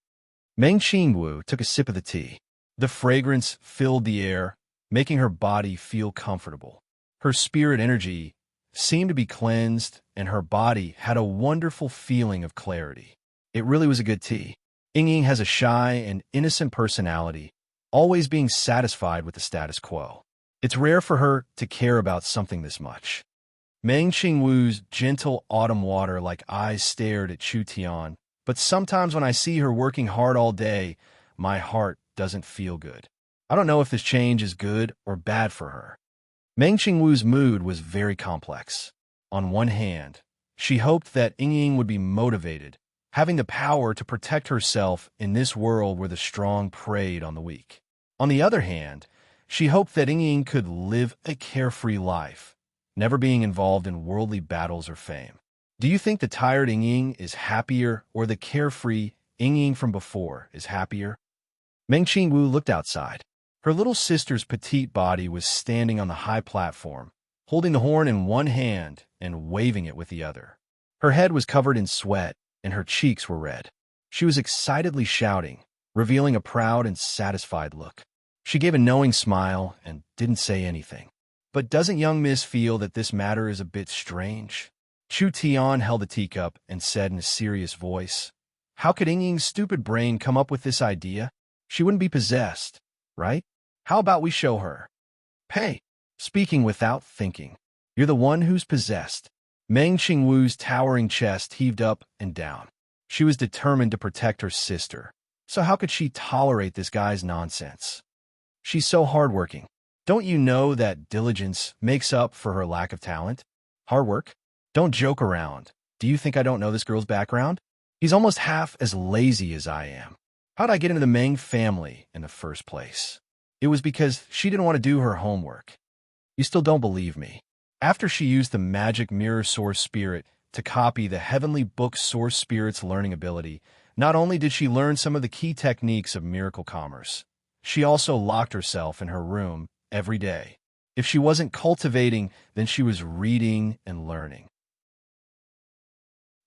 [SPEAKER 1] Meng Qingwu took a sip of the tea. The fragrance filled the air, making her body feel comfortable. Her spirit energy seemed to be cleansed, and her body had a wonderful feeling of clarity. It really was a good tea. Ying has a shy and innocent personality, always being satisfied with the status quo. It's rare for her to care about something this much. Meng Qingwu's gentle autumn water-like eyes stared at Chu Tian, but sometimes when I see her working hard all day, my heart doesn't feel good. I don't know if this change is good or bad for her. Meng Qingwu's mood was very complex. On one hand, she hoped that Ying would be motivated, having the power to protect herself in this world where the strong preyed on the weak. On the other hand, she hoped that Ying could live a carefree life, never being involved in worldly battles or fame. Do you think the tired Ying is happier, or the carefree Ying from before is happier? Meng Qingwu looked outside. Her little sister's petite body was standing on the high platform, holding the horn in one hand and waving it with the other. Her head was covered in sweat, and her cheeks were red. She was excitedly shouting, revealing a proud and satisfied look. She gave a knowing smile and didn't say anything. But doesn't young Miss feel that this matter is a bit strange? Chu Tian held the teacup and said in a serious voice, "How could Ying's stupid brain come up with this idea? She wouldn't be possessed, right? How about we show her?" "Hey," speaking without thinking, "you're the one who's possessed." Meng Qingwu's towering chest heaved up and down. She was determined to protect her sister. So how could she tolerate this guy's nonsense? She's so hardworking. Don't you know that diligence makes up for her lack of talent? Hard work? Don't joke around. Do you think I don't know this girl's background? He's almost half as lazy as I am. How'd I get into the Meng family in the first place? It was because she didn't want to do her homework. You still don't believe me. After she used the magic mirror source spirit to copy the heavenly book source spirit's learning ability, not only did she learn some of the key techniques of miracle commerce, she also locked herself in her room every day. If she wasn't cultivating, then she was reading and learning.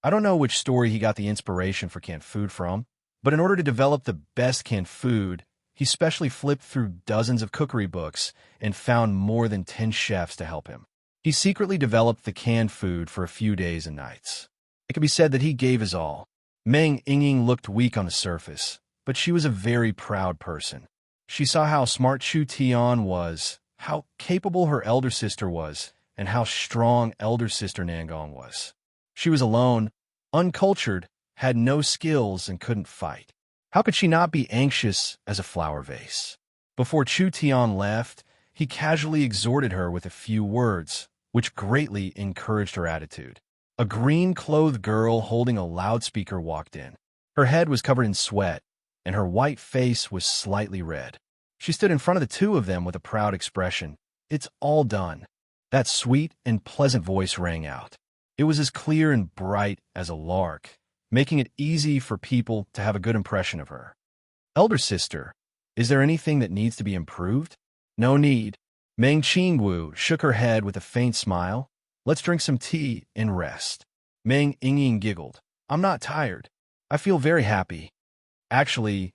[SPEAKER 1] I don't know which story he got the inspiration for canned food from, but in order to develop the best canned food, he specially flipped through dozens of cookery books and found more than 10 chefs to help him. He secretly developed the canned food for a few days and nights. It could be said that he gave his all. Meng Ying looked weak on the surface, but she was a very proud person. She saw how smart Chu Tian was, how capable her elder sister was, and how strong elder sister Nangong was. She was alone, uncultured, had no skills, and couldn't fight. How could she not be anxious as a flower vase? Before Chu Tian left, he casually exhorted her with a few words, which greatly encouraged her attitude. A green-clothed girl holding a loudspeaker walked in. Her head was covered in sweat, and her white face was slightly red. She stood in front of the two of them with a proud expression. "It's all done." That sweet and pleasant voice rang out. It was as clear and bright as a lark, making it easy for people to have a good impression of her. "Elder sister, is there anything that needs to be improved?" "No need." Meng Qingwu shook her head with a faint smile. "Let's drink some tea and rest." Meng Ying giggled. "I'm not tired. I feel very happy." Actually,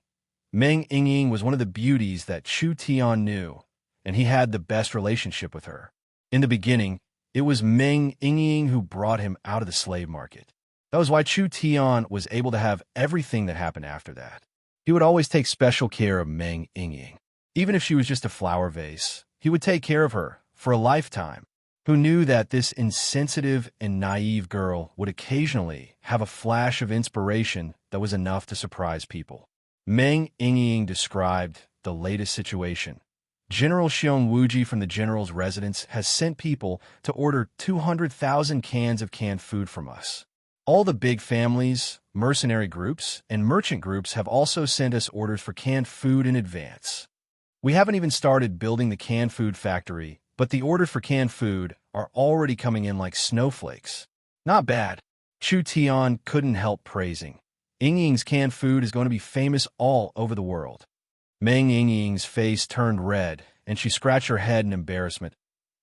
[SPEAKER 1] Meng Ying was one of the beauties that Chu Tian knew, and he had the best relationship with her. In the beginning, it was Meng Ying who brought him out of the slave market. That was why Chu Tian was able to have everything that happened after that. He would always take special care of Meng Ying. Even if she was just a flower vase, he would take care of her for a lifetime. Who knew that this insensitive and naive girl would occasionally have a flash of inspiration that was enough to surprise people? Meng Ying described the latest situation. General Xiong Wuji from the general's residence has sent people to order 200,000 cans of canned food from us. All the big families, mercenary groups, and merchant groups have also sent us orders for canned food in advance. We haven't even started building the canned food factory, but the orders for canned food are already coming in like snowflakes. Not bad. Chu Tian couldn't help praising. Ying's canned food is going to be famous all over the world. Meng Ying's face turned red, and she scratched her head in embarrassment.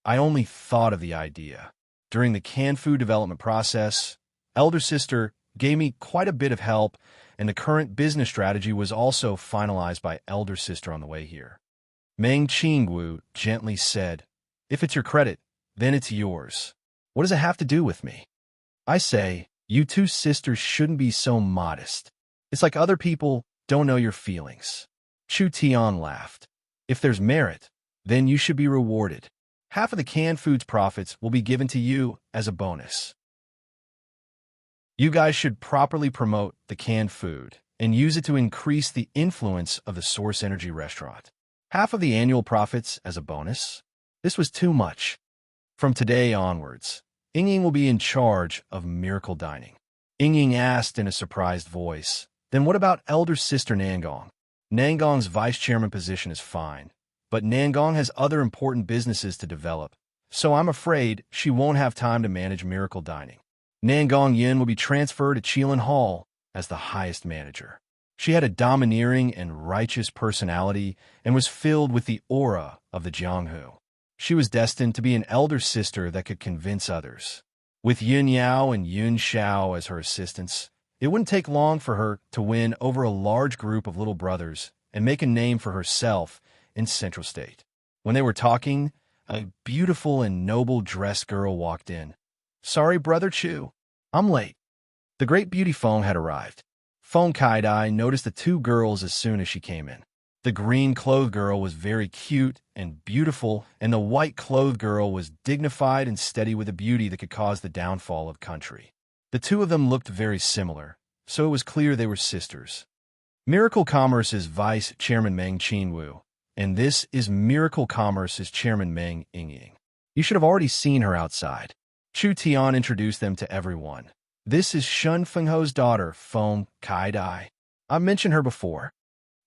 [SPEAKER 1] I only thought of the idea. During the canned food development process, elder sister gave me quite a bit of help, and the current business strategy was also finalized by elder sister on the way here. Meng Qingwu gently said, "If it's your credit, then it's yours. What does it have to do with me? I say, you two sisters shouldn't be so modest. It's like other people don't know your feelings." Chu Tian laughed. "If there's merit, then you should be rewarded. Half of the canned food's profits will be given to you as a bonus. You guys should properly promote the canned food and use it to increase the influence of the Source Energy restaurant. Half of the annual profits as a bonus? This was too much. From today onwards, Ying will be in charge of miracle dining." Ying asked in a surprised voice, "Then what about elder sister Nangong?" "Nangong's vice chairman position is fine, but Nangong has other important businesses to develop, so I'm afraid she won't have time to manage miracle dining. Nangong Yin will be transferred to Qilin Hall as the highest manager." She had a domineering and righteous personality and was filled with the aura of the Jianghu. She was destined to be an elder sister that could convince others. With Yun Yao and Yun Xiao as her assistants, it wouldn't take long for her to win over a large group of little brothers and make a name for herself in Central State. When they were talking, a beautiful and noble-dressed girl walked in. "Sorry, Brother Chu. I'm late." The great beauty Feng had arrived. Feng Kaidai noticed the two girls as soon as she came in. The green-clothed girl was very cute and beautiful, and the white-clothed girl was dignified and steady with a beauty that could cause the downfall of country. The two of them looked very similar, so it was clear they were sisters. Miracle Commerce's Vice Chairman Meng Qingwu, and this is Miracle Commerce's Chairman Meng Yingying. You should have already seen her outside. Chu Tian introduced them to everyone. "This is Shun Fengho's daughter, Feng Kaidai. I've mentioned her before.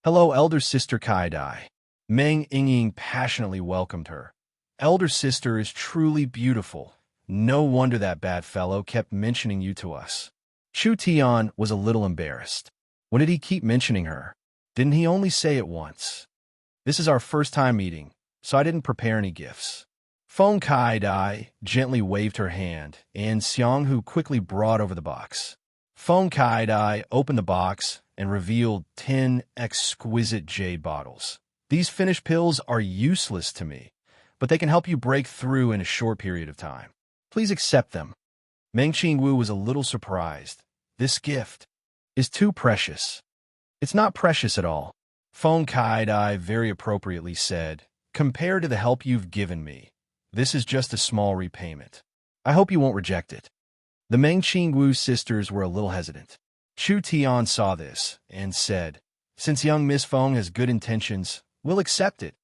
[SPEAKER 1] Hello, elder sister Kaidai." Meng Yingying passionately welcomed her. "Elder sister is truly beautiful. No wonder that bad fellow kept mentioning you to us." Chu Tian was a little embarrassed. When did he keep mentioning her? Didn't he only say it once? "This is our first time meeting, so I didn't prepare any gifts." Feng Kaidai gently waved her hand, and Xianghu quickly brought over the box. Feng Kaidai opened the box and revealed 10 exquisite jade bottles. "These finished pills are useless to me, but they can help you break through in a short period of time. Please accept them." Meng Qingwu was a little surprised. "This gift is too precious." "It's not precious at all," Feng Kaidai very appropriately said. "Compared to the help you've given me, this is just a small repayment. I hope you won't reject it." The Meng Qingwu sisters were a little hesitant. Chu Tian saw this and said, "Since young Miss Feng has good intentions, we'll accept it."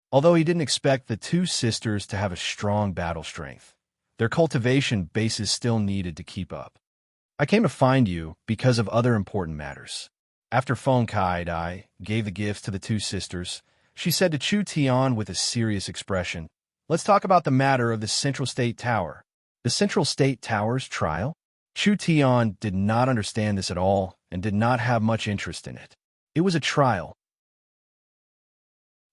[SPEAKER 1] Although he didn't expect the two sisters to have a strong battle strength, their cultivation bases still needed to keep up. "I came to find you because of other important matters." After Feng Kaidai gave the gifts to the two sisters, she said to Chu Tian with a serious expression, "Let's talk about the matter of the Central State Tower." The Central State Tower's trial? Chu Tian did not understand this at all and did not have much interest in it. It was a trial.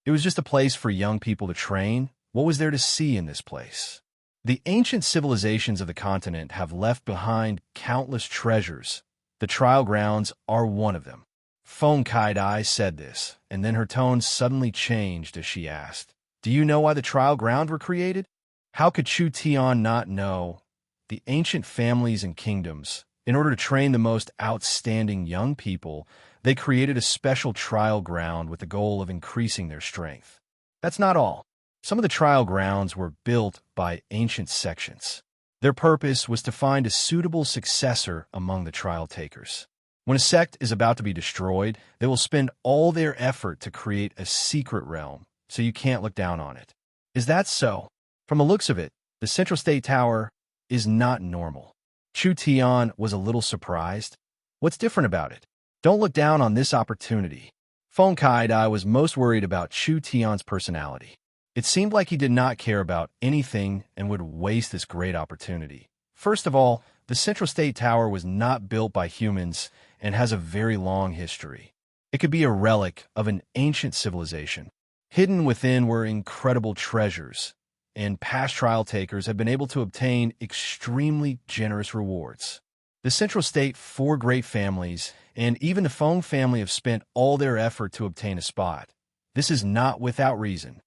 [SPEAKER 1] It was just a place for young people to train. What was there to see in this place? The ancient civilizations of the continent have left behind countless treasures. The trial grounds are one of them. Feng Kaidai said this, and then her tone suddenly changed as she asked, "Do you know why the trial ground were created?" How could Chu Tian not know? The ancient families and kingdoms, in order to train the most outstanding young people, they created a special trial ground with the goal of increasing their strength. That's not all. Some of the trial grounds were built by ancient sections. Their purpose was to find a suitable successor among the trial takers. When a sect is about to be destroyed, they will spend all their effort to create a secret realm, so you can't look down on it. Is that so? From the looks of it, the Central State Tower is not normal. Chu Tian was a little surprised. What's different about it? Don't look down on this opportunity. Feng Kaidai was most worried about Chu Tian's personality. It seemed like he did not care about anything and would waste this great opportunity. First of all, the Central State Tower was not built by humans and has a very long history. It could be a relic of an ancient civilization. Hidden within were incredible treasures, and past trial takers have been able to obtain extremely generous rewards. The Central State, 4 great families, and even the Feng family have spent all their effort to obtain a spot. This is not without reason.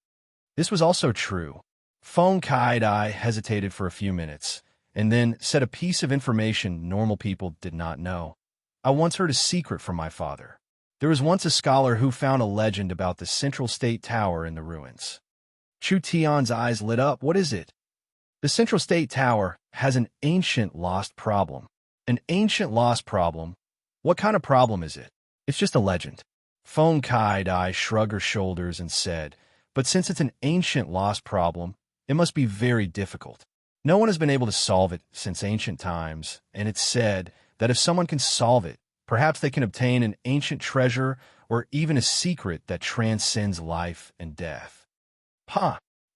[SPEAKER 1] This was also true. Feng Kai-dai hesitated for a few minutes, and then said a piece of information normal people did not know. I once heard a secret from my father. There was once a scholar who found a legend about the Central State Tower in the ruins. Chu Tian's eyes lit up. What is it? The Central State Tower has an ancient lost problem. An ancient lost problem? What kind of problem is it? It's just a legend. Feng Kai-dai shrugged her shoulders and said, but since it's an ancient lost problem, it must be very difficult. No one has been able to solve it since ancient times, and it's said that if someone can solve it, perhaps they can obtain an ancient treasure or even a secret that transcends life and death.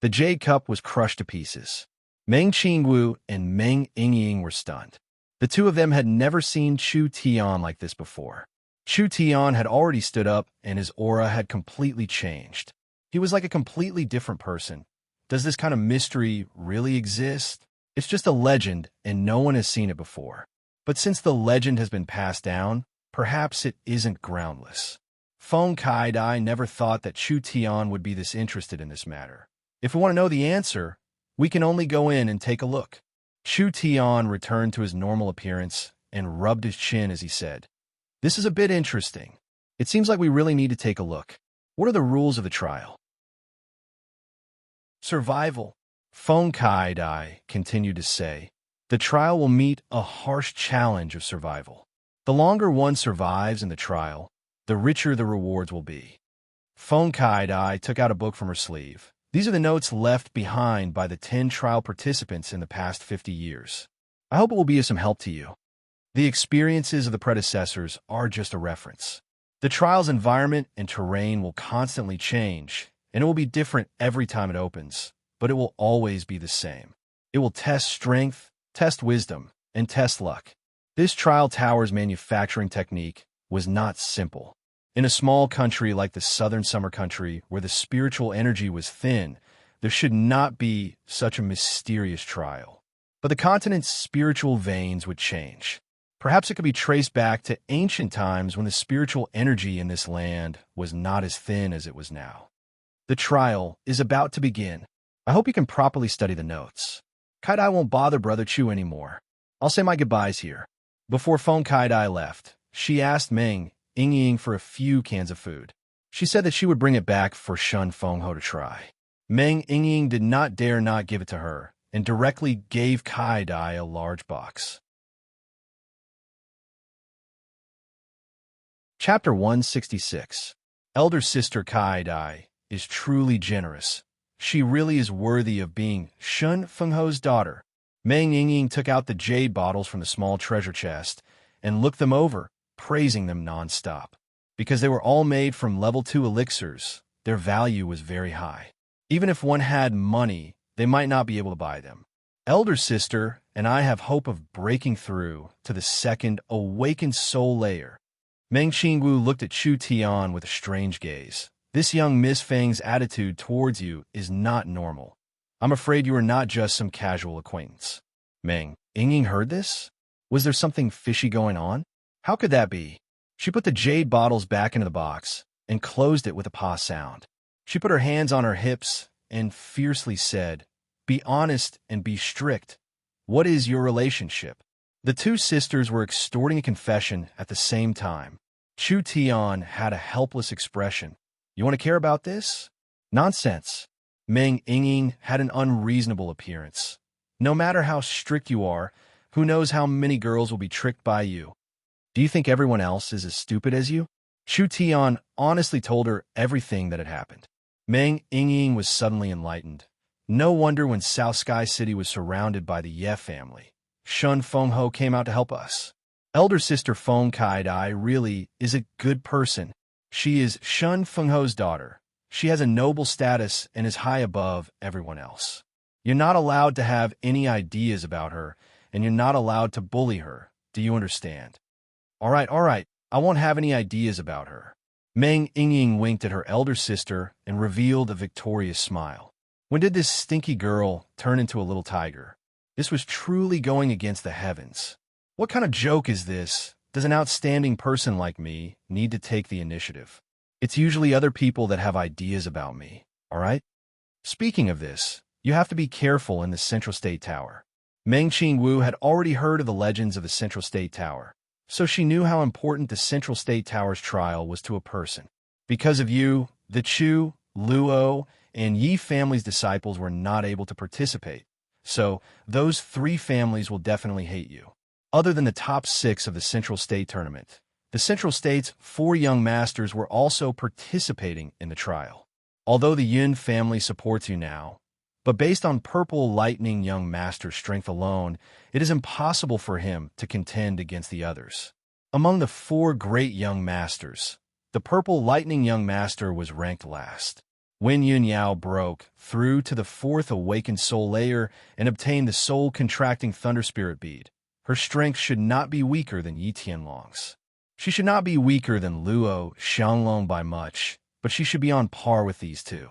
[SPEAKER 1] The jade cup was crushed to pieces. Meng Qingwu and Meng Yingying were stunned. The two of them had never seen Chu Tian like this before. Chu Tian had already stood up, and his aura had completely changed. He was like a completely different person. Does this kind of mystery really exist? It's just a legend, and no one has seen it before. But since the legend has been passed down, perhaps it isn't groundless. Feng Kai-dai never thought that Chu Tian would be this interested in this matter. If we want to know the answer, we can only go in and take a look. Chu Tian returned to his normal appearance and rubbed his chin as he said, "This is a bit interesting. It seems like we really need to take a look. What are the rules of the trial?" Survival. Feng Kai-dai continued to say, the trial will meet a harsh challenge of survival. The longer one survives in the trial, the richer the rewards will be. Feng Kai-dai took out a book from her sleeve. These are the notes left behind by the 10 trial participants in the past 50 years. I hope it will be of some help to you. The experiences of the predecessors are just a reference. The trial's environment and terrain will constantly change, and it will be different every time it opens, but it will always be the same. It will test strength, test wisdom, and test luck. This trial tower's manufacturing technique was not simple. In a small country like the southern summer country, where the spiritual energy was thin, there should not be such a mysterious trial. But the continent's spiritual veins would change. Perhaps it could be traced back to ancient times when the spiritual energy in this land was not as thin as it was now. The trial is about to begin. I hope you can properly study the notes. Kai-dai won't bother Brother Chu anymore. I'll say my goodbyes here. Before Feng Kai-dai left, she asked Meng Yingying for a few cans of food. She said that she would bring it back for Shun Fengho to try. Meng Yingying did not dare not give it to her, and directly gave Kai-dai a large box. Chapter 166. Elder Sister Kai-dai is truly generous. She really is worthy of being Shun Fengho's daughter. Meng Yingying took out the jade bottles from the small treasure chest and looked them over, praising them non-stop. Because they were all made from level 2 elixirs, their value was very high. Even if one had money, they might not be able to buy them. Elder Sister and I have hope of breaking through to the second awakened soul layer. Meng Qingwu looked at Chu Tian with a strange gaze. This young Miss Feng's attitude towards you is not normal. I'm afraid you are not just some casual acquaintance. Meng Yingying heard this? Was there something fishy going on? How could that be? She put the jade bottles back into the box and closed it with a pa sound. She put her hands on her hips and fiercely said, "Be honest and be strict. What is your relationship?" The two sisters were extorting a confession at the same time. Chu Tian had a helpless expression. "You want to care about this?" "Nonsense." Meng Yingying had an unreasonable appearance. "No matter how strict you are, who knows how many girls will be tricked by you? Do you think everyone else is as stupid as you?" Chu Tian honestly told her everything that had happened. Meng Yingying was suddenly enlightened. No wonder when South Sky City was surrounded by the Ye family, Shun Fengho came out to help us. Elder Sister Feng Kai-dai really is a good person. She is Shun Fengho's daughter. She has a noble status and is high above everyone else. You're not allowed to have any ideas about her, and you're not allowed to bully her. Do you understand? All right, I won't have any ideas about her. Meng Yingying winked at her elder sister and revealed a victorious smile. When did this stinky girl turn into a little tiger? This was truly going against the heavens. What kind of joke is this? Does an outstanding person like me need to take the initiative? It's usually other people that have ideas about me, all right? Speaking of this, you have to be careful in the Central State Tower. Meng Qingwu had already heard of the legends of the Central State Tower, so she knew how important the Central State Tower's trial was to a person. Because of you, the Chu, Luo, and Yi family's disciples were not able to participate, so those three families will definitely hate you. Other than the top 6 of the Central State Tournament, the Central State's 4 young masters were also participating in the trial. Although the Yun family supports you now, but based on Purple Lightning Young Master's strength alone, it is impossible for him to contend against the others. Among the 4 great young masters, the Purple Lightning Young Master was ranked last. When Yun Yao broke through to the 4th Awakened Soul layer and obtained the Soul-Contracting Thunder Spirit Bead, her strength should not be weaker than Yi Tianlong's. She should not be weaker than Luo Xianglong by much, but she should be on par with these two.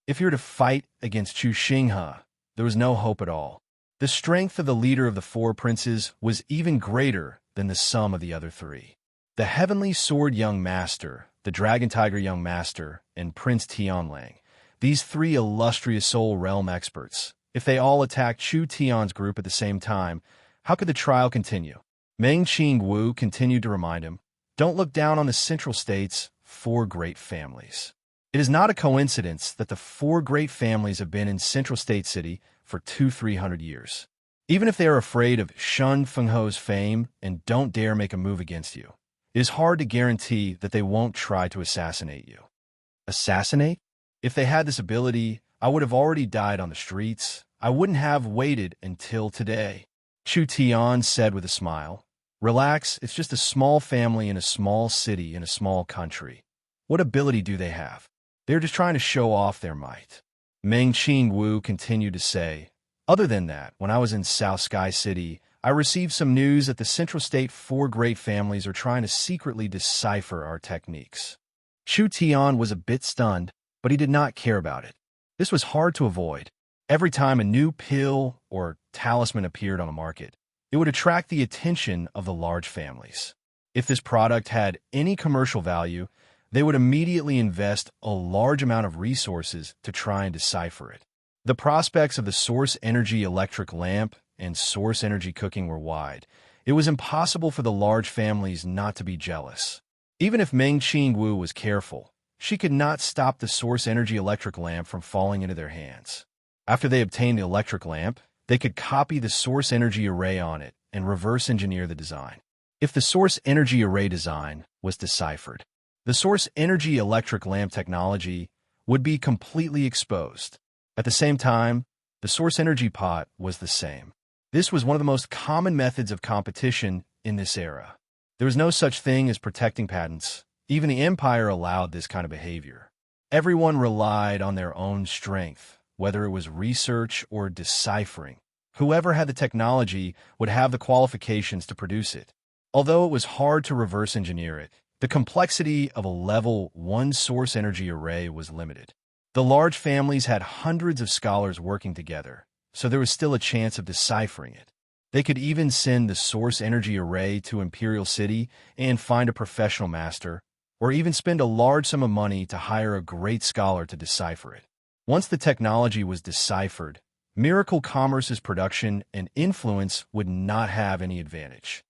[SPEAKER 1] If you're to fight against Chu Xinghe, there was no hope at all. The strength of the leader of the 4 princes was even greater than the sum of the other 3. The Heavenly Sword Young Master, the Dragon Tiger Young Master, and Prince Tianlang, these 3 illustrious Soul Realm experts, if they all attacked Chu Tian's group at the same time, how could the trial continue? Meng Qingwu continued to remind him, don't look down on the Central State's 4 great families. It is not a coincidence that the 4 great families have been in Central State City for 200-300 years. Even if they are afraid of Shun Fengho's fame and don't dare make a move against you, it is hard to guarantee that they won't try to assassinate you. Assassinate? If they had this ability, I would have already died on the streets. I wouldn't have waited until today. Chu Tian said with a smile. Relax, it's just a small family in a small city in a small country. What ability do they have? They're just trying to show off their might. Meng Qingwu continued to say, other than that, when I was in South Sky City, I received some news that the Central State 4 great families are trying to secretly decipher our techniques. Chu Tian was a bit stunned, but he did not care about it. This was hard to avoid. Every time a new pill or talisman appeared on the market, it would attract the attention of the large families. If this product had any commercial value, they would immediately invest a large amount of resources to try and decipher it. The prospects of the source energy electric lamp and source energy cooking were wide. It was impossible for the large families not to be jealous. Even if Meng Qingwu was careful, she could not stop the source energy electric lamp from falling into their hands. After they obtained the electric lamp, they could copy the source energy array on it and reverse engineer the design. If the source energy array design was deciphered, the source energy electric lamp technology would be completely exposed. At the same time, the source energy pot was the same. This was one of the most common methods of competition in this era. There was no such thing as protecting patents. Even the Empire allowed this kind of behavior. Everyone relied on their own strength, whether it was research or deciphering. Whoever had the technology would have the qualifications to produce it. Although it was hard to reverse engineer it, the complexity of a level 1 source energy array was limited. The large families had hundreds of scholars working together, so there was still a chance of deciphering it. They could even send the source energy array to Imperial City and find a professional master, or even spend a large sum of money to hire a great scholar to decipher it. Once the technology was deciphered, Miracle Commerce's production and influence would not have any advantage.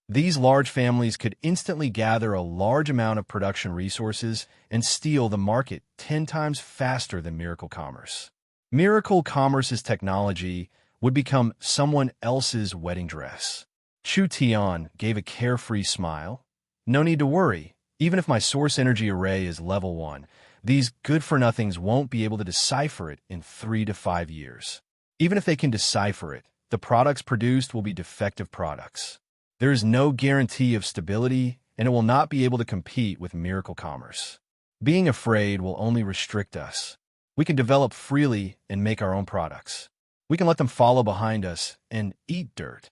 [SPEAKER 1] These large families could instantly gather a large amount of production resources and steal the market 10 times faster than Miracle Commerce. Miracle Commerce's technology would become someone else's wedding dress. Chu Tian gave a carefree smile. No need to worry. Even if my source energy array is level 1, these good-for-nothings won't be able to decipher it in 3 to 5 years. Even if they can decipher it, the products produced will be defective products. There is no guarantee of stability, and it will not be able to compete with Miracle Commerce. Being afraid will only restrict us. We can develop freely and make our own products. We can let them follow behind us and eat dirt.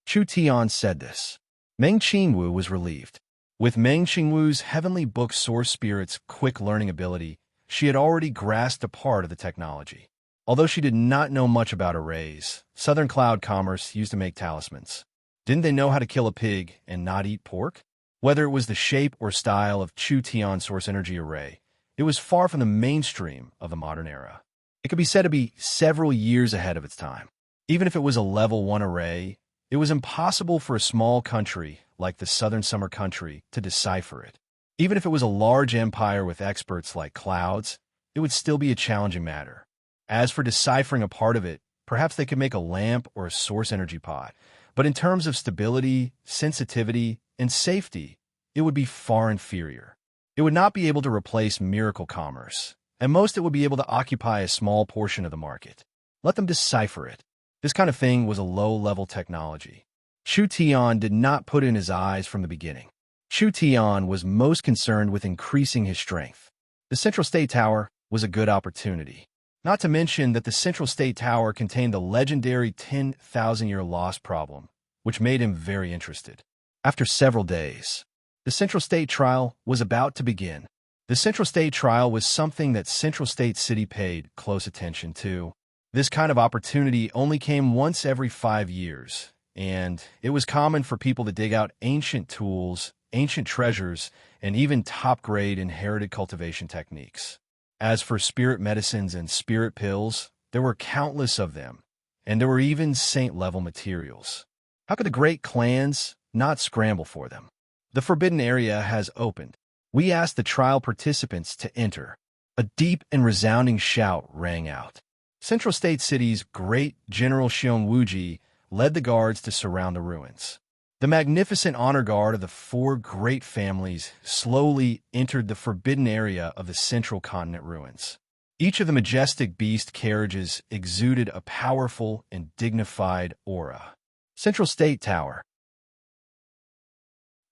[SPEAKER 1] Chu Tian said this. Meng Qingwu was relieved. With Meng Qingwu's Heavenly Book Source Spirit's quick learning ability, she had already grasped a part of the technology. Although she did not know much about arrays, Southern Cloud Commerce used to make talismans. Didn't they know how to kill a pig and not eat pork? Whether it was the shape or style of Chu Tian source energy array, it was far from the mainstream of the modern era. It could be said to be several years ahead of its time. Even if it was a level 1 array, it was impossible for a small country like the Southern Summer Country to decipher it. Even if it was a large empire with experts like clouds, it would still be a challenging matter. As for deciphering a part of it, perhaps they could make a lamp or a source energy pod. But in terms of stability, sensitivity, and safety, it would be far inferior. It would not be able to replace miracle commerce. At most, it would be able to occupy a small portion of the market. Let them decipher it. This kind of thing was a low-level technology. Chu Tian did not put in his eyes from the beginning. Chu Tian was most concerned with increasing his strength. The Central State Tower was a good opportunity. Not to mention that the Central State Tower contained the legendary 10,000-year lost problem, which made him very interested. After several days, the Central State Trial was about to begin. The Central State Trial was something that Central State City paid close attention to. This kind of opportunity only came once every 5 years, and it was common for people to dig out ancient tools, ancient treasures, and even top-grade inherited cultivation techniques. As for spirit medicines and spirit pills, there were countless of them, and there were even saint-level materials. How could the great clans not scramble for them? The forbidden area has opened. We asked the trial participants to enter. A deep and resounding shout rang out. Central State City's great General Xiong Wuji led the guards to surround the ruins. The magnificent honor guard of the 4 great families slowly entered the forbidden area of the central continent ruins. Each of the majestic beast carriages exuded a powerful and dignified aura. Central State Tower.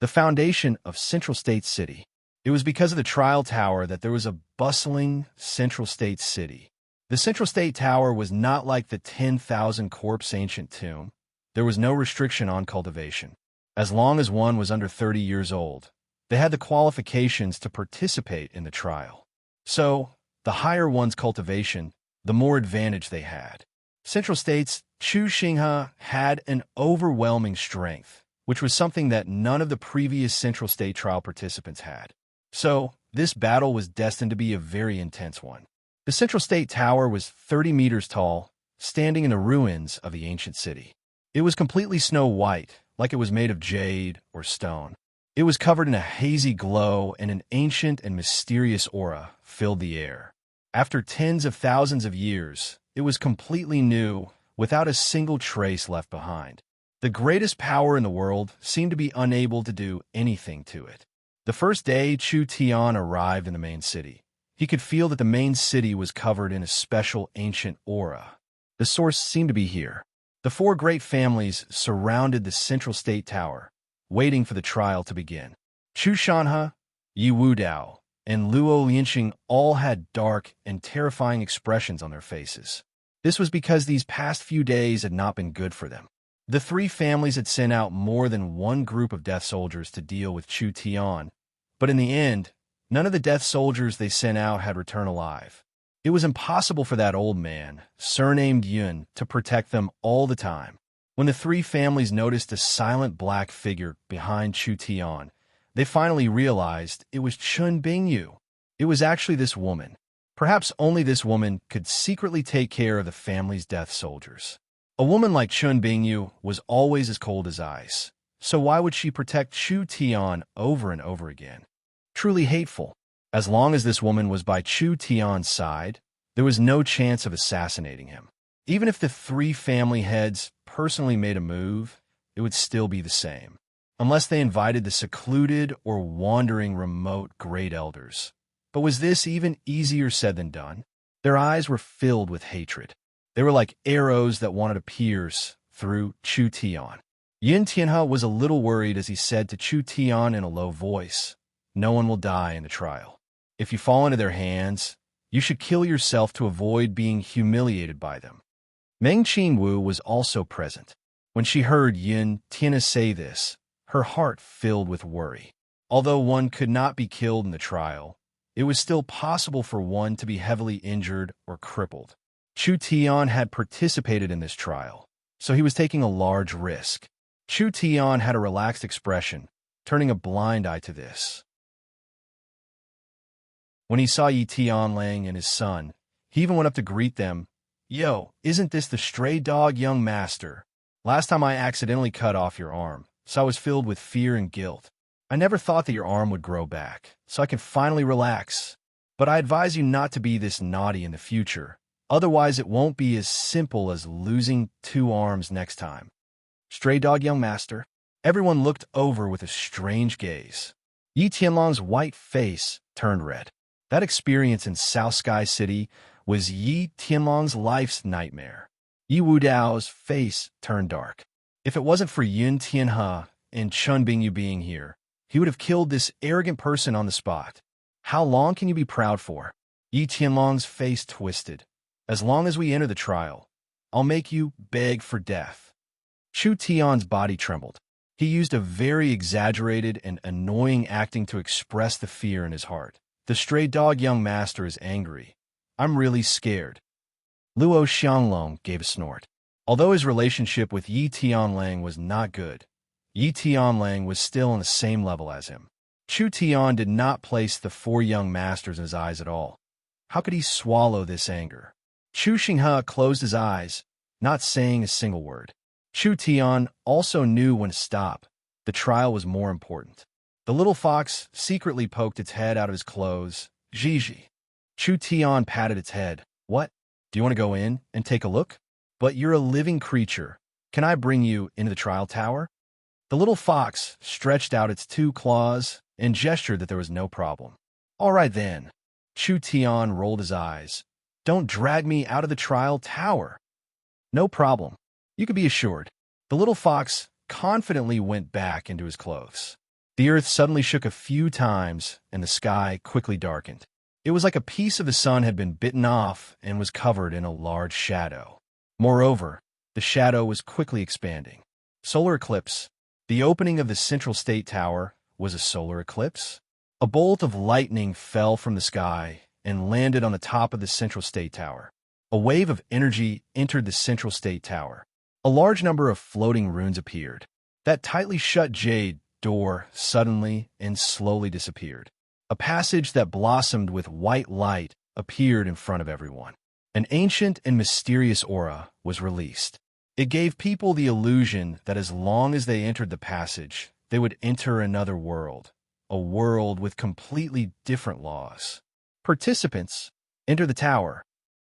[SPEAKER 1] The foundation of Central State City. It was because of the trial tower that there was a bustling Central State City. The Central State Tower was not like the 10,000 corpse ancient tomb. There was no restriction on cultivation. As long as one was under 30 years old, they had the qualifications to participate in the trial. So, the higher one's cultivation, the more advantage they had. Central State's Chu Xinghe had an overwhelming strength, which was something that none of the previous Central State trial participants had. So, this battle was destined to be a very intense one. The Central State Tower was 30 meters tall, standing in the ruins of the ancient city. It was completely snow-white, like it was made of jade or stone. It was covered in a hazy glow, and an ancient and mysterious aura filled the air. After tens of thousands of years, it was completely new, without a single trace left behind. The greatest power in the world seemed to be unable to do anything to it. The first day Chu Tian arrived in the main city, he could feel that the main city was covered in a special ancient aura. The source seemed to be here. The 4 great families surrounded the Central State Tower, waiting for the trial to begin. Chu Shanhe, Yi Wudao, and Luo Lianxing all had dark and terrifying expressions on their faces. This was because these past few days had not been good for them. The 3 families had sent out more than one group of death soldiers to deal with Chu Tian, but in the end, none of the death soldiers they sent out had returned alive. It was impossible for that old man, surnamed Yun, to protect them all the time. When the 3 families noticed a silent black figure behind Chu Tian, they finally realized it was Chun Bingyu. It was actually this woman. Perhaps only this woman could secretly take care of the family's death soldiers. A woman like Chun Bingyu was always as cold as ice. So why would she protect Chu Tian over and over again? Truly hateful. As long as this woman was by Chu Tian's side, there was no chance of assassinating him. Even if the 3 family heads personally made a move, it would still be the same. Unless they invited the secluded or wandering remote great elders. But was this even easier said than done? Their eyes were filled with hatred. They were like arrows that wanted to pierce through Chu Tian. Yin Tianhe was a little worried as he said to Chu Tian in a low voice, "No one will die in the trial. If you fall into their hands, you should kill yourself to avoid being humiliated by them." Meng Qingwu was also present. When she heard Yin Tianhe say this, her heart filled with worry. Although one could not be killed in the trial, it was still possible for one to be heavily injured or crippled. Chu Tian had participated in this trial, so he was taking a large risk. Chu Tian had a relaxed expression, turning a blind eye to this. When he saw Yi Tianlang and his son, he even went up to greet them. "Yo, isn't this the stray dog, young master? Last time I accidentally cut off your arm, so I was filled with fear and guilt. I never thought that your arm would grow back, so I can finally relax. But I advise you not to be this naughty in the future. Otherwise, it won't be as simple as losing 2 arms next time." Stray dog, young master. Everyone looked over with a strange gaze. Yi Tianlong's white face turned red. That experience in South Sky City was Yi Tianlong's life's nightmare. Yi Wudao's face turned dark. If it wasn't for Yun Tianhe and Chun Bingyu being here, he would have killed this arrogant person on the spot. How long can you be proud for? Yi Tianlong's face twisted. As long as we enter the trial, I'll make you beg for death. Chu Tian's body trembled. He used a very exaggerated and annoying acting to express the fear in his heart. The stray dog young master is angry. I'm really scared. Luo Xianglong gave a snort. Although his relationship with Yi Tianlang was not good, Yi Tianlang was still on the same level as him. Chu Tian did not place the 4 young masters in his eyes at all. How could he swallow this anger? Chu Xinghe closed his eyes, not saying a single word. Chu Tian also knew when to stop. The trial was more important. The little fox secretly poked its head out of his clothes. Gigi. Chu Tian patted its head. What? Do you want to go in and take a look? But you're a living creature. Can I bring you into the trial tower? The little fox stretched out its 2 claws and gestured that there was no problem. All right then. Chu Tian rolled his eyes. Don't drag me out of the trial tower. No problem. You can be assured. The little fox confidently went back into his clothes. The earth suddenly shook a few times, and the sky quickly darkened. It was like a piece of the sun had been bitten off and was covered in a large shadow. Moreover, the shadow was quickly expanding. Solar eclipse. The opening of the Central State Tower was a solar eclipse. A bolt of lightning fell from the sky and landed on the top of the Central State Tower. A wave of energy entered the Central State Tower. A large number of floating runes appeared. That tightly shut jade door suddenly and slowly disappeared. A passage that blossomed with white light appeared in front of everyone. An ancient and mysterious aura was released. It gave people the illusion that as long as they entered the passage, they would enter another world, a world with completely different laws. Participants, enter the tower.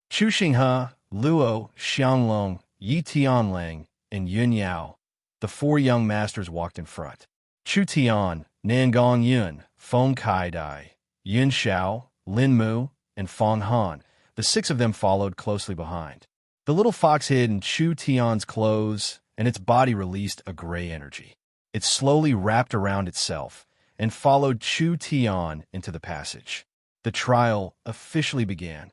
[SPEAKER 1] Chu Xinghe, Luo Xianglong, Yi Tianlang, and Yun Yao, the 4 young masters walked in front. Chu Tian, Nangong Yun, Feng Kai Dai, Yun Xiao, Lin Mu, and Fong Han, the 6 of them followed closely behind. The little fox hid in Chu Tian's clothes, and its body released a gray energy. It slowly wrapped around itself and followed Chu Tian into the passage. The trial officially began.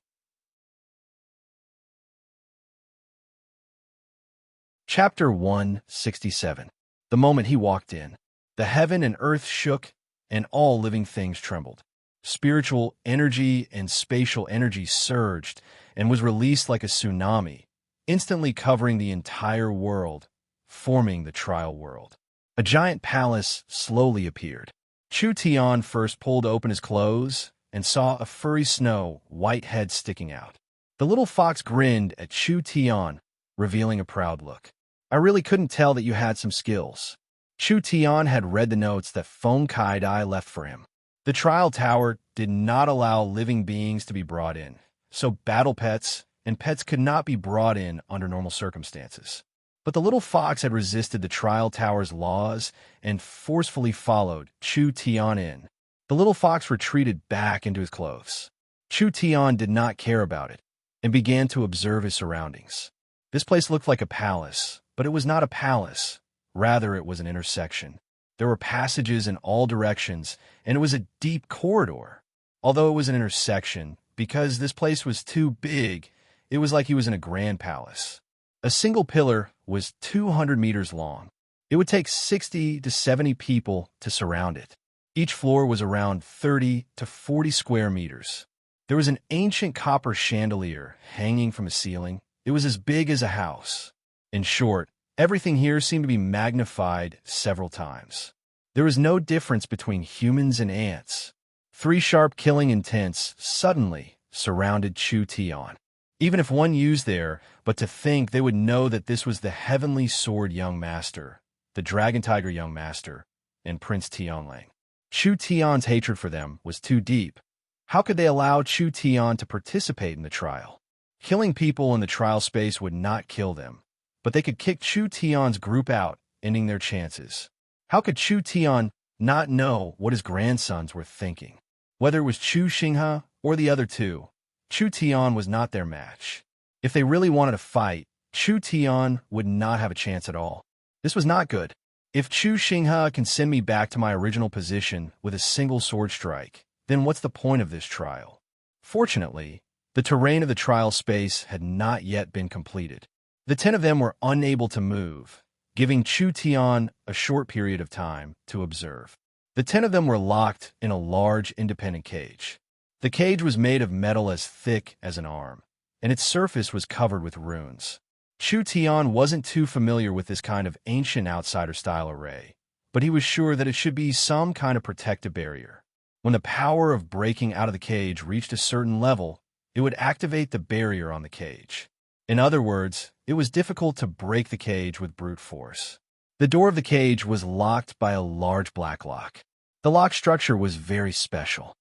[SPEAKER 1] Chapter 167. The moment he walked in, the heaven and earth shook, and all living things trembled. Spiritual energy and spatial energy surged and was released like a tsunami, instantly covering the entire world, forming the trial world. A giant palace slowly appeared. Chu Tian first pulled open his clothes and saw a furry snow white head sticking out. The little fox grinned at Chu Tian, revealing a proud look. I really couldn't tell that you had some skills. Chu Tian had read the notes that Feng Kai Dai left for him. The trial tower did not allow living beings to be brought in, so battle pets and pets could not be brought in under normal circumstances. But the little fox had resisted the trial tower's laws and forcefully followed Chu Tian in. The little fox retreated back into his clothes. Chu Tian did not care about it and began to observe his surroundings. This place looked like a palace, but it was not a palace. Rather, it was an intersection. There were passages in all directions, and it was a deep corridor. Although it was an intersection, because this place was too big, it was like he was in a grand palace. A single pillar was 200 meters long. It would take 60 to 70 people to surround it. Each floor was around 30 to 40 square meters. There was an ancient copper chandelier hanging from a ceiling. It was as big as a house. In short, everything here seemed to be magnified several times. There was no difference between humans and ants. Three sharp killing intents suddenly surrounded Chu Tian. Even if one used there, but to think they would know that this was the Heavenly Sword Young Master, the Dragon Tiger Young Master, and Prince Tianlang. Chu Tian's hatred for them was too deep. How could they allow Chu Tian to participate in the trial? Killing people in the trial space would not kill them, but they could kick Chu Tian's group out, ending their chances. How could Chu Tian not know what his grandsons were thinking? Whether it was Chu Xinghe or the other two, Chu Tian was not their match. If they really wanted to fight, Chu Tian would not have a chance at all. This was not good. If Chu Xinghe can send me back to my original position with a single sword strike, then what's the point of this trial? Fortunately, the terrain of the trial space had not yet been completed. The 10 of them were unable to move, giving Chu Tian a short period of time to observe. The 10 of them were locked in a large independent cage. The cage was made of metal as thick as an arm, and its surface was covered with runes. Chu Tian wasn't too familiar with this kind of ancient outsider-style array, but he was sure that it should be some kind of protective barrier. When the power of breaking out of the cage reached a certain level, it would activate the barrier on the cage. In other words, it was difficult to break the cage with brute force. The door of the cage was locked by a large black lock. The lock structure was very special.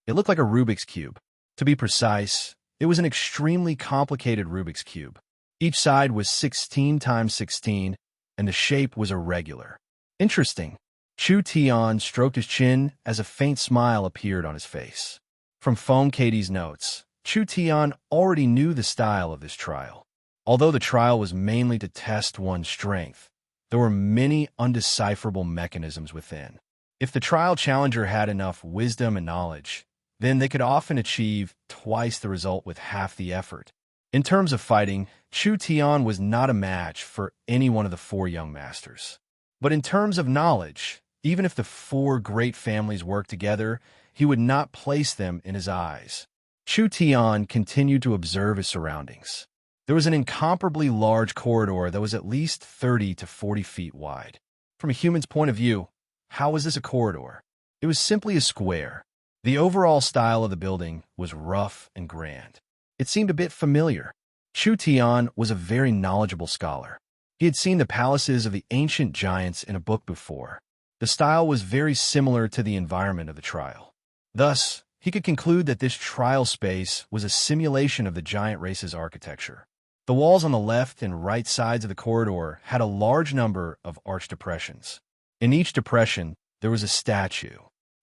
[SPEAKER 1] It looked like a Rubik's Cube. To be precise, it was an extremely complicated Rubik's Cube. Each side was 16 times 16, and the shape was irregular. Interesting. Chu Tian stroked his chin as a faint smile appeared on his face. From Feng Katie's notes, Chu Tian already knew the style of this trial. Although the trial was mainly to test one's strength, there were many undecipherable mechanisms within. If the trial challenger had enough wisdom and knowledge, then they could often achieve twice the result with half the effort. In terms of fighting, Chu Tian was not a match for any one of the 4 young masters. But in terms of knowledge, even if the 4 great families worked together, he would not place them in his eyes. Chu Tian continued to observe his surroundings. There was an incomparably large corridor that was at least 30 to 40 feet wide. From a human's point of view, how was this a corridor? It was simply a square. The overall style of the building was rough and grand. It seemed a bit familiar. Chu Tian was a very knowledgeable scholar. He had seen the palaces of the ancient giants in a book before. The style was very similar to the environment of the trial. Thus, he could conclude that this trial space was a simulation of the giant race's architecture. The walls on the left and right sides of the corridor had a large number of arched depressions. In each depression, there was a statue.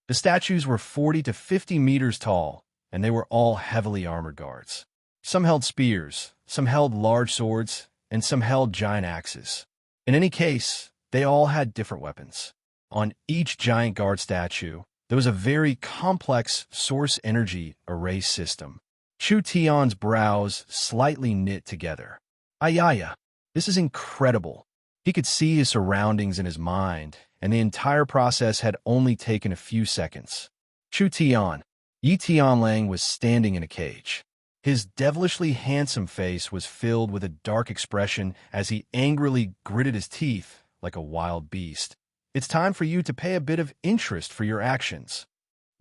[SPEAKER 1] The statues were 40 to 50 meters tall, and they were all heavily armored guards. Some held spears, some held large swords, and some held giant axes. In any case, they all had different weapons. On each giant guard statue, there was a very complex source energy array system. Chu Tian's brows slightly knit together. Ayaya, this is incredible. He could see his surroundings in his mind, and the entire process had only taken a few seconds. Chu Tian, Yi Tianlang was standing in a cage. His devilishly handsome face was filled with a dark expression as he angrily gritted his teeth like a wild beast. It's time for you to pay a bit of interest for your actions.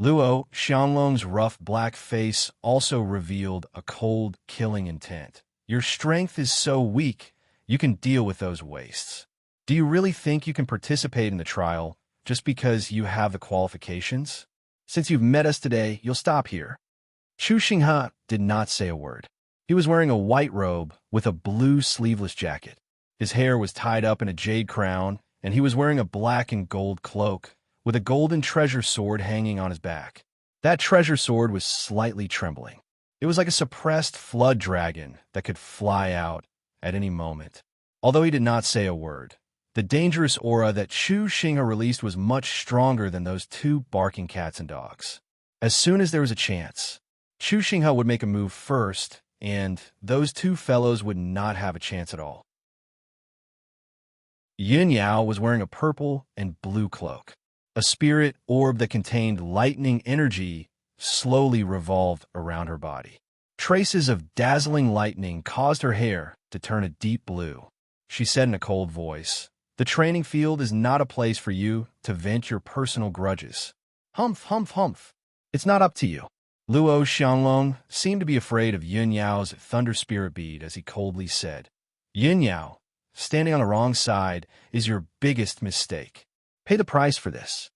[SPEAKER 1] Luo Xianglong's rough black face also revealed a cold, killing intent. Your strength is so weak, you can deal with those wastes. Do you really think you can participate in the trial just because you have the qualifications? Since you've met us today, you'll stop here. Chu Xinghe did not say a word. He was wearing a white robe with a blue sleeveless jacket. His hair was tied up in a jade crown, and he was wearing a black and gold cloak with a golden treasure sword hanging on his back. That treasure sword was slightly trembling. It was like a suppressed flood dragon that could fly out at any moment. Although he did not say a word, the dangerous aura that Chu Xinghe released was much stronger than those 2 barking cats and dogs. As soon as there was a chance, Chu Xinghe would make a move first, and those 2 fellows would not have a chance at all. Yin Yao was wearing a purple and blue cloak. A spirit orb that contained lightning energy slowly revolved around her body. Traces of dazzling lightning caused her hair to turn a deep blue. She said in a cold voice, The training field is not a place for you to vent your personal grudges. Humph, humph, humph. It's not up to you. Luo Xianglong seemed to be afraid of Yun Yao's thunder spirit bead as he coldly said, Yun Yao, standing on the wrong side is your biggest mistake. Pay the price for this.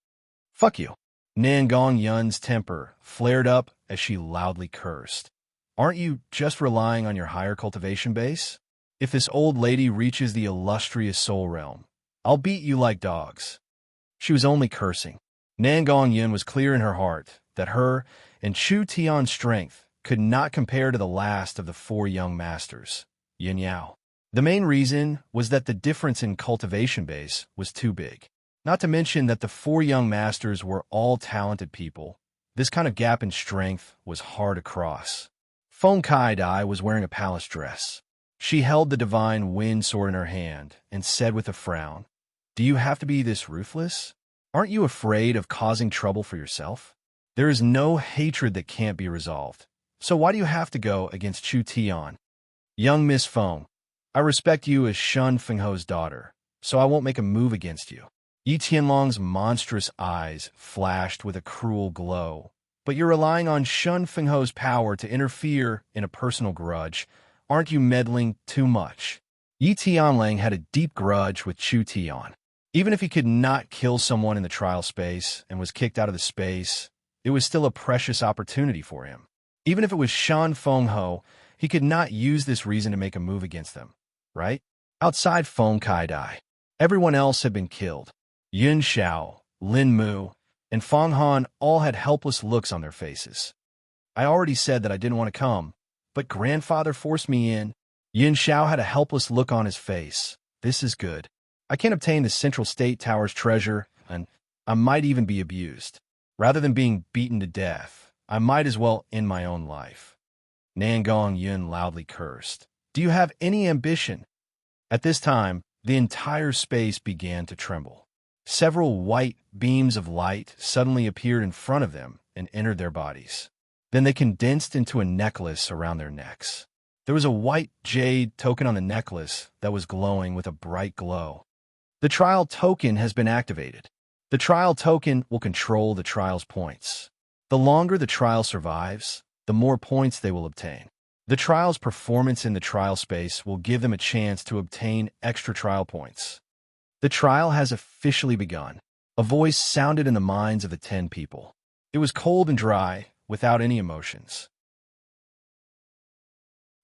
[SPEAKER 1] Fuck you. Nangong Yun's temper flared up as she loudly cursed. Aren't you just relying on your higher cultivation base? If this old lady reaches the illustrious soul realm, I'll beat you like dogs. She was only cursing. Nangong Yun was clear in her heart that her and Chu Tian's strength could not compare to the last of the four young masters, Yin Yao. The main reason was that the difference in cultivation base was too big. Not to mention that the four young masters were all talented people. This kind of gap in strength was hard to cross. Feng Kai Dai was wearing a palace dress. She held the divine wind sword in her hand and said with a frown, Do you have to be this ruthless? Aren't you afraid of causing trouble for yourself? There is no hatred that can't be resolved. So why do you have to go against Chu Tian? Young Miss Feng, I respect you as Shun Fengho's daughter, so I won't make a move against you. Yi Tianlong's monstrous eyes flashed with a cruel glow. But you're relying on Shun Fengho's power to interfere in a personal grudge. Aren't you meddling too much? Yi Tianlang had a deep grudge with Chu Tian. Even if he could not kill someone in the trial space and was kicked out of the space, it was still a precious opportunity for him. Even if it was Shan Fengho, he could not use this reason to make a move against them, right? Outside Feng Kai Dai, everyone else had been killed. Yun Xiao, Lin Mu, and Fang Han all had helpless looks on their faces. I already said that I didn't want to come, but grandfather forced me in. Yin Xiao had a helpless look on his face. This is good. I can't obtain the Central State Tower's treasure, and I might even be abused. Rather than being beaten to death, I might as well end my own life. Nangong Yun loudly cursed. Do you have any ambition? At this time, the entire space began to tremble. Several white beams of light suddenly appeared in front of them and entered their bodies. Then they condensed into a necklace around their necks. There was a white jade token on the necklace that was glowing with a bright glow. The trial token has been activated. The trial token will control the trial's points. The longer the trial survives, the more points they will obtain. The trial's performance in the trial space will give them a chance to obtain extra trial points. The trial has officially begun. A voice sounded in the minds of the 10 people. It was cold and dry, without any emotions.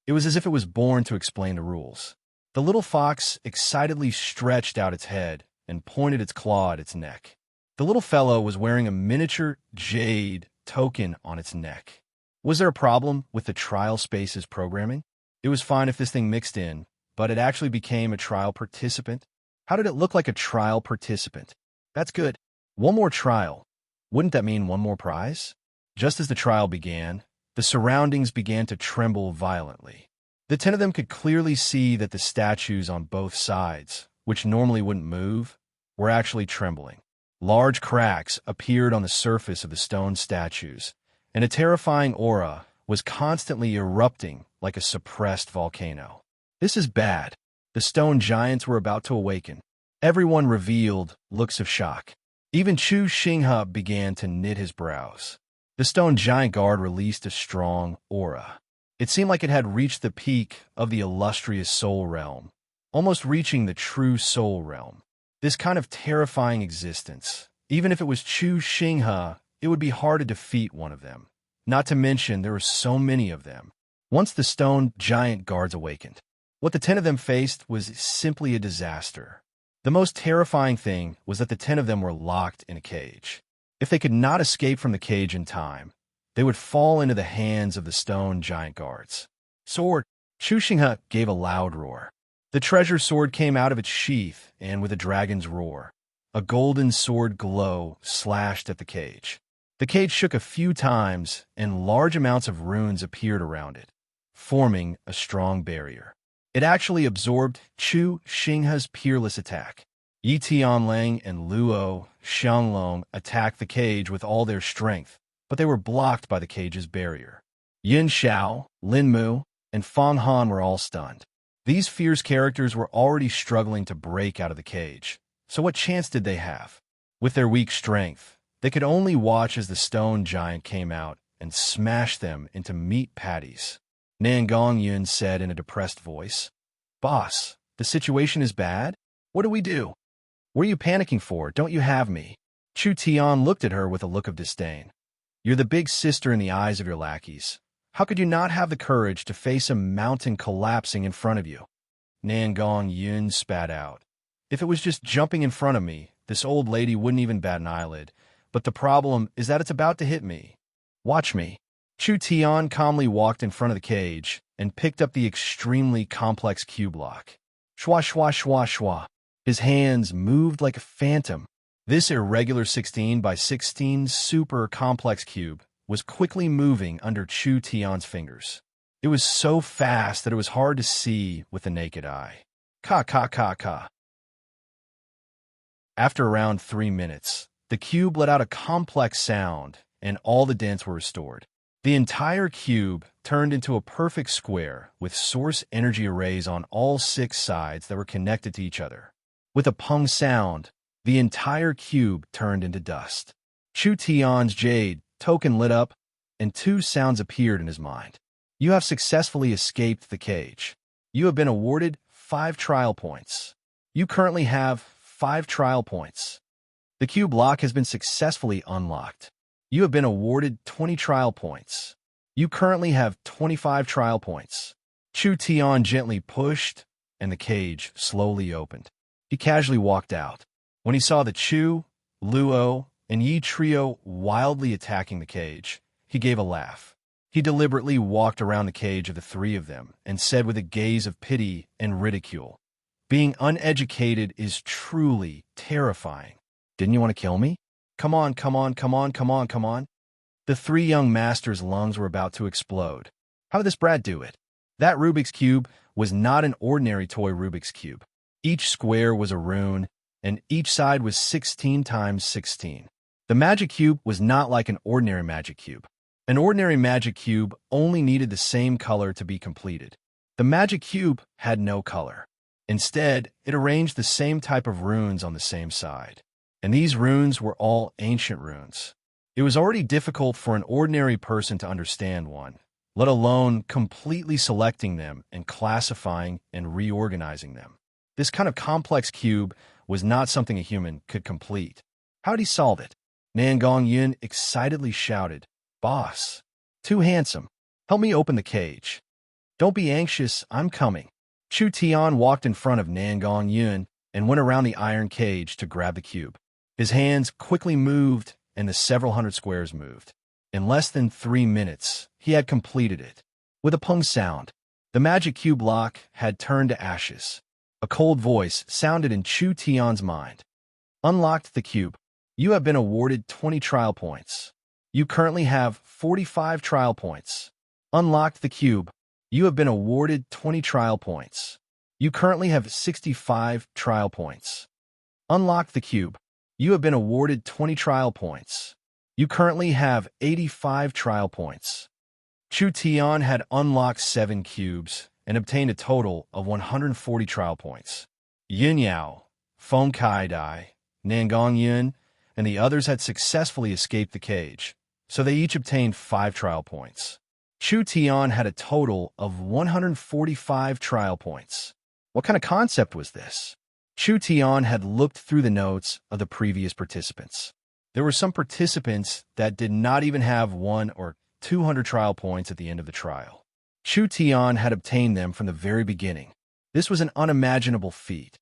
[SPEAKER 1] It was as if it was born to explain the rules. The little fox excitedly stretched out its head and pointed its claw at its neck. The little fellow was wearing a miniature jade token on its neck. Was there a problem with the trial space's programming? It was fine if this thing mixed in, but it actually became a trial participant. How did it look like a trial participant? That's good. One more trial. Wouldn't that mean one more prize? Just as the trial began, the surroundings began to tremble violently. The 10 of them could clearly see that the statues on both sides, which normally wouldn't move, were actually trembling. Large cracks appeared on the surface of the stone statues, and a terrifying aura was constantly erupting like a suppressed volcano. This is bad. The stone giants were about to awaken. Everyone revealed looks of shock. Even Chu Xinghe began to knit his brows. The stone giant guard released a strong aura. It seemed like it had reached the peak of the illustrious soul realm, almost reaching the true soul realm. This kind of terrifying existence, even if it was Chu Xinghe, it would be hard to defeat one of them. Not to mention there were so many of them. Once the stone giant guards awakened, what the 10 of them faced was simply a disaster. The most terrifying thing was that the 10 of them were locked in a cage. If they could not escape from the cage in time, they would fall into the hands of the stone giant guards. Sword! Chu Xinghe gave a loud roar. The treasure sword came out of its sheath, and with a dragon's roar, a golden sword glow slashed at the cage. The cage shook a few times, and large amounts of runes appeared around it, forming a strong barrier. It actually absorbed Chu Xinghe's peerless attack. Yi Tianlang and Luo Xianglong attacked the cage with all their strength, but they were blocked by the cage's barrier. Yin Xiao, Lin Mu, and Fang Han were all stunned. These fierce characters were already struggling to break out of the cage, so what chance did they have? With their weak strength, they could only watch as the stone giant came out and smashed them into meat patties. Nangong Yun said in a depressed voice, "Boss, the situation is bad? What do we do? What are you panicking for? Don't you have me?" Chu Tian looked at her with a look of disdain. "You're the big sister in the eyes of your lackeys. How could you not have the courage to face a mountain collapsing in front of you?" Nangong Yun spat out. "If it was just jumping in front of me, this old lady wouldn't even bat an eyelid. But the problem is that it's about to hit me. Watch me." Chu Tian calmly walked in front of the cage and picked up the extremely complex cube lock. Shwa shwa shwa shwa. His hands moved like a phantom. This irregular 16 by 16 super complex cube was quickly moving under Chu Tian's fingers. It was so fast that it was hard to see with the naked eye. Ka ka ka ka. After around 3 minutes, the cube let out a complex sound, and all the dents were restored. The entire cube turned into a perfect square with source energy arrays on all 6 sides that were connected to each other. With a pung sound, the entire cube turned into dust. Chu Tian's jade token lit up, and 2 sounds appeared in his mind. "You have successfully escaped the cage. You have been awarded 5 trial points. You currently have 5 trial points. The cube lock has been successfully unlocked. You have been awarded 20 trial points. You currently have 25 trial points." Chu Tian gently pushed, and the cage slowly opened. He casually walked out. When he saw the Chu, Luo, and Yi trio wildly attacking the cage, he gave a laugh. He deliberately walked around the cage of the 3 of them and said with a gaze of pity and ridicule, "Being uneducated is truly terrifying. Didn't you want to kill me? Come on, come on, come on, come on, come on." The 3 young masters' lungs were about to explode. How did this brat do it? That Rubik's Cube was not an ordinary toy Rubik's Cube. Each square was a rune, and each side was 16 times 16. The magic cube was not like an ordinary magic cube. An ordinary magic cube only needed the same color to be completed. The magic cube had no color. Instead, it arranged the same type of runes on the same side. And these runes were all ancient runes. It was already difficult for an ordinary person to understand one, let alone completely selecting them and classifying and reorganizing them. This kind of complex cube was not something a human could complete. How did he solve it? Nangong Yun excitedly shouted, "Boss, too handsome. Help me open the cage." "Don't be anxious, I'm coming." Chu Tian walked in front of Nangong Yun and went around the iron cage to grab the cube. His hands quickly moved, and the several hundred squares moved. In less than 3 minutes, he had completed it. With a pung sound, the magic cube lock had turned to ashes. A cold voice sounded in Chu Tian's mind. "Unlocked the cube. You have been awarded 20 trial points. You currently have 45 trial points. Unlocked the cube. You have been awarded 20 trial points. You currently have 65 trial points. Unlocked the cube. You have been awarded 20 trial points. You currently have 85 trial points." Chu Tian had unlocked 7 cubes and obtained a total of 140 trial points. Yin Yao, Feng Kai Dai, Nangong Yun, and the others had successfully escaped the cage, so they each obtained 5 trial points. Chu Tian had a total of 145 trial points. What kind of concept was this? Chu Tian had looked through the notes of the previous participants. There were some participants that did not even have 1 or 200 trial points at the end of the trial. Chu Tian had obtained them from the very beginning. This was an unimaginable feat.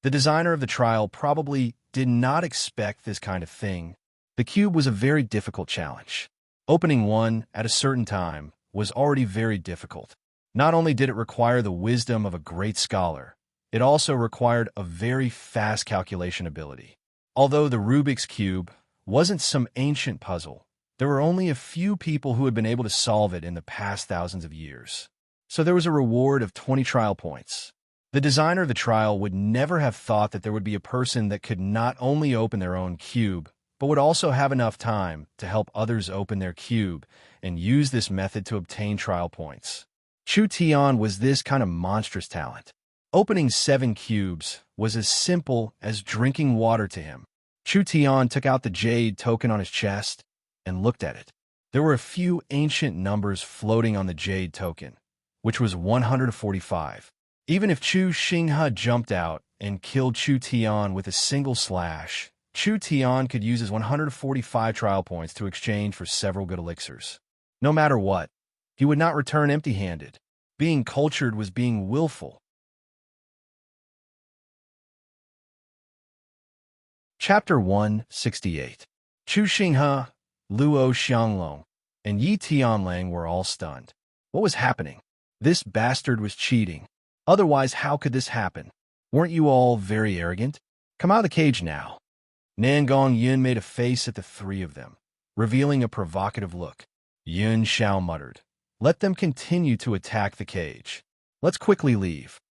[SPEAKER 1] The designer of the trial probably did not expect this kind of thing. The cube was a very difficult challenge. Opening one at a certain time was already very difficult. Not only did it require the wisdom of a great scholar, it also required a very fast calculation ability. Although the Rubik's Cube wasn't some ancient puzzle, there were only a few people who had been able to solve it in the past thousands of years. So there was a reward of 20 trial points. The designer of the trial would never have thought that there would be a person that could not only open their own cube, but would also have enough time to help others open their cube and use this method to obtain trial points. Chu Tian was this kind of monstrous talent. Opening 7 cubes was as simple as drinking water to him. Chu Tian took out the jade token on his chest and looked at it. There were a few ancient numbers floating on the jade token, which was 145. Even if Chu Xinghe jumped out and killed Chu Tian with a single slash, Chu Tian could use his 145 trial points to exchange for several good elixirs. No matter what, he would not return empty-handed. Being cultured was being willful. Chapter 168. Chu Xinghe, Luo Xianglong, and Yi Tianlang were all stunned. What was happening? This bastard was cheating. Otherwise, how could this happen? Weren't you all very arrogant? Come out of the cage now. Nangong Yun made a face at the 3 of them, revealing a provocative look. Yun Xiao muttered, "Let them continue to attack the cage. Let's quickly leave."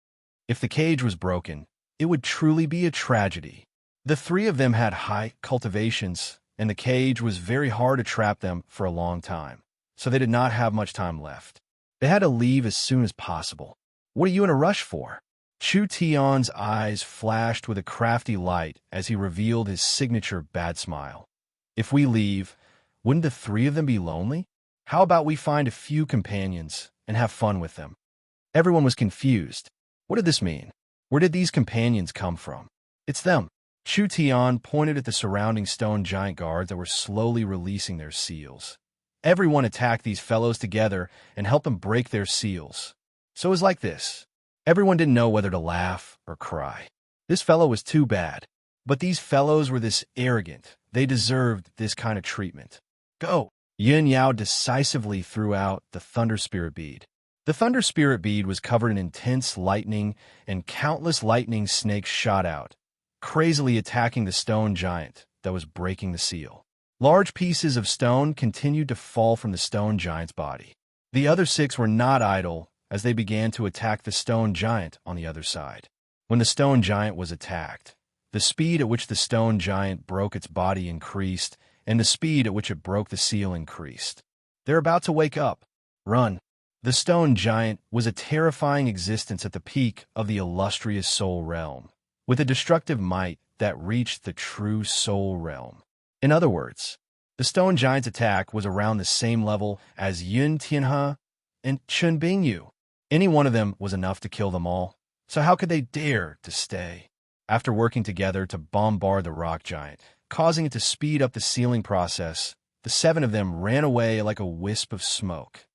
[SPEAKER 1] If the cage was broken, it would truly be a tragedy. The 3 of them had high cultivations, and the cage was very hard to trap them for a long time, so they did not have much time left. They had to leave as soon as possible. What are you in a rush for? Chu Tian's eyes flashed with a crafty light as he revealed his signature bad smile. If we leave, wouldn't the 3 of them be lonely? How about we find a few companions and have fun with them? Everyone was confused. What did this mean? Where did these companions come from? It's them. Chu Tian pointed at the surrounding stone giant guards that were slowly releasing their seals. Everyone attacked these fellows together and helped them break their seals. So it was like this. Everyone didn't know whether to laugh or cry. This fellow was too bad. But these fellows were this arrogant. They deserved this kind of treatment. Go! Yin Yao decisively threw out the Thunder Spirit Bead. The Thunder Spirit Bead was covered in intense lightning, and countless lightning snakes shot out, crazily attacking the stone giant that was breaking the seal. Large pieces of stone continued to fall from the stone giant's body. The other 6 were not idle as they began to attack the stone giant on the other side. When the stone giant was attacked, the speed at which the stone giant broke its body increased, and the speed at which it broke the seal increased. They're about to wake up. Run. The stone giant was a terrifying existence at the peak of the illustrious soul realm, with a destructive might that reached the true soul realm. In other words, the stone giant's attack was around the same level as Yun Tianhe and Chen Bingyu. Any one of them was enough to kill them all, so how could they dare to stay? After working together to bombard the rock giant, causing it to speed up the sealing process, the 7 of them ran away like a wisp of smoke.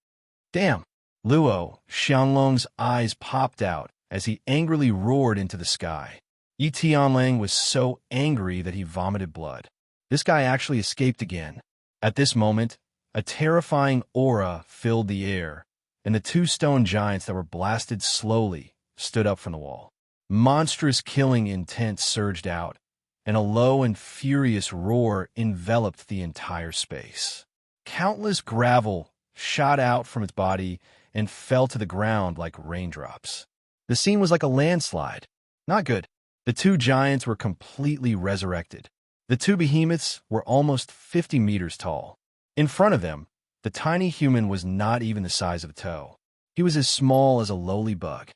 [SPEAKER 1] Damn! Luo Xianglong's eyes popped out as he angrily roared into the sky. Yi Tianlang was so angry that he vomited blood. This guy actually escaped again. At this moment, a terrifying aura filled the air, and the 2 stone giants that were blasted slowly stood up from the wall. Monstrous killing intent surged out, and a low and furious roar enveloped the entire space. Countless gravel shot out from its body and fell to the ground like raindrops. The scene was like a landslide. Not good. The 2 giants were completely resurrected. The 2 behemoths were almost 50 meters tall. In front of them, the tiny human was not even the size of a toe. He was as small as a lowly bug.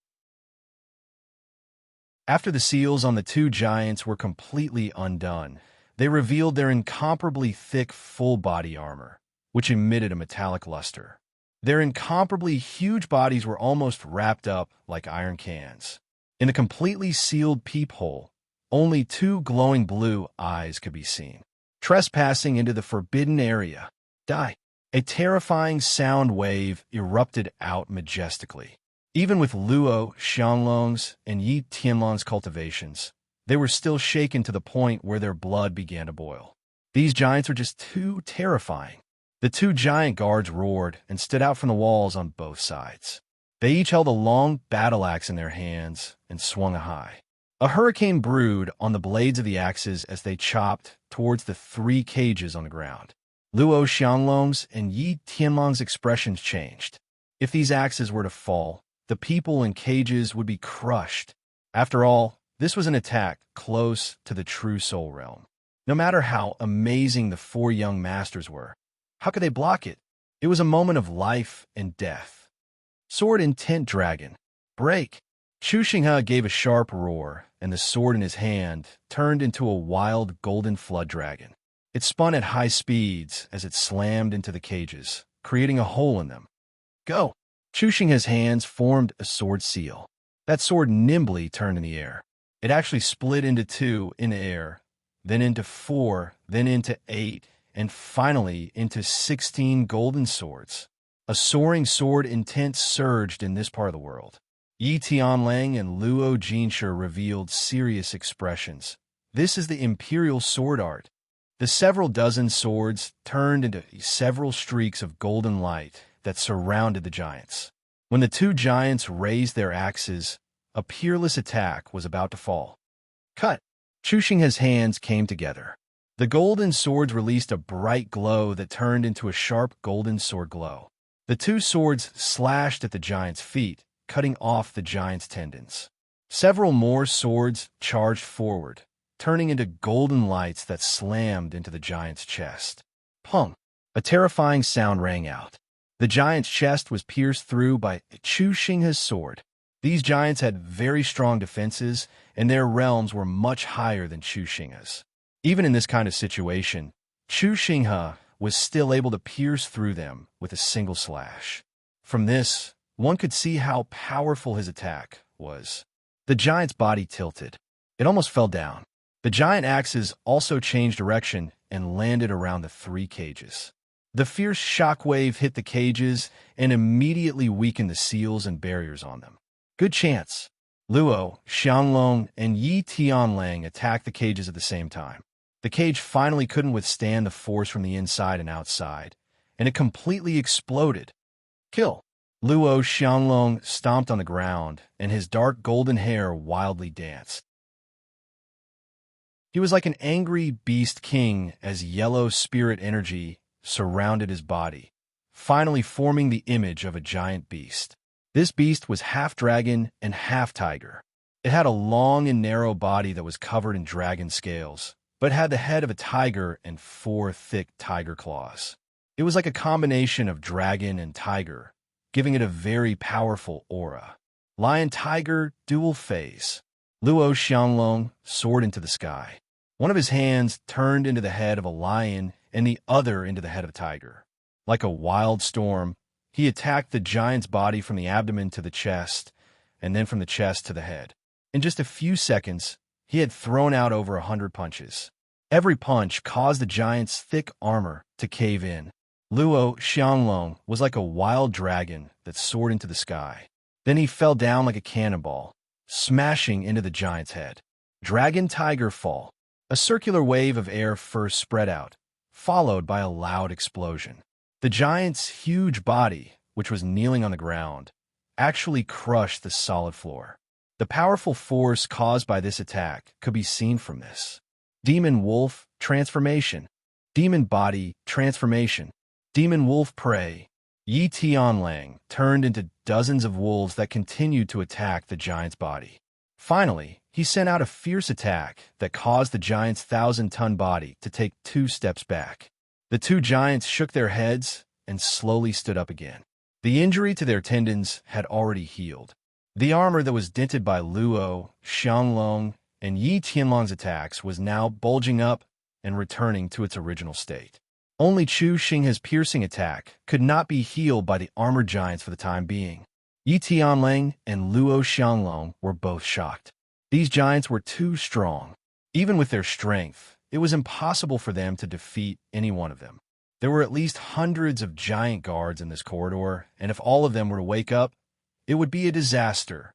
[SPEAKER 1] After the seals on the 2 giants were completely undone, they revealed their incomparably thick full-body armor, which emitted a metallic luster. Their incomparably huge bodies were almost wrapped up like iron cans. In the completely sealed peephole, only 2 glowing blue eyes could be seen. Trespassing into the forbidden area. Die. A terrifying sound wave erupted out majestically. Even with Luo Xianglong's and Yi Tianlong's cultivations, they were still shaken to the point where their blood began to boil. These giants were just too terrifying. The 2 giant guards roared and stood out from the walls on both sides. They each held a long battle axe in their hands and swung high. A hurricane brewed on the blades of the axes as they chopped towards the 3 cages on the ground. Luo Xianglong's and Yi Tianlong's expressions changed. If these axes were to fall, the people in cages would be crushed. After all, this was an attack close to the true soul realm. No matter how amazing the 4 young masters were, how could they block it? It was a moment of life and death. Sword intent dragon. Break! Chu Xinghe gave a sharp roar, and the sword in his hand turned into a wild golden flood dragon. It spun at high speeds as it slammed into the cages, creating a hole in them. Go! Chu Xinghe's hands formed a sword seal. That sword nimbly turned in the air. It actually split into 2 in the air, then into 4, then into 8, and finally into 16 golden swords. A soaring sword intent surged in this part of the world. Yi Tianlang and Luo Jinshe revealed serious expressions. This is the imperial sword art. The several dozen swords turned into several streaks of golden light that surrounded the giants. When the 2 giants raised their axes, a peerless attack was about to fall. Cut! Chu Xinghe's hands came together. The golden swords released a bright glow that turned into a sharp golden sword glow. The 2 swords slashed at the giant's feet, cutting off the giant's tendons. Several more swords charged forward, turning into golden lights that slammed into the giant's chest. Pum! A terrifying sound rang out. The giant's chest was pierced through by Chu Xinghe's sword. These giants had very strong defenses, and their realms were much higher than Chu Xinghe's. Even in this kind of situation, Chu Xinghe was still able to pierce through them with a single slash. From this, one could see how powerful his attack was. The giant's body tilted. It almost fell down. The giant axes also changed direction and landed around the 3 cages. The fierce shockwave hit the cages and immediately weakened the seals and barriers on them. Good chance. Luo, Xianglong, and Yi Tianlang attacked the cages at the same time. The cage finally couldn't withstand the force from the inside and outside, and it completely exploded. Kill! Luo Xianglong stomped on the ground, and his dark golden hair wildly danced. He was like an angry beast king as yellow spirit energy surrounded his body, finally forming the image of a giant beast. This beast was half dragon and half tiger. It had a long and narrow body that was covered in dragon scales, but had the head of a tiger and 4 thick tiger claws. It was like a combination of dragon and tiger, giving it a very powerful aura. Lion-tiger dual phase. Luo Xianglong soared into the sky. One of his hands turned into the head of a lion and the other into the head of a tiger. Like a wild storm, he attacked the giant's body from the abdomen to the chest, and then from the chest to the head. In just a few seconds, he had thrown out over 100 punches. Every punch caused the giant's thick armor to cave in. Luo Xianglong was like a wild dragon that soared into the sky. Then he fell down like a cannonball, smashing into the giant's head. Dragon-tiger fall. A circular wave of air first spread out, followed by a loud explosion. The giant's huge body, which was kneeling on the ground, actually crushed the solid floor. The powerful force caused by this attack could be seen from this. Demon wolf transformation. Demon body transformation. Demon wolf prey. Yi Tianlang turned into dozens of wolves that continued to attack the giant's body. Finally, he sent out a fierce attack that caused the giant's 1,000-ton body to take 2 steps back. The 2 giants shook their heads and slowly stood up again. The injury to their tendons had already healed. The armor that was dented by Luo, Xianglong, and Yi Tianlang's attacks was now bulging up and returning to its original state. Only Chu Xinghe's piercing attack could not be healed by the armored giants for the time being. Yi Tianlang and Luo Xianglong were both shocked. These giants were too strong. Even with their strength, it was impossible for them to defeat any one of them. There were at least hundreds of giant guards in this corridor, and if all of them were to wake up, it would be a disaster.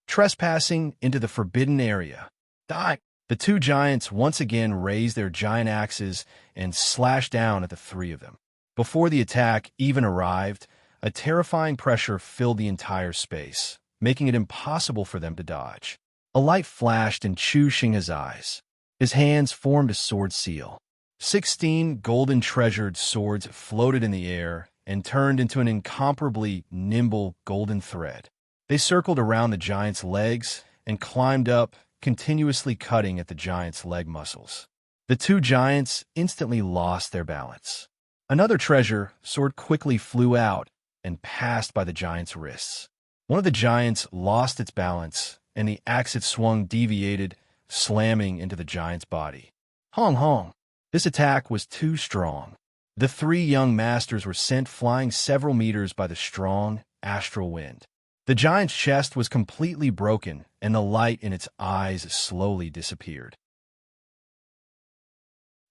[SPEAKER 1] Trespassing into the forbidden area. Die! The 2 giants once again raised their giant axes and slashed down at the 3 of them. Before the attack even arrived, a terrifying pressure filled the entire space, making it impossible for them to dodge. A light flashed in Chu Xinghe's eyes. His hands formed a sword seal. 16 golden treasured swords floated in the air and turned into an incomparably nimble golden thread. They circled around the giant's legs and climbed up, continuously cutting at the giant's leg muscles. The 2 giants instantly lost their balance. Another treasure sword quickly flew out and passed by the giant's wrists. One of the giants lost its balance, and the axe it swung deviated, slamming into the giant's body. Hong hong! This attack was too strong. The three young masters were sent flying several meters by the strong, astral wind. The giant's chest was completely broken, and the light in its eyes slowly disappeared.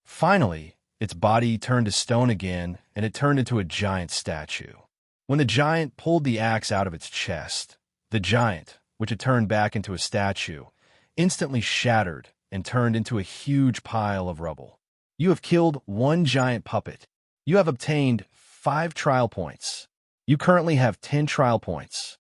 [SPEAKER 1] Finally, its body turned to stone again, and it turned into a giant statue. When the giant pulled the axe out of its chest, the giant, which had turned back into a statue, instantly shattered and turned into a huge pile of rubble. You have killed one giant puppet. You have obtained 5 trial points. You currently have 10 trial points.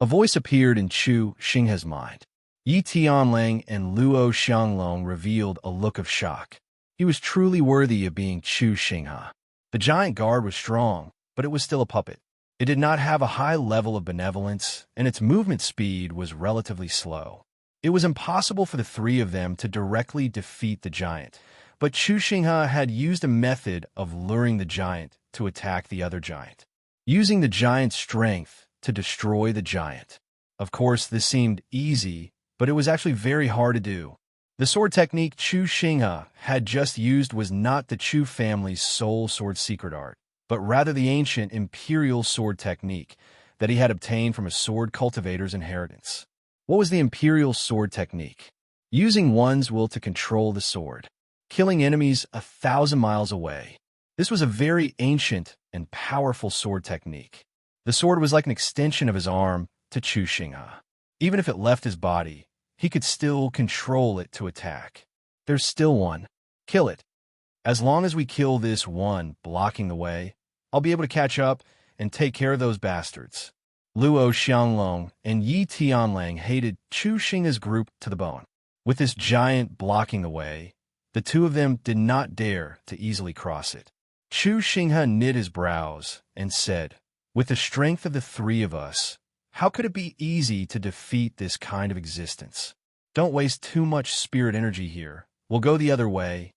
[SPEAKER 1] A voice appeared in Chu Xinghe's mind. Yi Tianlang and Luo Xianglong revealed a look of shock. He was truly worthy of being Chu Xinghe. The giant guard was strong, but it was still a puppet. It did not have a high level of benevolence, and its movement speed was relatively slow. It was impossible for the three of them to directly defeat the giant, but Chu Xinghe had used a method of luring the giant to attack the other giant, using the giant's strength to destroy the giant. Of course, this seemed easy, but it was actually very hard to do. The sword technique Chu Xinghe had just used was not the Chu family's sole sword secret art, but rather the ancient imperial sword technique that he had obtained from a sword cultivator's inheritance. What was the imperial sword technique? Using one's will to control the sword, killing enemies 1,000 miles away. This was a very ancient and powerful sword technique. The sword was like an extension of his arm to Chu Xinghe. Even if it left his body, he could still control it to attack. There's still one. Kill it. As long as we kill this one blocking the way, I'll be able to catch up and take care of those bastards. Luo Xianglong and Yi Tianlang hated Chu Xinghe's group to the bone. With this giant blocking the way, the two of them did not dare to easily cross it. Chu Xinghe knit his brows and said, "With the strength of the three of us, how could it be easy to defeat this kind of existence? Don't waste too much spirit energy here. We'll go the other way."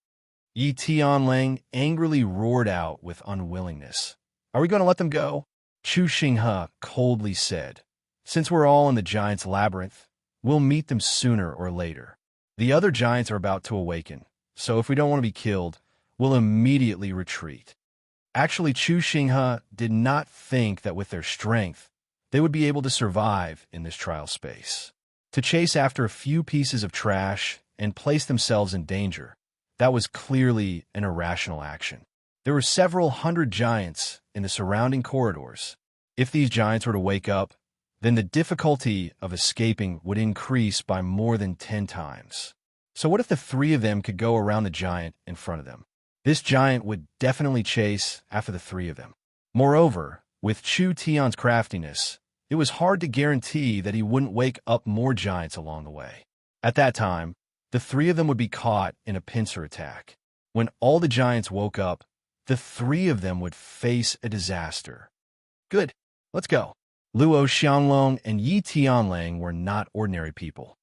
[SPEAKER 1] Yi Tianlang angrily roared out with unwillingness. "Are we going to let them go?" Chu Xinghe coldly said, "Since we're all in the giant's labyrinth, we'll meet them sooner or later. The other giants are about to awaken, so if we don't want to be killed, we'll immediately retreat." Actually, Chu Xinghe did not think that with their strength, they would be able to survive in this trial space. To chase after a few pieces of trash and place themselves in danger, that was clearly an irrational action. There were several hundred giants in the surrounding corridors. If these giants were to wake up, then the difficulty of escaping would increase by more than 10 times. So what if the three of them could go around the giant in front of them? This giant would definitely chase after the three of them. Moreover, with Chu Tian's craftiness, it was hard to guarantee that he wouldn't wake up more giants along the way. At that time, the three of them would be caught in a pincer attack. When all the giants woke up, the three of them would face a disaster. Good, let's go. Luo Xianglong and Yi Tianlang were not ordinary people.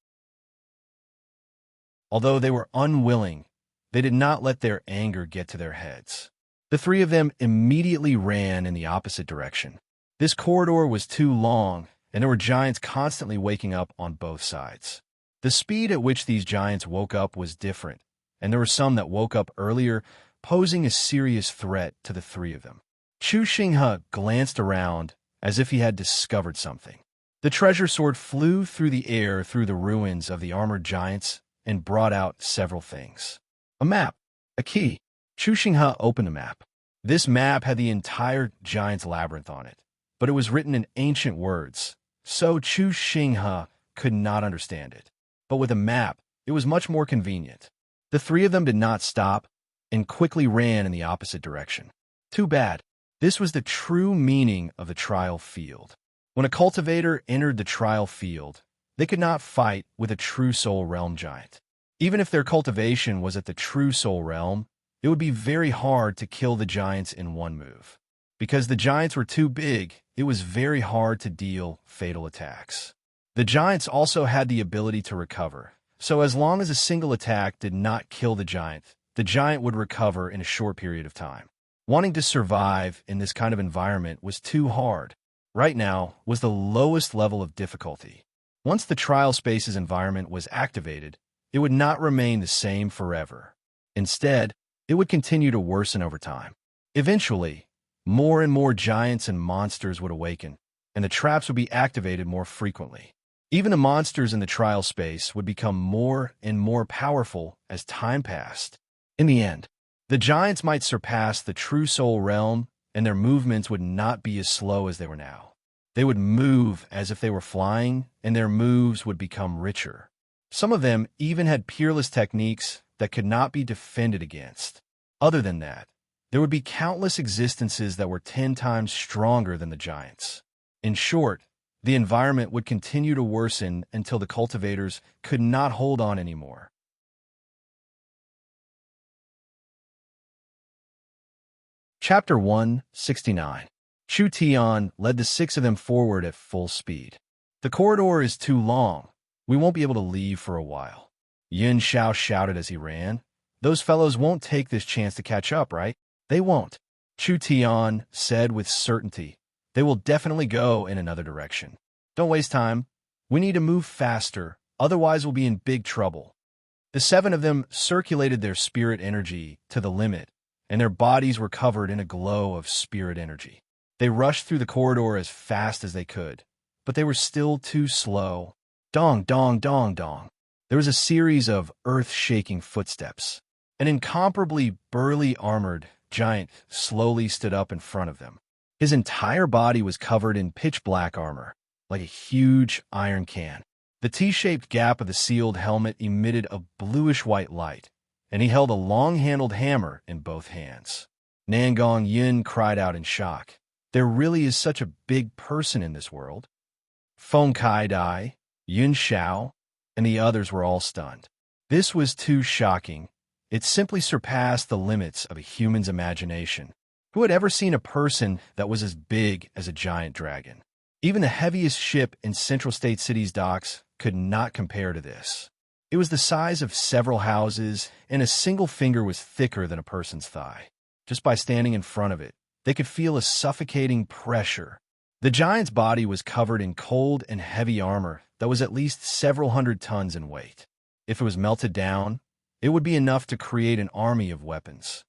[SPEAKER 1] Although they were unwilling, they did not let their anger get to their heads. The three of them immediately ran in the opposite direction. This corridor was too long, and there were giants constantly waking up on both sides. The speed at which these giants woke up was different, and there were some that woke up earlier, posing a serious threat to the three of them. Chu Xinghe glanced around as if he had discovered something. The treasure sword flew through the air through the ruins of the armored giants and brought out several things. A map, a key. Chu Xinghe opened the map. This map had the entire giant's labyrinth on it, but it was written in ancient words, so Chu Xinghe could not understand it. But with a map, it was much more convenient. The three of them did not stop and quickly ran in the opposite direction. Too bad. This was the true meaning of the trial field. When a cultivator entered the trial field, they could not fight with a true soul realm giant. Even if their cultivation was at the true soul realm, it would be very hard to kill the giants in one move. Because the giants were too big, it was very hard to deal fatal attacks. The giants also had the ability to recover, so as long as a single attack did not kill the giant would recover in a short period of time. Wanting to survive in this kind of environment was too hard. Right now was the lowest level of difficulty. Once the trial space's environment was activated, it would not remain the same forever. Instead, it would continue to worsen over time. Eventually, more and more giants and monsters would awaken, and the traps would be activated more frequently. Even the monsters in the trial space would become more and more powerful as time passed. In the end, the giants might surpass the true soul realm, and their movements would not be as slow as they were now. They would move as if they were flying, and their moves would become richer. Some of them even had peerless techniques that could not be defended against. Other than that, there would be countless existences that were 10 times stronger than the giants. In short, the environment would continue to worsen until the cultivators could not hold on anymore. Chapter 169. Chu Tian led the 6 of them forward at full speed. The corridor is too long. We won't be able to leave for a while. Yun Xiao shouted as he ran. Those fellows won't take this chance to catch up, right? They won't. Chu Tian said with certainty. They will definitely go in another direction. Don't waste time. We need to move faster, otherwise we'll be in big trouble. The 7 of them circulated their spirit energy to the limit, and their bodies were covered in a glow of spirit energy. They rushed through the corridor as fast as they could, but they were still too slow. Dong, dong, dong, dong. There was a series of earth-shaking footsteps. An incomparably burly armored giant slowly stood up in front of them. His entire body was covered in pitch-black armor, like a huge iron can. The T-shaped gap of the sealed helmet emitted a bluish-white light, and he held a long-handled hammer in both hands. Nangong Yin cried out in shock. There really is such a big person in this world. Feng Kai Dai, Yun Xiao, and the others were all stunned. This was too shocking. It simply surpassed the limits of a human's imagination. Who had ever seen a person that was as big as a giant dragon? Even the heaviest ship in Central State City's docks could not compare to this. It was the size of several houses, and a single finger was thicker than a person's thigh. Just by standing in front of it, they could feel a suffocating pressure. The giant's body was covered in cold and heavy armor that was at least several hundred tons in weight. If it was melted down, it would be enough to create an army of weapons.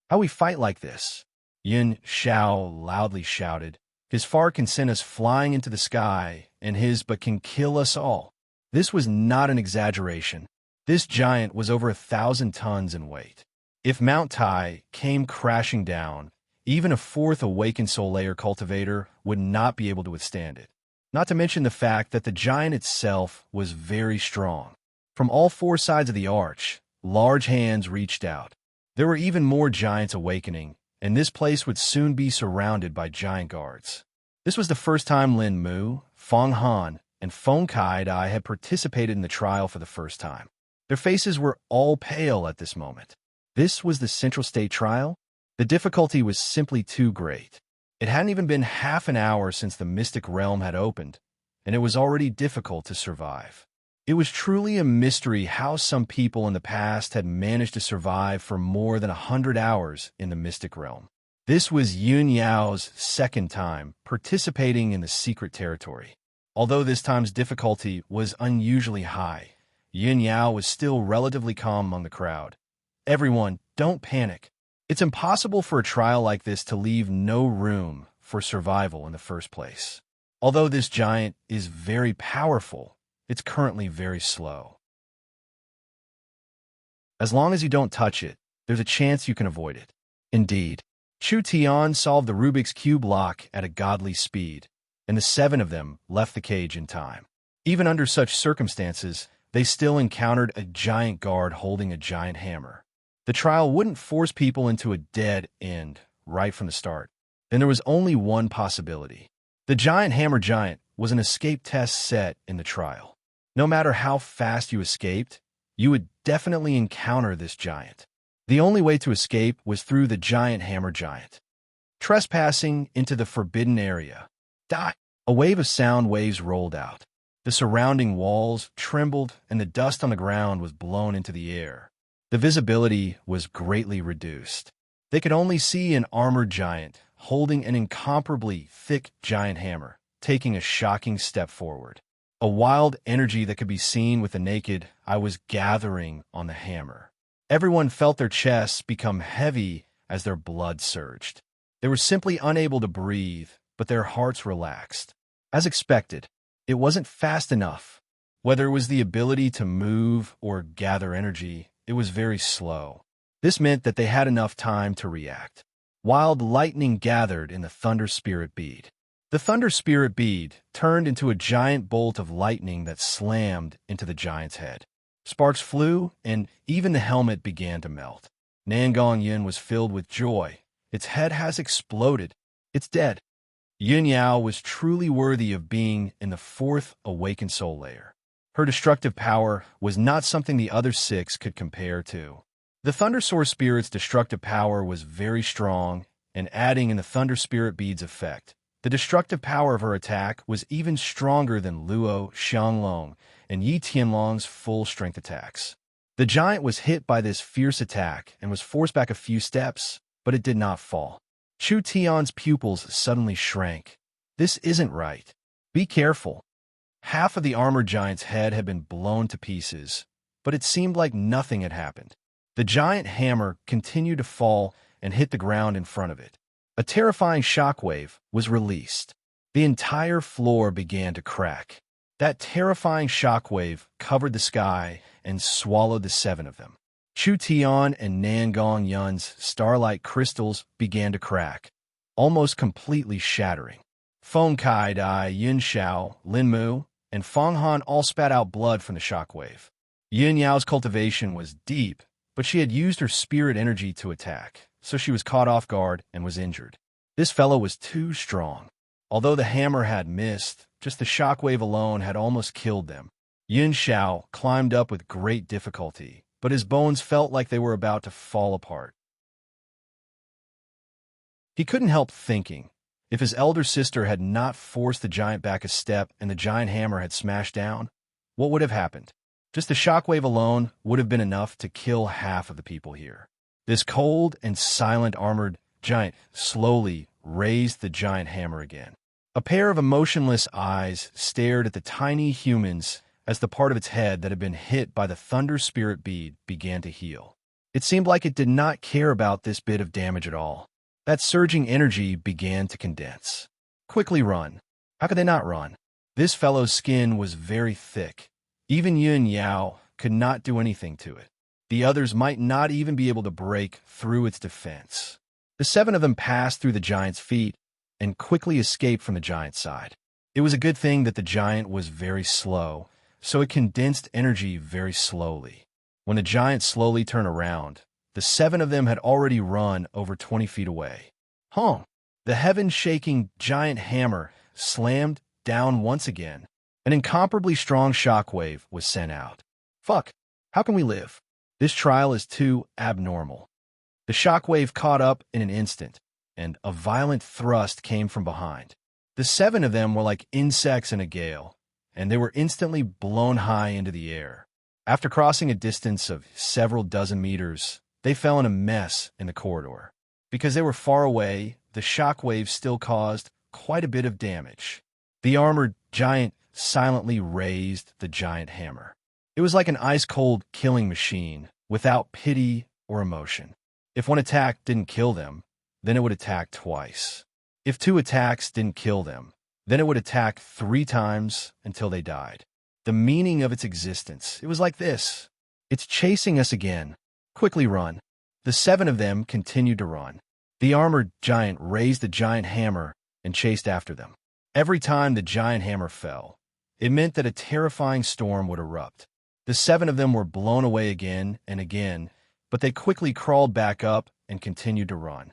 [SPEAKER 1] How we fight like this? Yun Xiao loudly shouted. His far can send us flying into the sky, and his but can kill us all. This was not an exaggeration. This giant was over 1,000 tons in weight. If Mount Tai came crashing down, even a 4th awakened soul layer cultivator would not be able to withstand it. Not to mention the fact that the giant itself was very strong. From all 4 sides of the arch, large hands reached out. There were even more giants awakening, and this place would soon be surrounded by giant guards. This was the first time Lin Mu, Feng Han, and Feng Kai Dai had participated in the trial for the first time. Their faces were all pale at this moment. This was the Central State trial? The difficulty was simply too great. It hadn't even been half an hour since the Mystic Realm had opened, and it was already difficult to survive. It was truly a mystery how some people in the past had managed to survive for more than 100 hours in the Mystic Realm. This was Yun Yao's 2nd time participating in the secret territory. Although this time's difficulty was unusually high, Yun Yao was still relatively calm among the crowd. Everyone, don't panic. It's impossible for a trial like this to leave no room for survival in the first place. Although this giant is very powerful, it's currently very slow. As long as you don't touch it, there's a chance you can avoid it. Indeed, Chu Tian solved the Rubik's Cube lock at a godly speed, and the 7 of them left the cage in time. Even under such circumstances, they still encountered a giant guard holding a giant hammer. The trial wouldn't force people into a dead end right from the start. Then there was only one possibility. The giant hammer giant was an escape test set in the trial. No matter how fast you escaped, you would definitely encounter this giant. The only way to escape was through the giant hammer giant. Trespassing into the forbidden area. Die! A wave of sound waves rolled out. The surrounding walls trembled and the dust on the ground was blown into the air. The visibility was greatly reduced. They could only see an armored giant holding an incomparably thick giant hammer, taking a shocking step forward. A wild energy that could be seen with the naked eye was gathering on the hammer. Everyone felt their chests become heavy as their blood surged. They were simply unable to breathe, but their hearts relaxed. As expected, it wasn't fast enough. Whether it was the ability to move or gather energy, it was very slow. This meant that they had enough time to react. Wild lightning gathered in the Thunder Spirit bead. The Thunder Spirit bead turned into a giant bolt of lightning that slammed into the giant's head. Sparks flew, and even the helmet began to melt. Nangong Yin was filled with joy. Its head has exploded. It's dead. Yin Yao was truly worthy of being in the fourth awakened soul layer. Her destructive power was not something the other six could compare to. The Thunder Source Spirit's destructive power was very strong, and adding in the Thunder Spirit bead's effect, the destructive power of her attack was even stronger than Luo Xianglong and Yi Tianlong's full-strength attacks. The giant was hit by this fierce attack and was forced back a few steps, but it did not fall. Chu Tian's pupils suddenly shrank. This isn't right. Be careful. Half of the armored giant's head had been blown to pieces, but it seemed like nothing had happened. The giant hammer continued to fall and hit the ground in front of it. A terrifying shockwave was released. The entire floor began to crack. That terrifying shockwave covered the sky and swallowed the seven of them. Chu Tian and Nangong Yun's starlight crystals began to crack, almost completely shattering. Feng Kai Dai, Yin Xiao, Lin Mu, and Feng Han all spat out blood from the shockwave. Yin Yao's cultivation was deep, but she had used her spirit energy to attack, so she was caught off guard and was injured. This fellow was too strong. Although the hammer had missed, just the shockwave alone had almost killed them. Yin Xiao climbed up with great difficulty, but his bones felt like they were about to fall apart. He couldn't help thinking, if his elder sister had not forced the giant back a step and the giant hammer had smashed down, what would have happened? Just the shockwave alone would have been enough to kill half of the people here. This cold and silent armored giant slowly raised the giant hammer again. A pair of emotionless eyes stared at the tiny humans as the part of its head that had been hit by the Thunder Spirit bead began to heal. It seemed like it did not care about this bit of damage at all. That surging energy began to condense. Quickly run. How could they not run? This fellow's skin was very thick. Even Yin Yao could not do anything to it. The others might not even be able to break through its defense. The seven of them passed through the giant's feet and quickly escaped from the giant's side. It was a good thing that the giant was very slow, so it condensed energy very slowly. When the giant slowly turned around, the seven of them had already run over 20 feet away. Honk! The heaven-shaking giant hammer slammed down once again. An incomparably strong shockwave was sent out. Fuck! How can we live? This trial is too abnormal. The shockwave caught up in an instant, and a violent thrust came from behind. The seven of them were like insects in a gale, and they were instantly blown high into the air. After crossing a distance of several dozen meters, they fell in a mess in the corridor. Because they were far away, the shockwave still caused quite a bit of damage. The armored giant silently raised the giant hammer. It was like an ice-cold killing machine, without pity or emotion. If one attack didn't kill them, then it would attack twice. If two attacks didn't kill them, then it would attack 3 times until they died. The meaning of its existence, it was like this. It's chasing us again. Quickly run. The seven of them continued to run. The armored giant raised the giant hammer and chased after them. Every time the giant hammer fell, it meant that a terrifying storm would erupt. The seven of them were blown away again and again, but they quickly crawled back up and continued to run.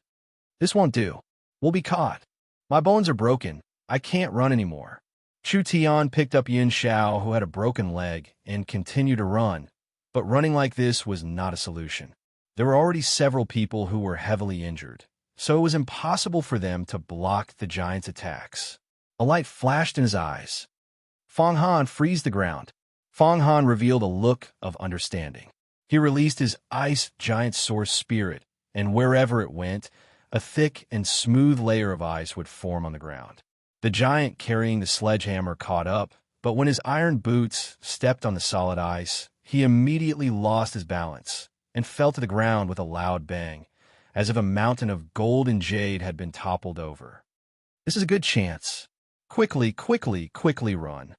[SPEAKER 1] This won't do. We'll be caught. My bones are broken. I can't run anymore. Chu Tian picked up Yin Xiao, who had a broken leg, and continued to run. But running like this was not a solution. There were already several people who were heavily injured, so it was impossible for them to block the giant's attacks. A light flashed in his eyes. Feng Han freeze the ground. Feng Han revealed a look of understanding. He released his ice giant source spirit and wherever it went, a thick and smooth layer of ice would form on the ground. The giant carrying the sledgehammer caught up, but when his iron boots stepped on the solid ice, he immediately lost his balance and fell to the ground with a loud bang, as if a mountain of gold and jade had been toppled over. This is a good chance. Quickly, quickly, quickly run.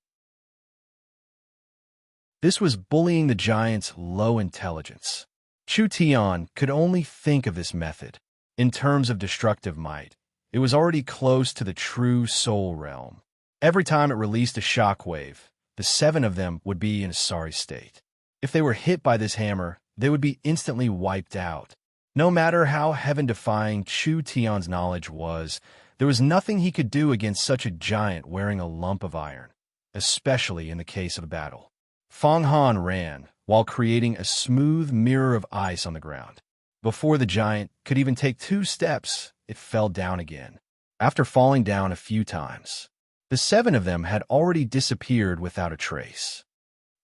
[SPEAKER 1] This was bullying the giant's low intelligence. Chu Tian could only think of this method. In terms of destructive might, it was already close to the true soul realm. Every time it released a shockwave, the 7 of them would be in a sorry state. If they were hit by this hammer, they would be instantly wiped out. No matter how heaven-defying Chu Tian's knowledge was, there was nothing he could do against such a giant wearing a lump of iron, especially in the case of a battle. Feng Han ran, while creating a smooth mirror of ice on the ground. Before the giant could even take 2 steps, it fell down again. After falling down a few times, the 7 of them had already disappeared without a trace.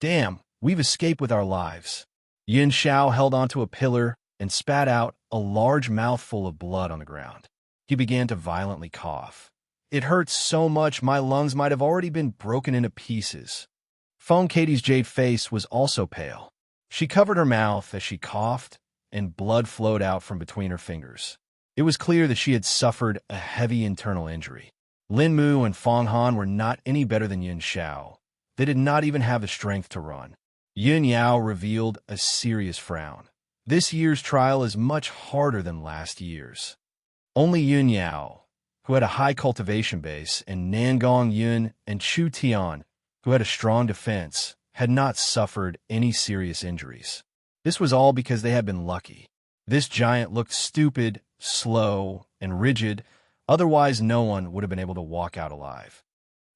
[SPEAKER 1] Damn, we've escaped with our lives. Yin Xiao held onto a pillar and spat out a large mouthful of blood on the ground. He began to violently cough. It hurt so much my lungs might have already been broken into pieces. Feng Katie's jade face was also pale. She covered her mouth as she coughed, and blood flowed out from between her fingers. It was clear that she had suffered a heavy internal injury. Lin Mu and Feng Han were not any better than Yin Xiao. They did not even have the strength to run. Yin Yao revealed a serious frown. This year's trial is much harder than last year's. Only Yin Yao, who had a high cultivation base, and Nangong Yun and Chu Tian, who had a strong defense, had not suffered any serious injuries. This was all because they had been lucky. This giant looked stupid, slow, and rigid, otherwise no one would have been able to walk out alive.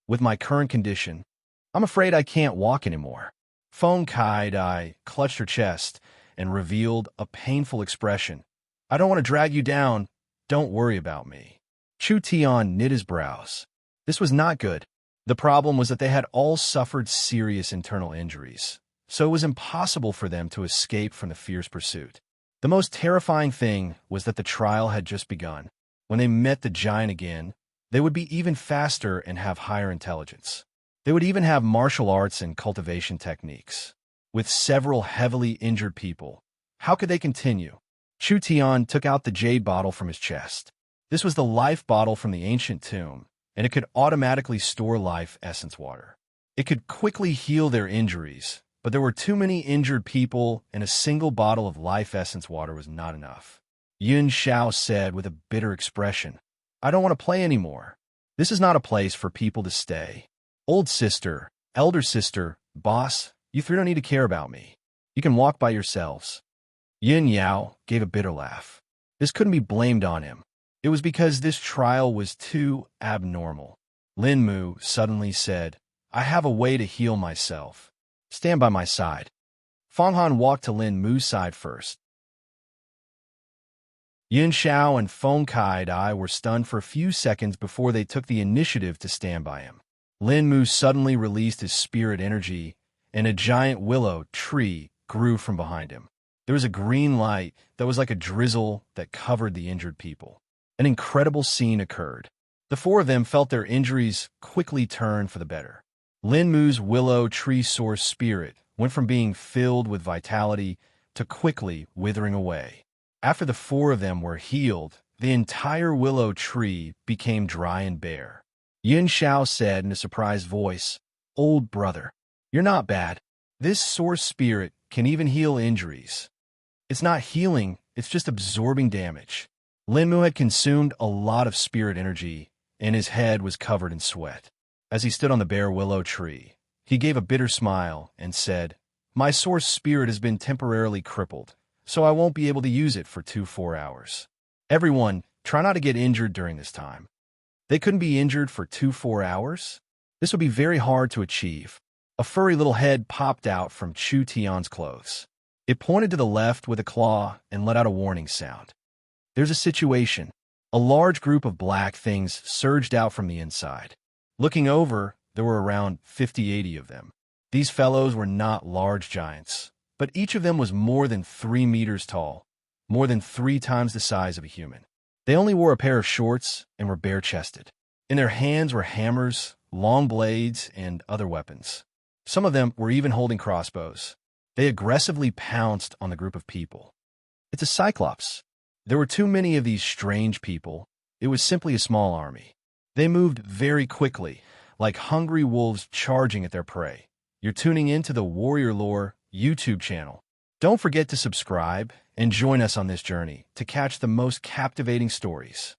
[SPEAKER 1] With my current condition, I'm afraid I can't walk anymore. Feng Kai-dai clutched her chest and revealed a painful expression. I don't want to drag you down. Don't worry about me. Chu Tian knit his brows. This was not good. The problem was that they had all suffered serious internal injuries, so it was impossible for them to escape from the fierce pursuit. The most terrifying thing was that the trial had just begun. When they met the giant again, they would be even faster and have higher intelligence. They would even have martial arts and cultivation techniques. With several heavily injured people, how could they continue? Chu Tian took out the jade bottle from his chest. This was the life bottle from the ancient tomb, and it could automatically store life essence water. It could quickly heal their injuries, but there were too many injured people, and a single bottle of life essence water was not enough. Yin Xiao said with a bitter expression, I don't want to play anymore. This is not a place for people to stay. Old sister, elder sister, boss, you 3 don't need to care about me. You can walk by yourselves. Yin Yao gave a bitter laugh. This couldn't be blamed on him. It was because this trial was too abnormal. Lin Mu suddenly said, I have a way to heal myself. Stand by my side. Feng Han walked to Lin Mu's side first. Yin Xiao and Feng Kai-dai were stunned for a few seconds before they took the initiative to stand by him. Lin Mu suddenly released his spirit energy, and a giant willow tree grew from behind him. There was a green light that was like a drizzle that covered the injured people. An incredible scene occurred. The 4 of them felt their injuries quickly turn for the better. Lin Mu's willow tree source spirit went from being filled with vitality to quickly withering away. After the 4 of them were healed, the entire willow tree became dry and bare. Yin Xiao said in a surprised voice, Old brother, you're not bad. This source spirit can even heal injuries. It's not healing, it's just absorbing damage. Lin Mu had consumed a lot of spirit energy, and his head was covered in sweat. As he stood on the bare willow tree, he gave a bitter smile and said, My source spirit has been temporarily crippled, so I won't be able to use it for 4 hours. Everyone, try not to get injured during this time. They couldn't be injured for 4 hours? This would be very hard to achieve. A furry little head popped out from Chu Tian's clothes. It pointed to the left with a claw and let out a warning sound. There's a situation. A large group of black things surged out from the inside. Looking over, there were around 50-80 of them. These fellows were not large giants, but each of them was more than 3 meters tall. more than 3 times the size of a human. They only wore a pair of shorts and were bare-chested. In their hands were hammers, long blades, and other weapons. Some of them were even holding crossbows. They aggressively pounced on the group of people. It's a cyclops. There were too many of these strange people. It was simply a small army. They moved very quickly, like hungry wolves charging at their prey. You're tuning into the Warrior Lore YouTube channel. Don't forget to subscribe and join us on this journey to catch the most captivating stories.